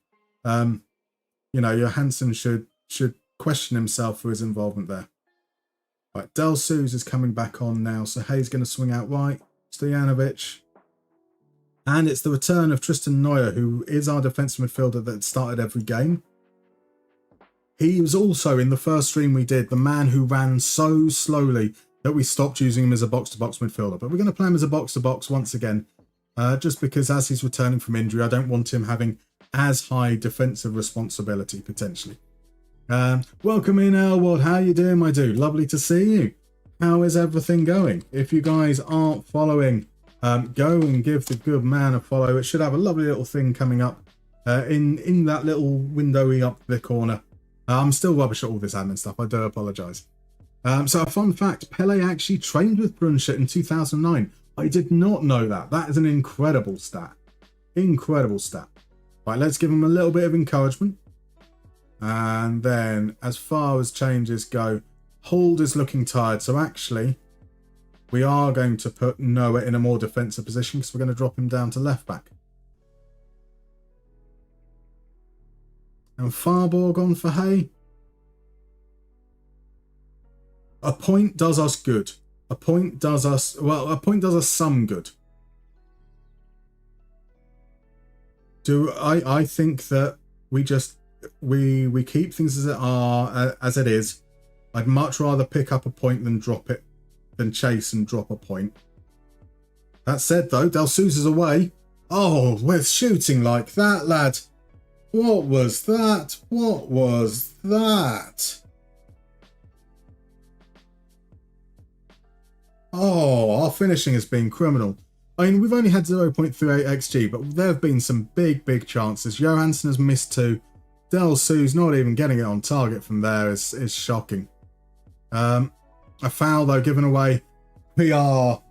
Johansson should question himself for his involvement there. Right, Del Suze is coming back on now. So Hayes going to swing out right. Stojanovic. And it's the return of Tristan Neuer, who is our defensive midfielder that started every game. He was also, in the first stream we did, the man who ran so slowly that we stopped using him as a box-to-box midfielder. But we're going to play him as a box-to-box once again, just because as he's returning from injury, I don't want him having as high defensive responsibility, potentially. Welcome in, Elwood. How you doing, my dude? Lovely to see you. How is everything going? If you guys aren't following, go and give the good man a follow. It should have a lovely little thing coming up in that little windowy up the corner. I'm still rubbish at all this admin stuff. I do apologise. So a fun fact, Pele actually trained with Brønshøj in 2009. I did not know that. That is an incredible stat. Incredible stat. Right, let's give him a little bit of encouragement. And then as far as changes go, Hold is looking tired. So actually, we are going to put Noah in a more defensive position because we're going to drop him down to left back. And Farborg on for Hay. A point does us good. A point does us, well, a point does us some good. I think that we just, we keep things as it are, as it is. I'd much rather pick up a point than drop it, than chase and drop a point. That said though, Del Souza's away. Oh, we're shooting like that, lad. What was that? What was that? Oh, our finishing has been criminal. I mean, we've only had 0.38 XG, but there have been some big chances. Johansson has missed 2. Del Souza not even getting it on target from there is shocking. A foul, though, given away. We are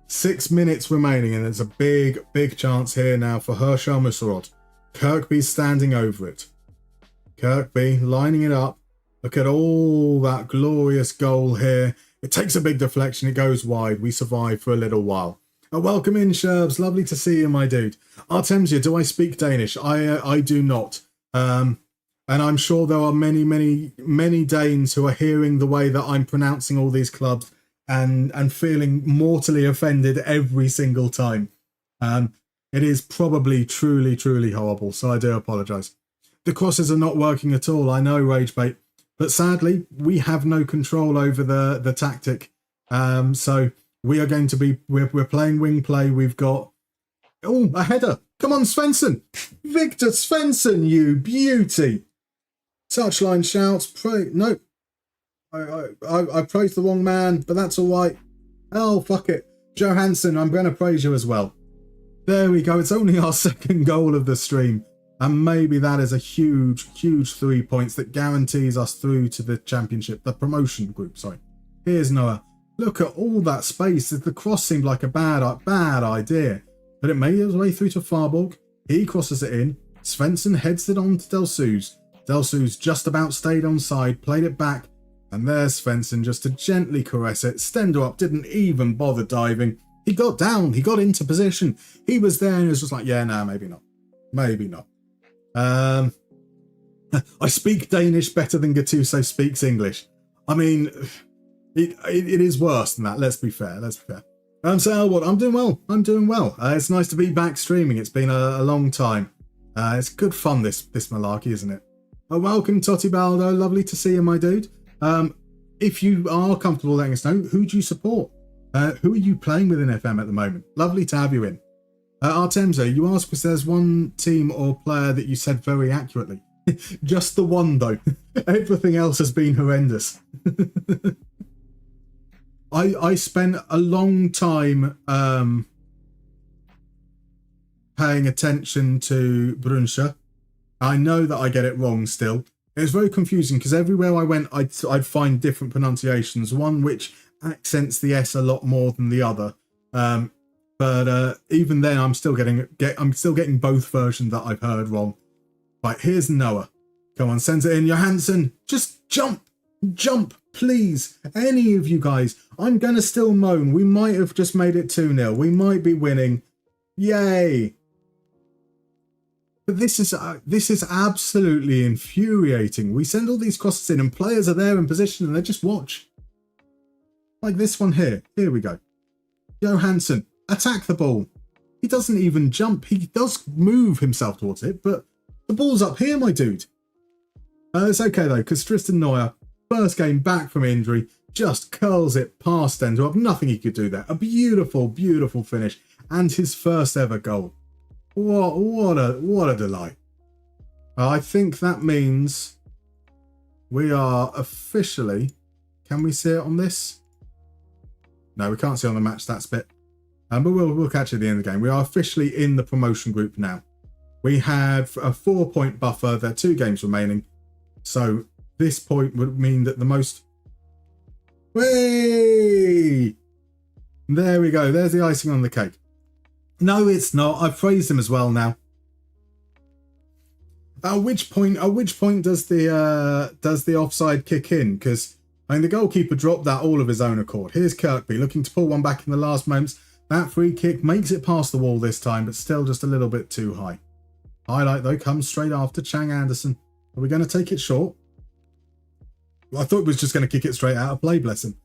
6 minutes remaining, and there's a big chance here now for Herschel Musserod. Kirkby standing over it. Kirkby lining it up. Look at all that glorious goal here. It takes a big deflection. It goes wide. We survive for a little while. Welcome in, Sherbs. Lovely to see you, my dude. Artemsia, do I speak Danish? I do not. And I'm sure there are many Danes who are hearing the way that I'm pronouncing all these clubs and feeling mortally offended every single time. It is probably truly horrible, so I do apologise. The crosses are not working at all. I know, Ragebait. But sadly, we have no control over the tactic. So we are going to be, we're playing wing play. We've got, oh, a header. Come on, Svensson. Victor Svensson, you beauty. Touchline shouts. No. I praised the wrong man, but that's all right. Oh, fuck it. Johansson, I'm going to praise you as well. There we go. It's only our second goal of the stream. And maybe that is a huge 3 points that guarantees us through to the championship, the promotion group, sorry. Here's Noah. Look at all that space. The cross seemed like a bad idea. But it made its way through to Farborg. He crosses it in. Svensson heads it on to Del Souza. Del Souza just about stayed onside, played it back. And there's Svensson just to gently caress it. Stender up, didn't even bother diving. He got down. He got into position. He was there and he was just like, yeah, no, maybe not. Maybe not. I speak Danish better than Gattuso speaks English. I mean, it is worse than that. Let's be fair. So Elwood, I'm doing well. It's nice to be back streaming. It's been a long time. It's good fun, this malarkey, isn't it? Welcome, Totti Baldo. Lovely to see you, my dude. If you are comfortable letting us know, who do you support? Who are you playing with in FM at the moment? Lovely to have you in. Artemzo, you asked if there's one team or player that you said very accurately. Just the one, though. Everything else has been horrendous. I spent a long time paying attention to Brønshøj. I know that I get it wrong still. It was very confusing because everywhere I went, I'd find different pronunciations. One which accents the S a lot more than the other. But even then, I'm still getting both versions that I've heard wrong. Right, here's Noah. Come on, send it in. Johansson, just jump, please. Any of you guys. I'm going to still moan. We might have just made it 2-0. We might be winning. Yay. But this is absolutely infuriating. We send all these crosses in and players are there in position and they just watch. Like this one here. Here we go. Johansson. Attack the ball. He doesn't even jump. He does move himself towards it, but the ball's up here, my dude. It's okay, though, because Tristan Neuer, first game back from injury, just curls it past Stendel. Nothing he could do there. A beautiful, beautiful finish. And his first ever goal. What a delight. I think that means we are officially... Can we see it on this? No, we can't see on the match stats bit. But we'll catch it at the end of the game. We are officially in the promotion group now. We have a 4-point buffer. There are 2 games remaining. So this point would mean that the most... Whee! There we go. There's the icing on the cake. No, it's not. I've praised him as well now. At which point does the offside kick in? Because I mean, the goalkeeper dropped that all of his own accord. Here's Kirkby looking to pull one back in the last moments. That free kick makes it past the wall this time, but still just a little bit too high. Highlight, though, comes straight after Chang Anderson. Are we going to take it short? Well, I thought it was just going to kick it straight out of play, bless him.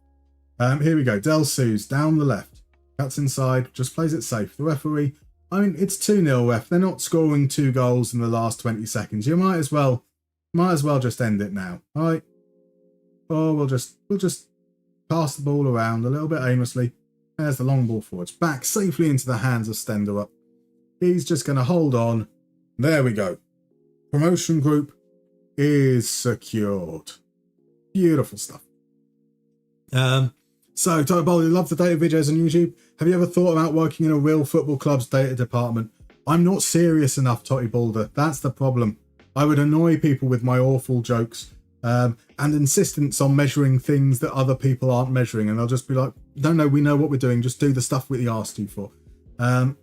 Here we go. Del Suze down the left. Cuts inside, just plays it safe. The referee, I mean, it's 2-0 ref. They're not scoring 2 goals in the last 20 seconds. You might as well just end it now. All right. Or we'll just pass the ball around a little bit aimlessly. There's the long ball forwards. Back safely into the hands of Stendel. He's just going to hold on. There we go. Promotion group is secured. Beautiful stuff. So, Totty Boulder, love the data videos on YouTube. Have you ever thought about working in a real football club's data department? I'm not serious enough, Totty Boulder. That's the problem. I would annoy people with my awful jokes and insistence on measuring things that other people aren't measuring. And they'll just be like, no, we know what we're doing. Just do the stuff we asked you for. A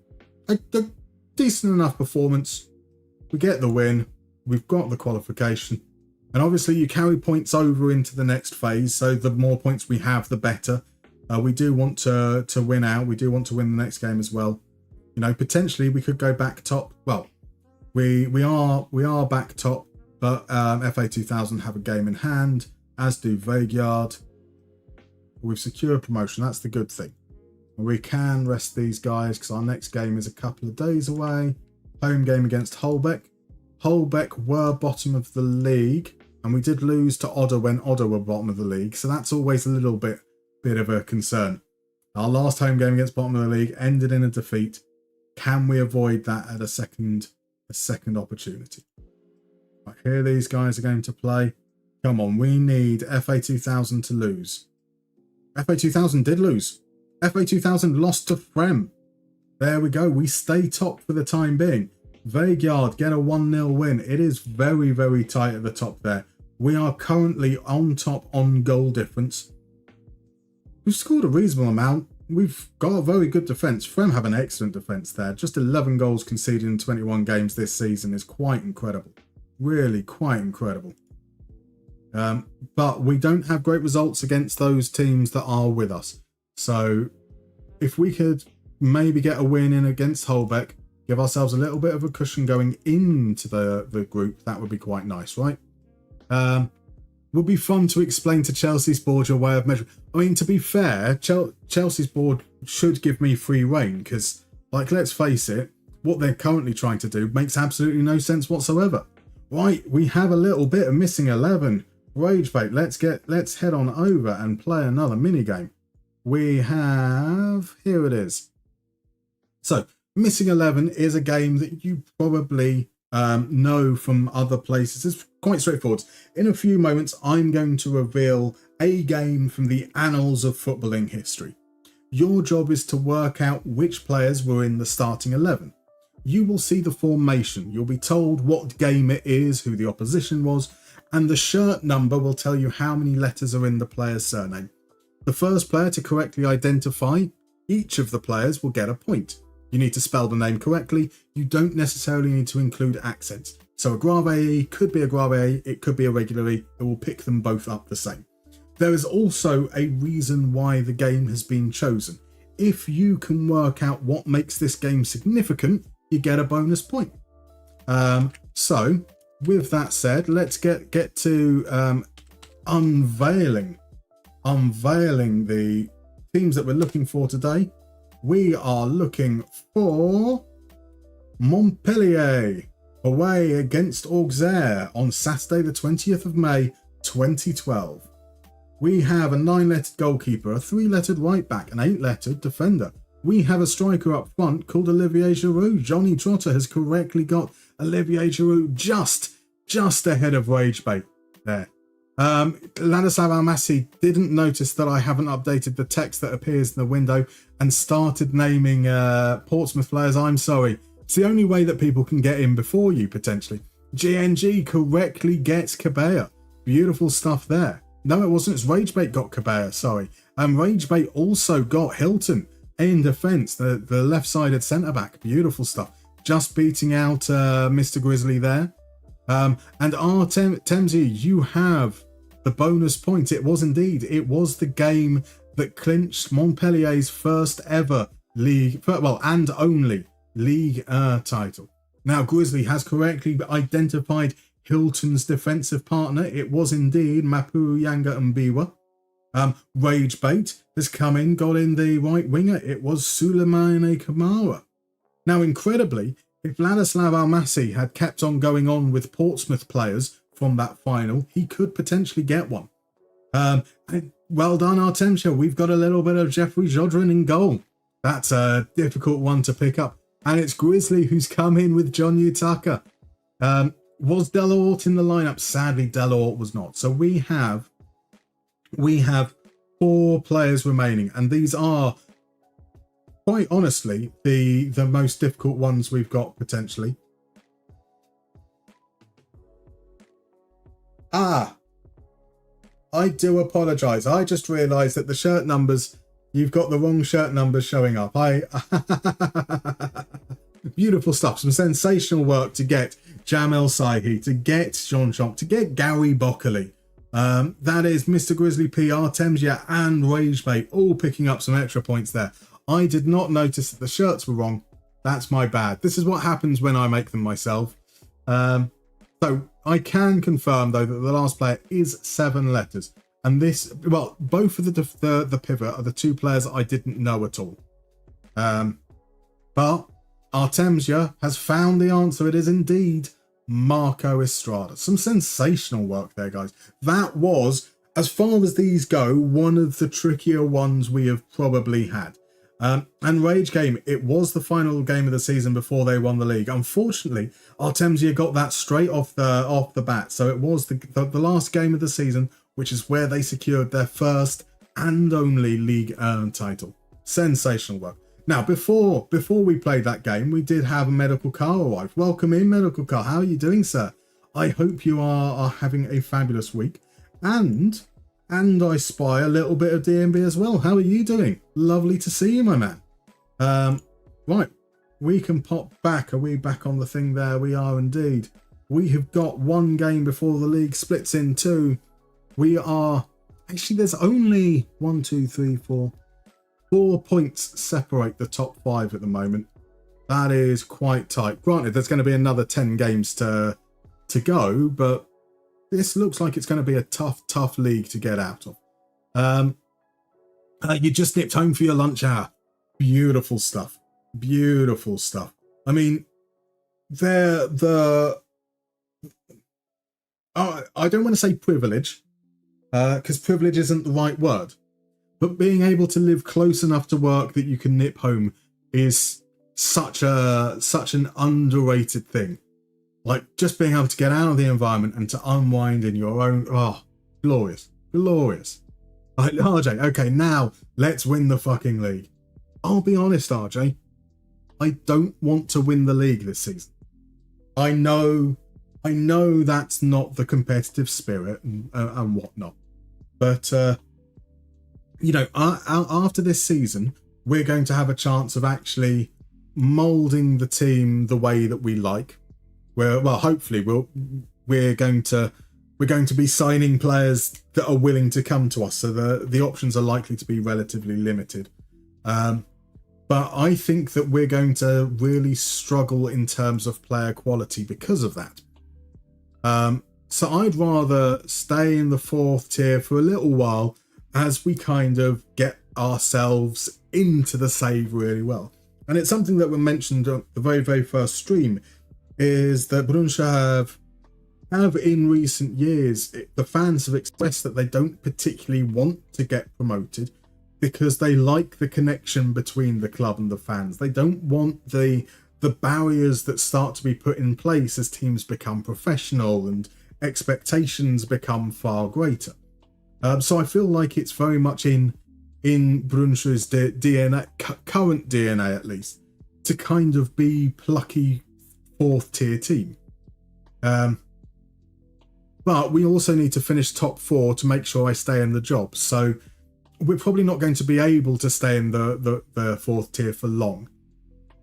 decent enough performance. We get the win. We've got the qualification. And obviously you carry points over into the next phase. So the more points we have, the better. We do want to win out. We do want to win the next game as well. You know, potentially we could go back top. Well, we are back top, but FA2000 have a game in hand, as do Vagyard. We've secured promotion. That's the good thing. We can rest these guys because our next game is a couple of days away. Home game against Holbeck. Holbeck were bottom of the league, and we did lose to Odder when Odder were bottom of the league, so that's always a little bit of a concern. Our last home game against bottom of the league ended in a defeat. Can we avoid that at a second opportunity? Right, here these guys are going to play. Come on, we need FA2000 to lose. FA2000 did lose. FA2000 lost to Frem. There we go. We stay top for the time being. Vagyard get a 1-0 win. It is very, very tight at the top there. We are currently on top on goal difference. We've scored a reasonable amount. We've got a very good defence. Frem have an excellent defence there. Just 11 goals conceded in 21 games this season is quite incredible. Really quite incredible. But we don't have great results against those teams that are with us. So if we could maybe get a win in against Holbeck, give ourselves a little bit of a cushion going into the group, that would be quite nice, right? Would be fun to explain to Chelsea's board your way of measuring. I mean, to be fair, Chelsea's board should give me free reign because, like, let's face it, what they're currently trying to do makes absolutely no sense whatsoever. Right, we have a little bit of missing 11. Rage bait. Let's head on over and play another mini game. We have, here it is. So, Missing 11 is a game that you probably know from other places. It's quite straightforward. In a few moments, I'm going to reveal a game from the annals of footballing history. Your job is to work out which players were in the starting 11. You will see the formation. You'll be told what game it is, who the opposition was, and the shirt number will tell you how many letters are in the player's surname. The first player to correctly identify each of the players will get a point. You need to spell the name correctly. You don't necessarily need to include accents. So a grave A could be a grave A, it could be a regular E. It will pick them both up the same. There is also a reason why the game has been chosen. If you can work out what makes this game significant, you get a bonus point. So with that said, let's get to unveiling the teams that we're looking for today. we are looking for Montpellier away against Auxerre on Saturday the 20th of May 2012. We have a 9-lettered goalkeeper, a 3-lettered right back, an 8-lettered defender. We have a striker up front called Olivier Giroud. Johnny Trotter has correctly got Olivier Giroud just ahead of Ragebait there. Ladislav Almasi didn't notice that I haven't updated the text that appears in the window and started naming Portsmouth players. I'm sorry. It's the only way that people can get in before you, potentially. GNG correctly gets Cabella. Beautiful stuff there. No, it wasn't. It's Ragebait got Cabella, sorry. And Ragebait also got Hilton in defence, the left-sided centre-back. Beautiful stuff. Just beating out Mr. Grizzly there. And Temsy, you have the bonus point. It was indeed. It was the game that clinched Montpellier's first ever league, well, and only Ligue 1 title. Now, Grizzly has correctly identified Hilton's defensive partner. It was indeed Mapu Yanga Mbiwa. Ragebait has come in, got in the right winger. It was Suleimane Kamara. Now, incredibly, if Ladislav Almasi had kept on going on with Portsmouth players from that final, he could potentially get one. Well done, Artemsia. We've got a little bit of Jeffrey Jodrin in goal. That's a difficult one to pick up. And it's Grizzly who's come in with John Utaka. Was Delort in the lineup? Sadly, Delort was not. So we have 4 players remaining, and these are, quite honestly, the most difficult ones we've got potentially. I do apologise. I just realised that the shirt numbers, you've got the wrong shirt numbers showing up. Beautiful stuff. Some sensational work to get Jamel Sahi, to get Jean Champ, to get Gary Bockley. That is Mr. Grizzly P, Artemsia and Ragebait all picking up some extra points there. I did not notice that the shirts were wrong. That's my bad. This is what happens when I make them myself. So I can confirm, though, that the last player is 7 letters. And this, well, both of the pivot are the 2 players I didn't know at all. But Artemsia has found the answer. It is indeed Marco Estrada. Some sensational work there, guys. That was, as far as these go, one of the trickier ones we have probably had. And Rage Game, it was the final game of the season before they won the league. Unfortunately, Artemsia got that straight off the bat. So it was the last game of the season, which is where they secured their first and only League title. Sensational work. Now, before we played that game, we did have a medical car arrive. Welcome in, medical car. How are you doing, sir? I hope you are having a fabulous week. And I spy a little bit of DMB as well. How are you doing? Lovely to see you, my man. Right, we can pop back. Are we back on the thing there? We are indeed. We have got 1 game before the league splits in 2. We are... Actually, there's only 1, 2, 3, 4... 4 points separate the top 5 at the moment. That is quite tight. Granted, there's going to be another 10 games to go, but this looks like it's going to be a tough league to get out of. You just nipped home for your lunch hour. Beautiful stuff. Beautiful stuff. I mean, I don't want to say privilege, because privilege isn't the right word. But being able to live close enough to work that you can nip home is such an underrated thing. Like, just being able to get out of the environment and to unwind in your own... Oh, glorious. Glorious. Right, RJ, okay, now let's win the fucking league. I'll be honest, RJ. I don't want to win the league this season. I know that's not the competitive spirit and whatnot. But... you know, after this season, we're going to have a chance of actually moulding the team the way that we like. Hopefully we're going to be signing players that are willing to come to us, so the options are likely to be relatively limited. But I think that we're going to really struggle in terms of player quality because of that. So I'd rather stay in the 4th tier for a little while, as we kind of get ourselves into the save really well. And it's something that we mentioned at the very, very first stream, is that Brønshøj have in recent years, the fans have expressed that they don't particularly want to get promoted because they like the connection between the club and the fans. They don't want the barriers that start to be put in place as teams become professional and expectations become far greater. So I feel like it's very much in Brønshøj's DNA, current DNA at least, to kind of be plucky fourth tier team. But we also need to finish top 4 to make sure I stay in the job. So we're probably not going to be able to stay in the fourth tier for long.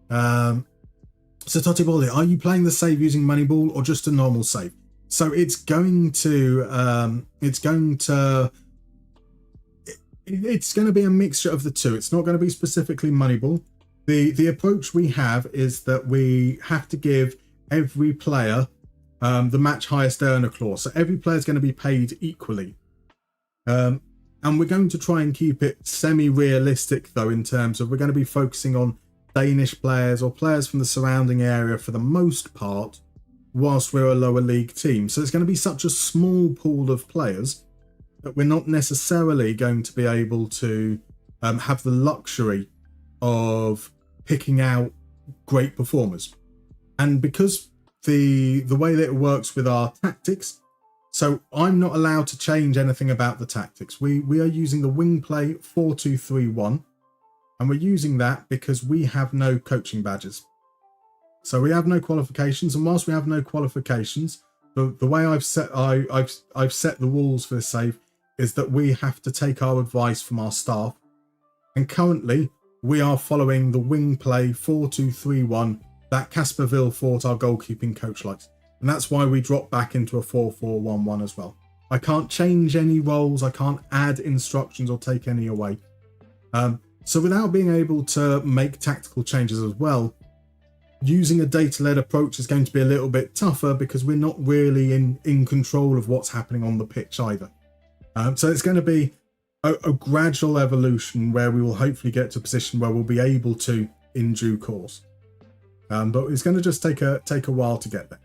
So Totti Baldi, are you playing the save using Moneyball or just a normal save? So it's going to be a mixture of the two. It's not going to be specifically Moneyball. The approach we have is that we have to give every player the match highest earner clause. So every player is going to be paid equally. And we're going to try and keep it semi-realistic, though, in terms of we're going to be focusing on Danish players or players from the surrounding area for the most part, whilst we're a lower league team. So it's going to be such a small pool of players that we're not necessarily going to be able to have the luxury of picking out great performers. And because the way that it works with our tactics, so I'm not allowed to change anything about the tactics. We are using the wing play 4-2-3-1, and we're using that because we have no coaching badges. So we have no qualifications, and whilst we have no qualifications, the way I've set the rules for this save is that we have to take our advice from our staff. And currently, we are following the wing play 4-2-3-1 that Casper Vilfort, our goalkeeping coach, likes. And that's why we drop back into a 4-4-1-1 as well. I can't change any roles. I can't add instructions or take any away. So without being able to make tactical changes as well, using a data-led approach is going to be a little bit tougher because we're not really in control of what's happening on the pitch either. So it's going to be a gradual evolution where we will hopefully get to a position where we'll be able to in due course. But it's going to just take a while to get there.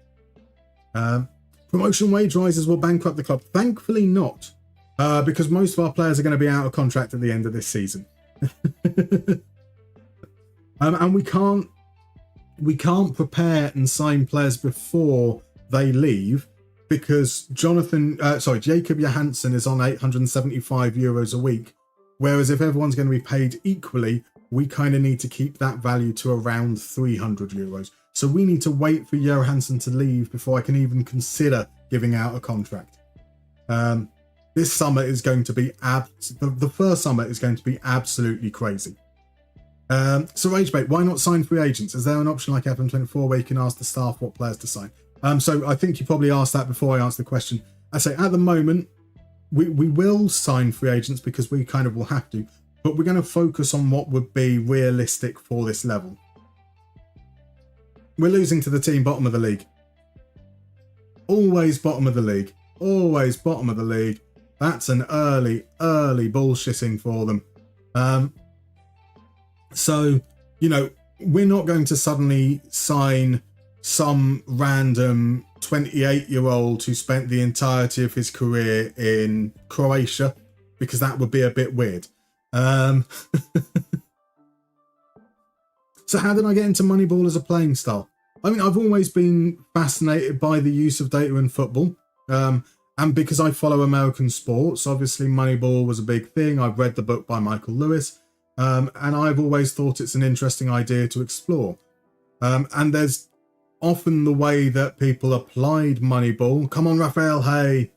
Promotion wage rises will bankrupt the club. Thankfully not, because most of our players are going to be out of contract at the end of this season. And we can't prepare and sign players before they leave because Jacob Johansson is on 875 euros a week, whereas if everyone's going to be paid equally, we kind of need to keep that value to around 300 euros. So we need to wait for Johansson to leave before I can even consider giving out a contract. This summer is going to be the first summer is going to be absolutely crazy. So Ragebait, why not sign free agents? Is there an option like FM24 where you can ask the staff what players to sign? So I think you probably asked that before I answered the question. I say at the moment, we will sign free agents because we kind of will have to, but we're going to focus on what would be realistic for this level. We're losing to the team bottom of the league. Always bottom of the league. Always bottom of the league. That's an early bullshitting for them. So, we're not going to suddenly sign some random 28-year-old who spent the entirety of his career in Croatia, because that would be a bit weird. So how did I get into Moneyball as a playing style? I mean, I've always been fascinated by the use of data in football. And because I follow American sports, obviously Moneyball was a big thing. I've read the book by Michael Lewis. And I've always thought it's an interesting idea to explore. And there's often the way that people applied Moneyball. Come on, Raphael, hey.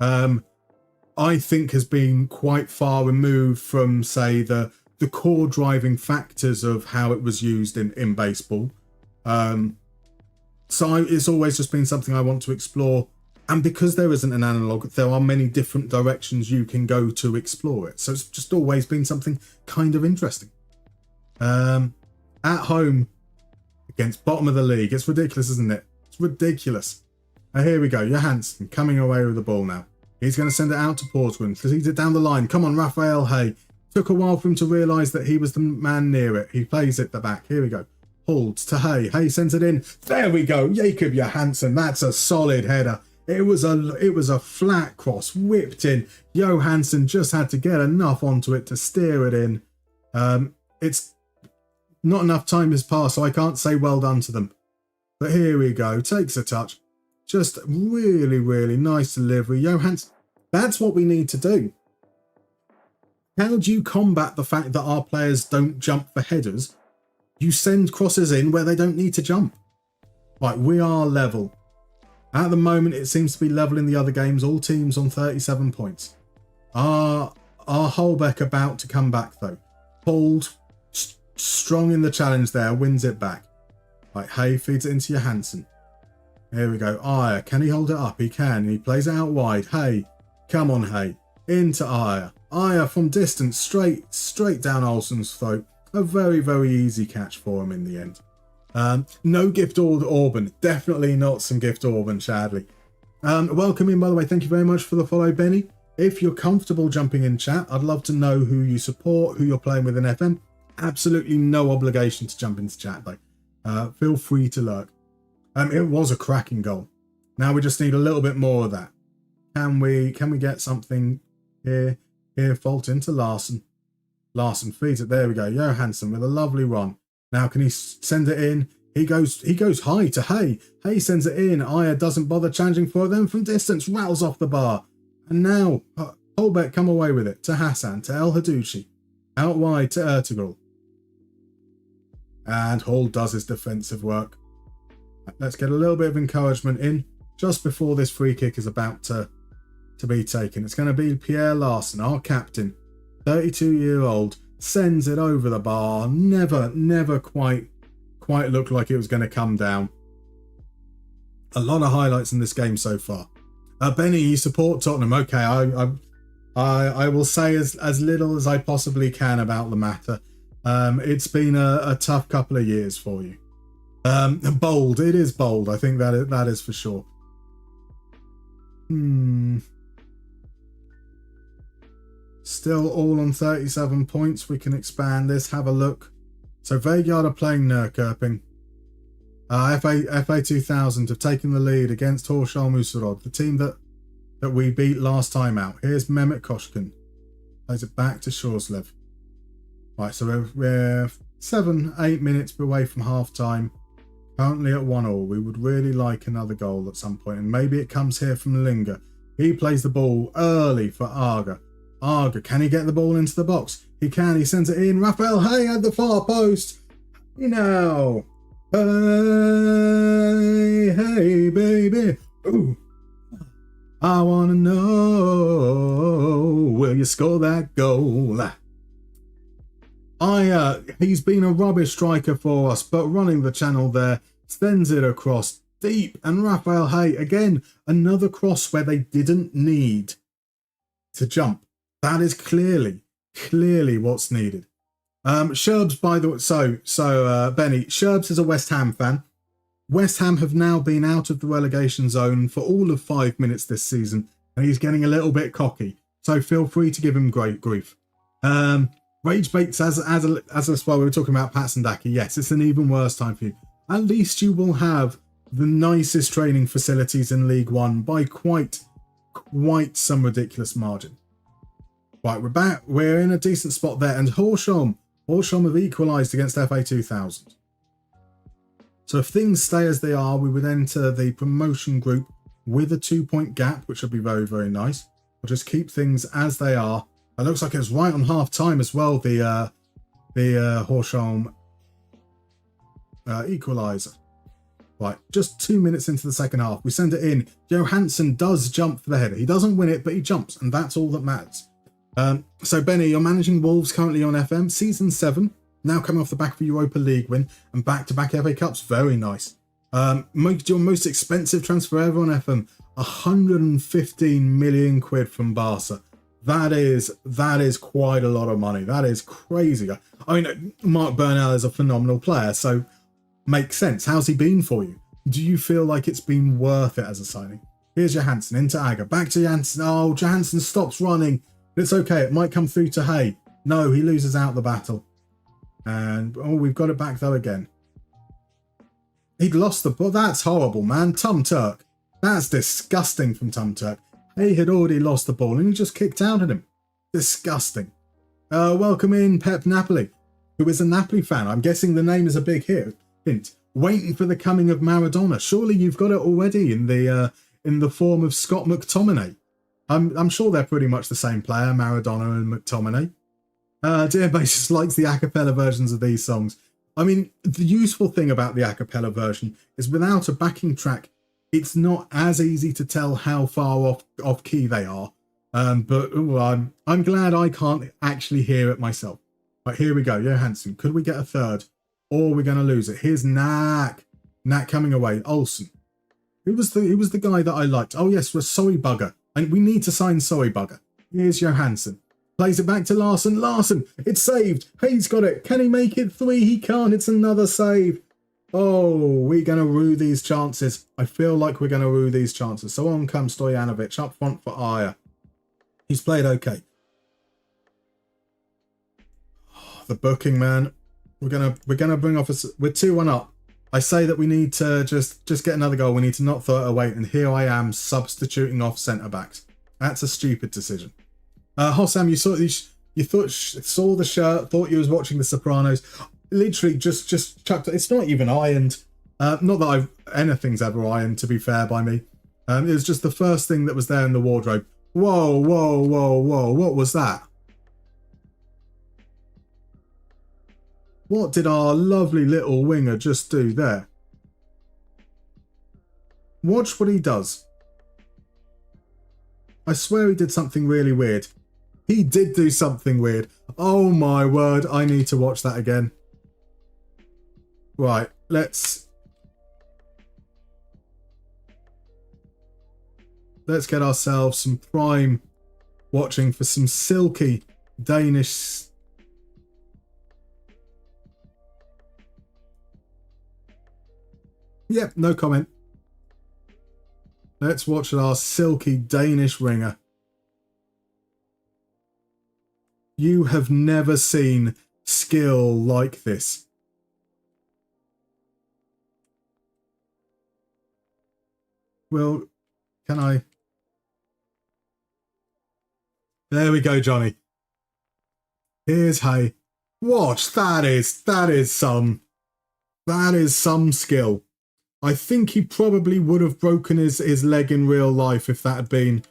I think has been quite far removed from, say, the core driving factors of how it was used in baseball. So it's always just been something I want to explore. And because there isn't an analog, there are many different directions you can go to explore it. So it's just always been something kind of interesting. At home against bottom of the league. It's ridiculous, isn't it? It's ridiculous. Here we go. Johansson coming away with the ball now. He's going to send it out to Portman. Leads it down the line. Come on, Raphael Hay. Took a while for him to realise that he was the man near it. He plays it the back. Here we go. Holds to Hay. Hay sends it in. There we go. Jakob Johansson. That's a solid header. It was a flat cross whipped in. Johansson just had to get enough onto it to steer it in. It's not enough time has passed, so I can't say well done to them. But here we go. Takes a touch. Just really, really nice delivery. Johansson. That's what we need to do. How do you combat the fact that our players don't jump for headers? You send crosses in where they don't need to jump. Right, we are level. At the moment, it seems to be level in the other games. All teams on 37 points. Are Holbeck about to come back, though? Pulled, strong in the challenge there, wins it back. Right, Hay feeds it into Johansson. Here we go. Ayer, can he hold it up? He can. He plays it out wide. Hay, come on, Hay. Into Ayer. Ayer from distance, straight down Olsen's throat. A very, very easy catch for him in the end. No gift Orban. Definitely not some gift Orban, sadly. Welcome in, by the way. Thank you very much for the follow, Benny. If you're comfortable jumping in chat, I'd love to know who you support, who you're playing with in FM. Absolutely no obligation to jump into chat, though. Feel free to lurk. It was a cracking goal. Now we just need a little bit more of that. Can we get something here? Here, fault into Larson. Larson feeds it. There we go. Johansson with a lovely run. Now can he send it in? He goes high to Hay. Hay sends it in. Ayer doesn't bother challenging for it. Then from distance rattles off the bar. And now Holbeck come away with it to Hassan, to El Hadouchi. Out wide to Ertugrul. And Hall does his defensive work. Let's get a little bit of encouragement in just before this free kick is about to be taken. It's going to be Pierre Larson, our captain, 32-year-old, sends it over the bar. Never quite looked like it was going to come down. A lot of highlights in this game so far. Benny, you support Tottenham. Okay, I will say as little as I possibly can about the matter. It's been a tough couple of years for you. Bold. It is bold. I think that is for sure. Still all on 37 points. We can expand this. Have a look. So Veigard are playing Nürköping. FA2000 have taken the lead against Horsham Usurod, the team that we beat last time out. Here's Mehmet Koshkin. Plays it back to Shorslev. Right, so we're 7-8 minutes away from half time. Currently at 1-1. We would really like another goal at some point, and maybe it comes here from Linger. He plays the ball early for Arga. Arga, can he get the ball into the box? He can. He sends it in. Raphael Hay at the far post. Now. Hey, baby. Ooh. I want to know, will you score that goal? He's been a rubbish striker for us, but running the channel there, sends it across deep. And Raphael Hay, again, another cross where they didn't need to jump. That is clearly what's needed. Sherbs, by the way, so Benny, Sherbs is a West Ham fan. West Ham have now been out of the relegation zone for all of 5 minutes this season, and he's getting a little bit cocky. So feel free to give him great grief. Rage Baits as well. We were talking about Patsandaki. Yes, it's an even worse time for you. At least you will have the nicest training facilities in League One by quite some ridiculous margin. Right, we're back. We're in a decent spot there, and Horsham have equalised against FA2000. So if things stay as they are, we would enter the promotion group with a 2-point gap, which would be very, very nice. We'll just keep things as they are. It looks like it's right on half time as well. The Horsham equaliser. Right, just 2 minutes into the second half, we send it in. Johansson does jump for the header. He doesn't win it, but he jumps, and that's all that matters. So Benny, you're managing Wolves currently on FM, season 7. Now coming off the back of a Europa League win and back-to-back FA Cups. Very nice. Your most expensive transfer ever on FM, 115 million quid from Barca. That is quite a lot of money. That is crazy. I mean, Mark Burnell is a phenomenal player, so makes sense. How's he been for you? Do you feel like it's been worth it as a signing? Here's Johansson into Agger. Back to Johansson. Oh, Johansson stops running. But it's okay. It might come through to Hay. No, he loses out the battle. And, oh, we've got it back though again. He'd lost the ball. That's horrible, man. Tum Turk. That's disgusting from Tum Turk. He had already lost the ball and he just kicked out at him. Disgusting. Welcome in Pep Napoli, who is a Napoli fan. I'm guessing the name is a big hint. Waiting for the coming of Maradona. Surely you've got it already in the form of Scott McTominay. I'm sure they're pretty much the same player, Maradona and McTominay. Dear Basis likes the a cappella versions of these songs. I mean, the useful thing about the a cappella version is without a backing track, it's not as easy to tell how far off key they are. But I'm glad I can't actually hear it myself. Right, here we go. Johansson, could we get a third? Or we're going to lose it. Here's Knack. Knack coming away. Olsen. Who was the guy that I liked? Oh, yes, was Sorry Bugger. And we need to sign Sorry Bugger. Here's Johansson. Plays it back to Larson. Larson, it's saved. Hayes got it. Can he make it 3? He can't. It's another save. Oh, we're going to rue these chances. I feel like we're going to rue these chances. So on comes Stojanovic up front for Ayer. He's played okay. Oh, the booking, man. We're gonna bring off we're 2-1 up. I say that we need to just get another goal. We need to not throw it away. And here I am substituting off centre backs. That's a stupid decision. Hossam, you saw the shirt, thought you was watching The Sopranos. Literally just chucked it. It's not even ironed. Not that anything's ever ironed, to be fair by me. It was just the first thing that was there in the wardrobe. Whoa, whoa, whoa, whoa. What was that? What did our lovely little winger just do there? Watch what he does. I swear he did something really weird. He did do something weird. Oh my word, I need to watch that again. Right, let's get ourselves some prime watching for some silky Danish. Yep, no comment. Let's watch our silky Danish winger. You have never seen skill like this. Well, can I? There we go, Johnny. Here's Hay. Watch, that is some skill. I think he probably would have broken his leg in real life if that had been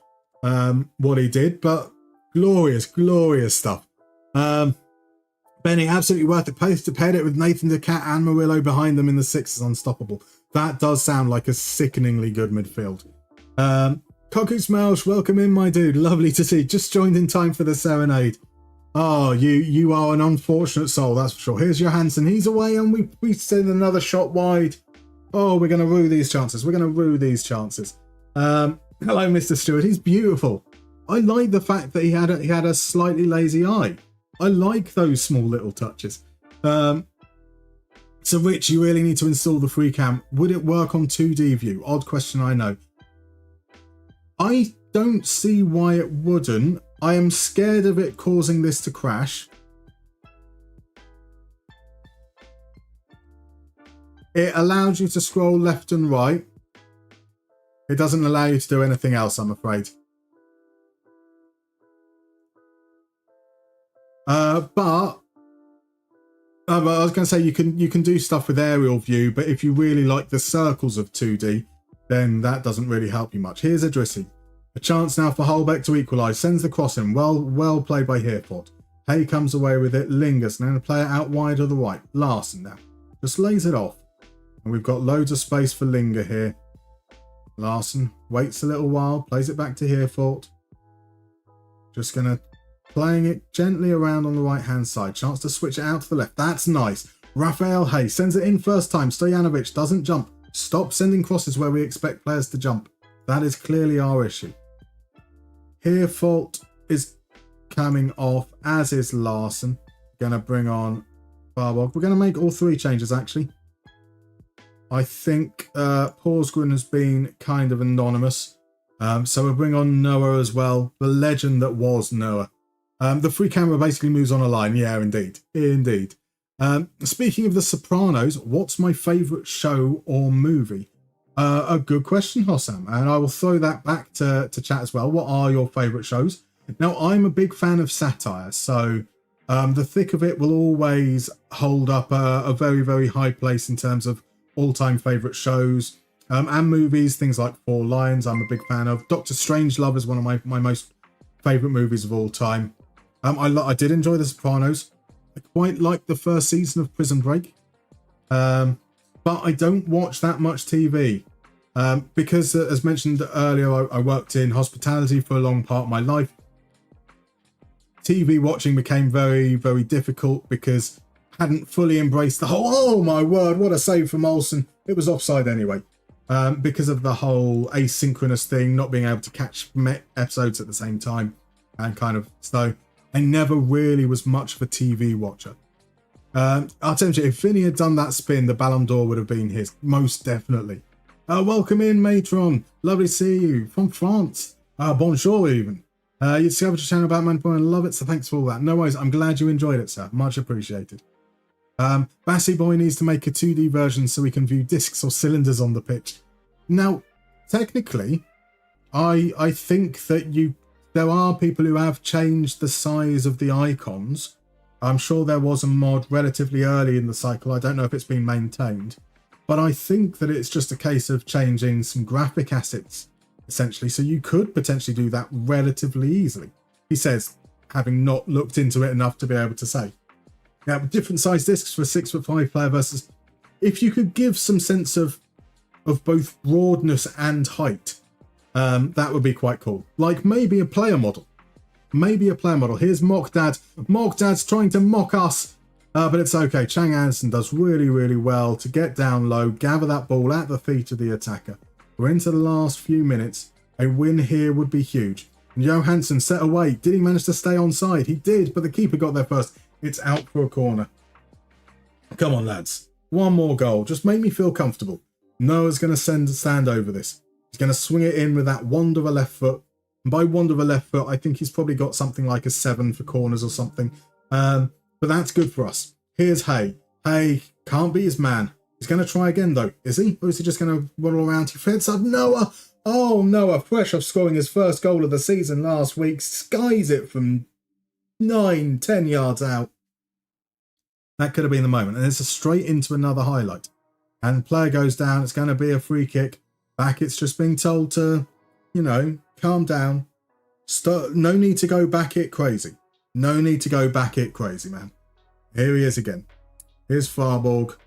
what he did, but glorious, glorious stuff. Benny, absolutely worth it. Post paired it with Nathan the Cat and Murillo behind them in the 6 is unstoppable. That does sound like a sickeningly good midfield. Koku Smelsh, welcome in, my dude. Lovely to see. Just joined in time for the serenade. Oh, you are an unfortunate soul, that's for sure. Here's Johansson. He's away and we send another shot wide. Oh, we're going to rue these chances. We're going to rue these chances. Hello, Mr. Stewart. He's beautiful. I like the fact that he had a slightly lazy eye. I like those small little touches. So, Rich, you really need to install the free cam. Would it work on 2D view? Odd question, I know. I don't see why it wouldn't. I am scared of it causing this to crash. It allows you to scroll left and right. It doesn't allow you to do anything else, I'm afraid. But I was going to say you can do stuff with aerial view, but if you really like the circles of 2D, then that doesn't really help you much. Here's Idrissi. A chance now for Holbeck to equalise. Sends the cross in. Well played by Hereford. Hay comes away with it. Lingers. Now to play it out wide of the right. Larson now. Just lays it off. And we've got loads of space for Linger here. Larson waits a little while. Plays it back to Hereford. Just going to playing it gently around on the right-hand side. Chance to switch it out to the left. That's nice. Raphael Hay sends it in first time. Stojanovic doesn't jump. Stop sending crosses where we expect players to jump. That is clearly our issue. Hereford is coming off, as is Larson. Going to bring on Barbog. We're going to make all 3 changes, actually. I think Porsgren has been kind of anonymous. So we'll bring on Noah as well. The legend that was Noah. The free camera basically moves on a line. Yeah, indeed. Indeed. Speaking of The Sopranos, what's my favourite show or movie? A good question, Hossam. And I will throw that back to chat as well. What are your favourite shows? Now, I'm a big fan of satire, so the thick of it will always hold up a very, very high place in terms of all-time favourite shows and movies. Things like Four Lions, I'm a big fan of. Doctor Strangelove is one of my most favourite movies of all time. I did enjoy The Sopranos. I quite liked the first season of Prison Break. But I don't watch that much TV. Because, as mentioned earlier, I worked in hospitality for a long part of my life. TV watching became very, very difficult because I hadn't fully embraced the whole, oh my word, what a save from Olsen. It was offside anyway. Because of the whole asynchronous thing, not being able to catch episodes at the same time. And kind of, so I never really was much of a TV watcher. I'll tell you, if Vinny had done that spin, the Ballon d'Or would have been his, most definitely. Welcome in, Matron. Lovely to see you. From France. Bonjour, even. You discovered your channel about MustermannFM and love it, so thanks for all that. No worries, I'm glad you enjoyed it, sir. Much appreciated. Bassy Boy needs to make a 2D version so we can view discs or cylinders on the pitch. Now, technically, I think that there are people who have changed the size of the icons. I'm sure there was a mod relatively early in the cycle. I don't know if it's been maintained. But I think that it's just a case of changing some graphic assets, essentially. So you could potentially do that relatively easily. He says, having not looked into it enough to be able to say. Now, different size discs for a 6'5" player versus... If you could give some sense of both broadness and height, that would be quite cool. Like maybe a player model. Maybe a player model. Here's Mock Dad. Mock Dad's trying to mock us. But it's okay. Chang Anderson does really, really well to get down low, gather that ball at the feet of the attacker. We're into the last few minutes. A win here would be huge. And Johansson set away. Did he manage to stay onside? He did, but the keeper got there first. It's out for a corner. Come on, lads. One more goal. Just make me feel comfortable. Noah's going to stand over this. He's going to swing it in with that wand of a left foot. And by wand of a left foot, I think he's probably got something like a 7 for corners or something. But that's good for us. Here's Hay. Hay can't beat his man. He's going to try again, though. Is he? Or is he just going to waddle around? He feds up Noah. Oh, Noah, fresh off scoring his first goal of the season last week, skies it from 9-10 yards out. That could have been the moment. And it's a straight into another highlight. And player goes down. It's going to be a free kick. Back, it's just being told to, calm down. No need to go back it crazy. No need to go back it crazy, man. Here he is again. Here's Farborg.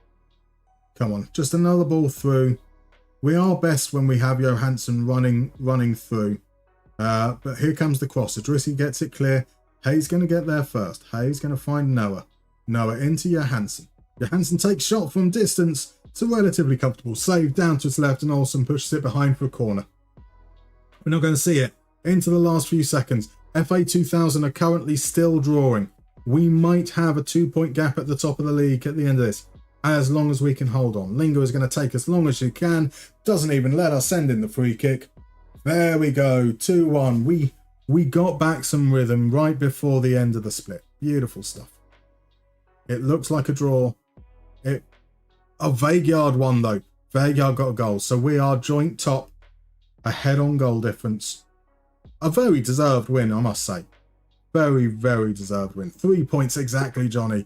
Come on, just another ball through. We are best when we have Johansson running through. But here comes the cross. Idrissi gets it clear. Hayes going to get there first. Hayes going to find Noah. Noah into Johansson. Johansson takes shot from distance. It's a relatively comfortable save down to his left, and Olsen pushes it behind for a corner. We're not going to see it. Into the last few seconds. FA2000 are currently still drawing. We might have a 2-point gap at the top of the league at the end of this, as long as we can hold on. Lingo is going to take as long as she can. Doesn't even let us send in the free kick. There we go, 2-1. We got back some rhythm right before the end of the split. Beautiful stuff. It looks like a draw. Vagueyard won, though. Vagueyard got a goal, so we are joint top, ahead on goal difference. A very deserved win, I must say. Very, very deserved win. 3 points exactly, Johnny.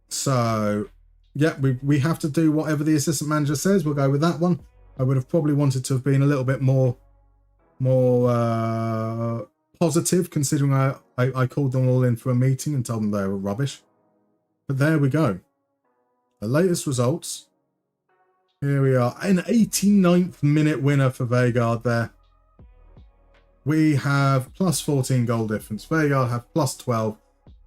So, yeah, we have to do whatever the assistant manager says. We'll go with that one. I would have probably wanted to have been a little bit more positive, considering I called them all in for a meeting and told them they were rubbish. But there we go. The latest results. Here we are. An 89th minute winner for Vagueyard there. We have plus 14 goal difference. Vagueyard have plus 12.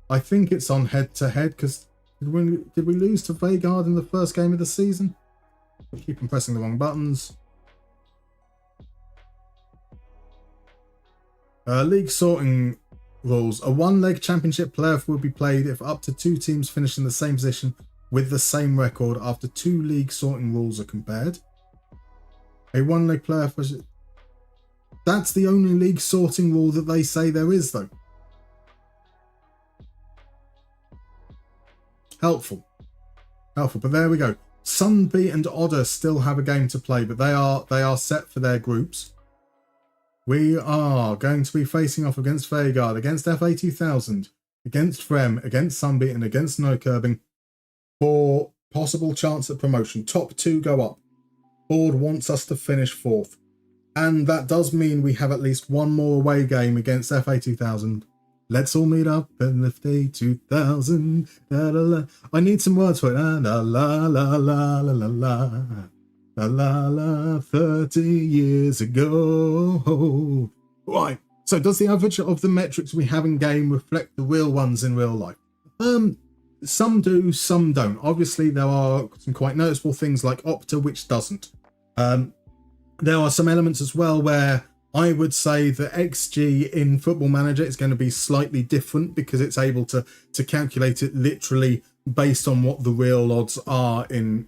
I think it's on head-to-head because did we lose to Vagueyard in the first game of the season? I keep on pressing the wrong buttons. League sorting rules. A one-leg championship playoff will be played if up to 2 teams finish in the same position with the same record after 2 league sorting rules are compared. A one-leg playoff was... That's the only league sorting rule that they say there is, though. Helpful. But there we go. Sundby and Odder still have a game to play, but they are set for their groups. We are going to be facing off against Veigard, against FA2000, against Frem, against Sundby, and against Neukörbing for possible chance at promotion. Top 2 go up. Board wants us to finish 4th. And that does mean we have at least one more away game against FA2000. Let's all meet up in the FA2000. La, la, la. I need some words for it. La, la, la, la, la, la, la. La, la, la, 30 years ago. Right. So does the average of the metrics we have in game reflect the real ones in real life? Some do, some don't. Obviously, there are some quite noticeable things like Opta, which doesn't. There are some elements as well where I would say the XG in Football Manager is going to be slightly different because it's able to calculate it literally based on what the real odds are in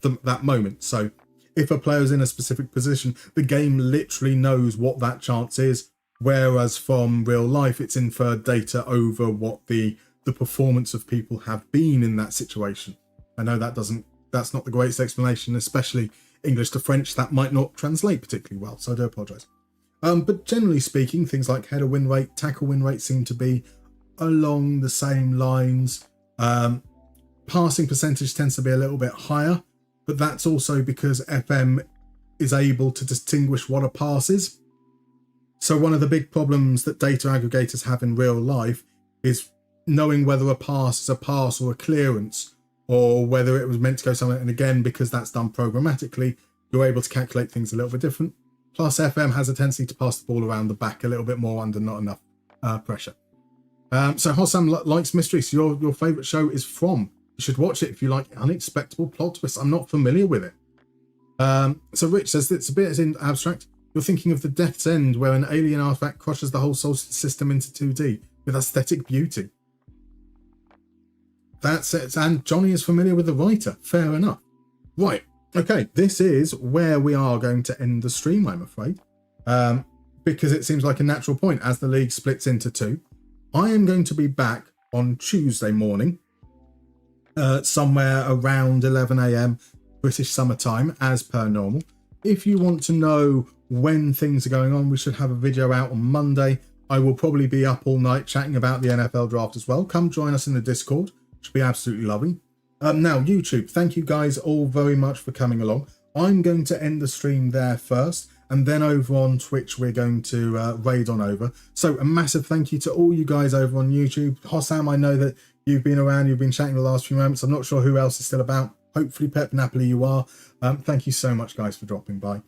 that moment. So if a player is in a specific position, the game literally knows what that chance is, whereas from real life, it's inferred data over what the performance of people have been in that situation. I know that's not the greatest explanation, especially English to French. That might not translate particularly well, so I do apologise. But generally speaking, things like header win rate, tackle win rate seem to be along the same lines. Passing percentage tends to be a little bit higher, but that's also because FM is able to distinguish what a pass is. So one of the big problems that data aggregators have in real life is knowing whether a pass is a pass or a clearance, or whether it was meant to go somewhere. And again, because that's done programmatically, you're able to calculate things a little bit different. Plus, FM has a tendency to pass the ball around the back a little bit more under not enough pressure. So Hossam likes mysteries. Your favourite show is From. You should watch it if you like unexpected plot twists. I'm not familiar with it. So Rich says it's a bit abstract. You're thinking of the Death's End, where an alien artifact crushes the whole solar system into 2D with aesthetic beauty. That's it. And Johnny is familiar with the writer. Fair enough. Right. Okay. This is where we are going to end the stream, I'm afraid. Because it seems like a natural point as the league splits into 2. I am going to be back on Tuesday morning, somewhere around 11 a.m. British summer time, as per normal. If you want to know when things are going on, we should have a video out on Monday. I will probably be up all night chatting about the NFL draft as well. Come join us in the Discord. Should be absolutely lovely. Now, YouTube, thank you guys all very much for coming along. I'm going to end the stream there first, and then over on Twitch, we're going to raid on over. So a massive thank you to all you guys over on YouTube. Hossam, I know that you've been around, you've been chatting the last few moments. I'm not sure who else is still about. Hopefully, Pep Napoli, you are. Thank you so much, guys, for dropping by.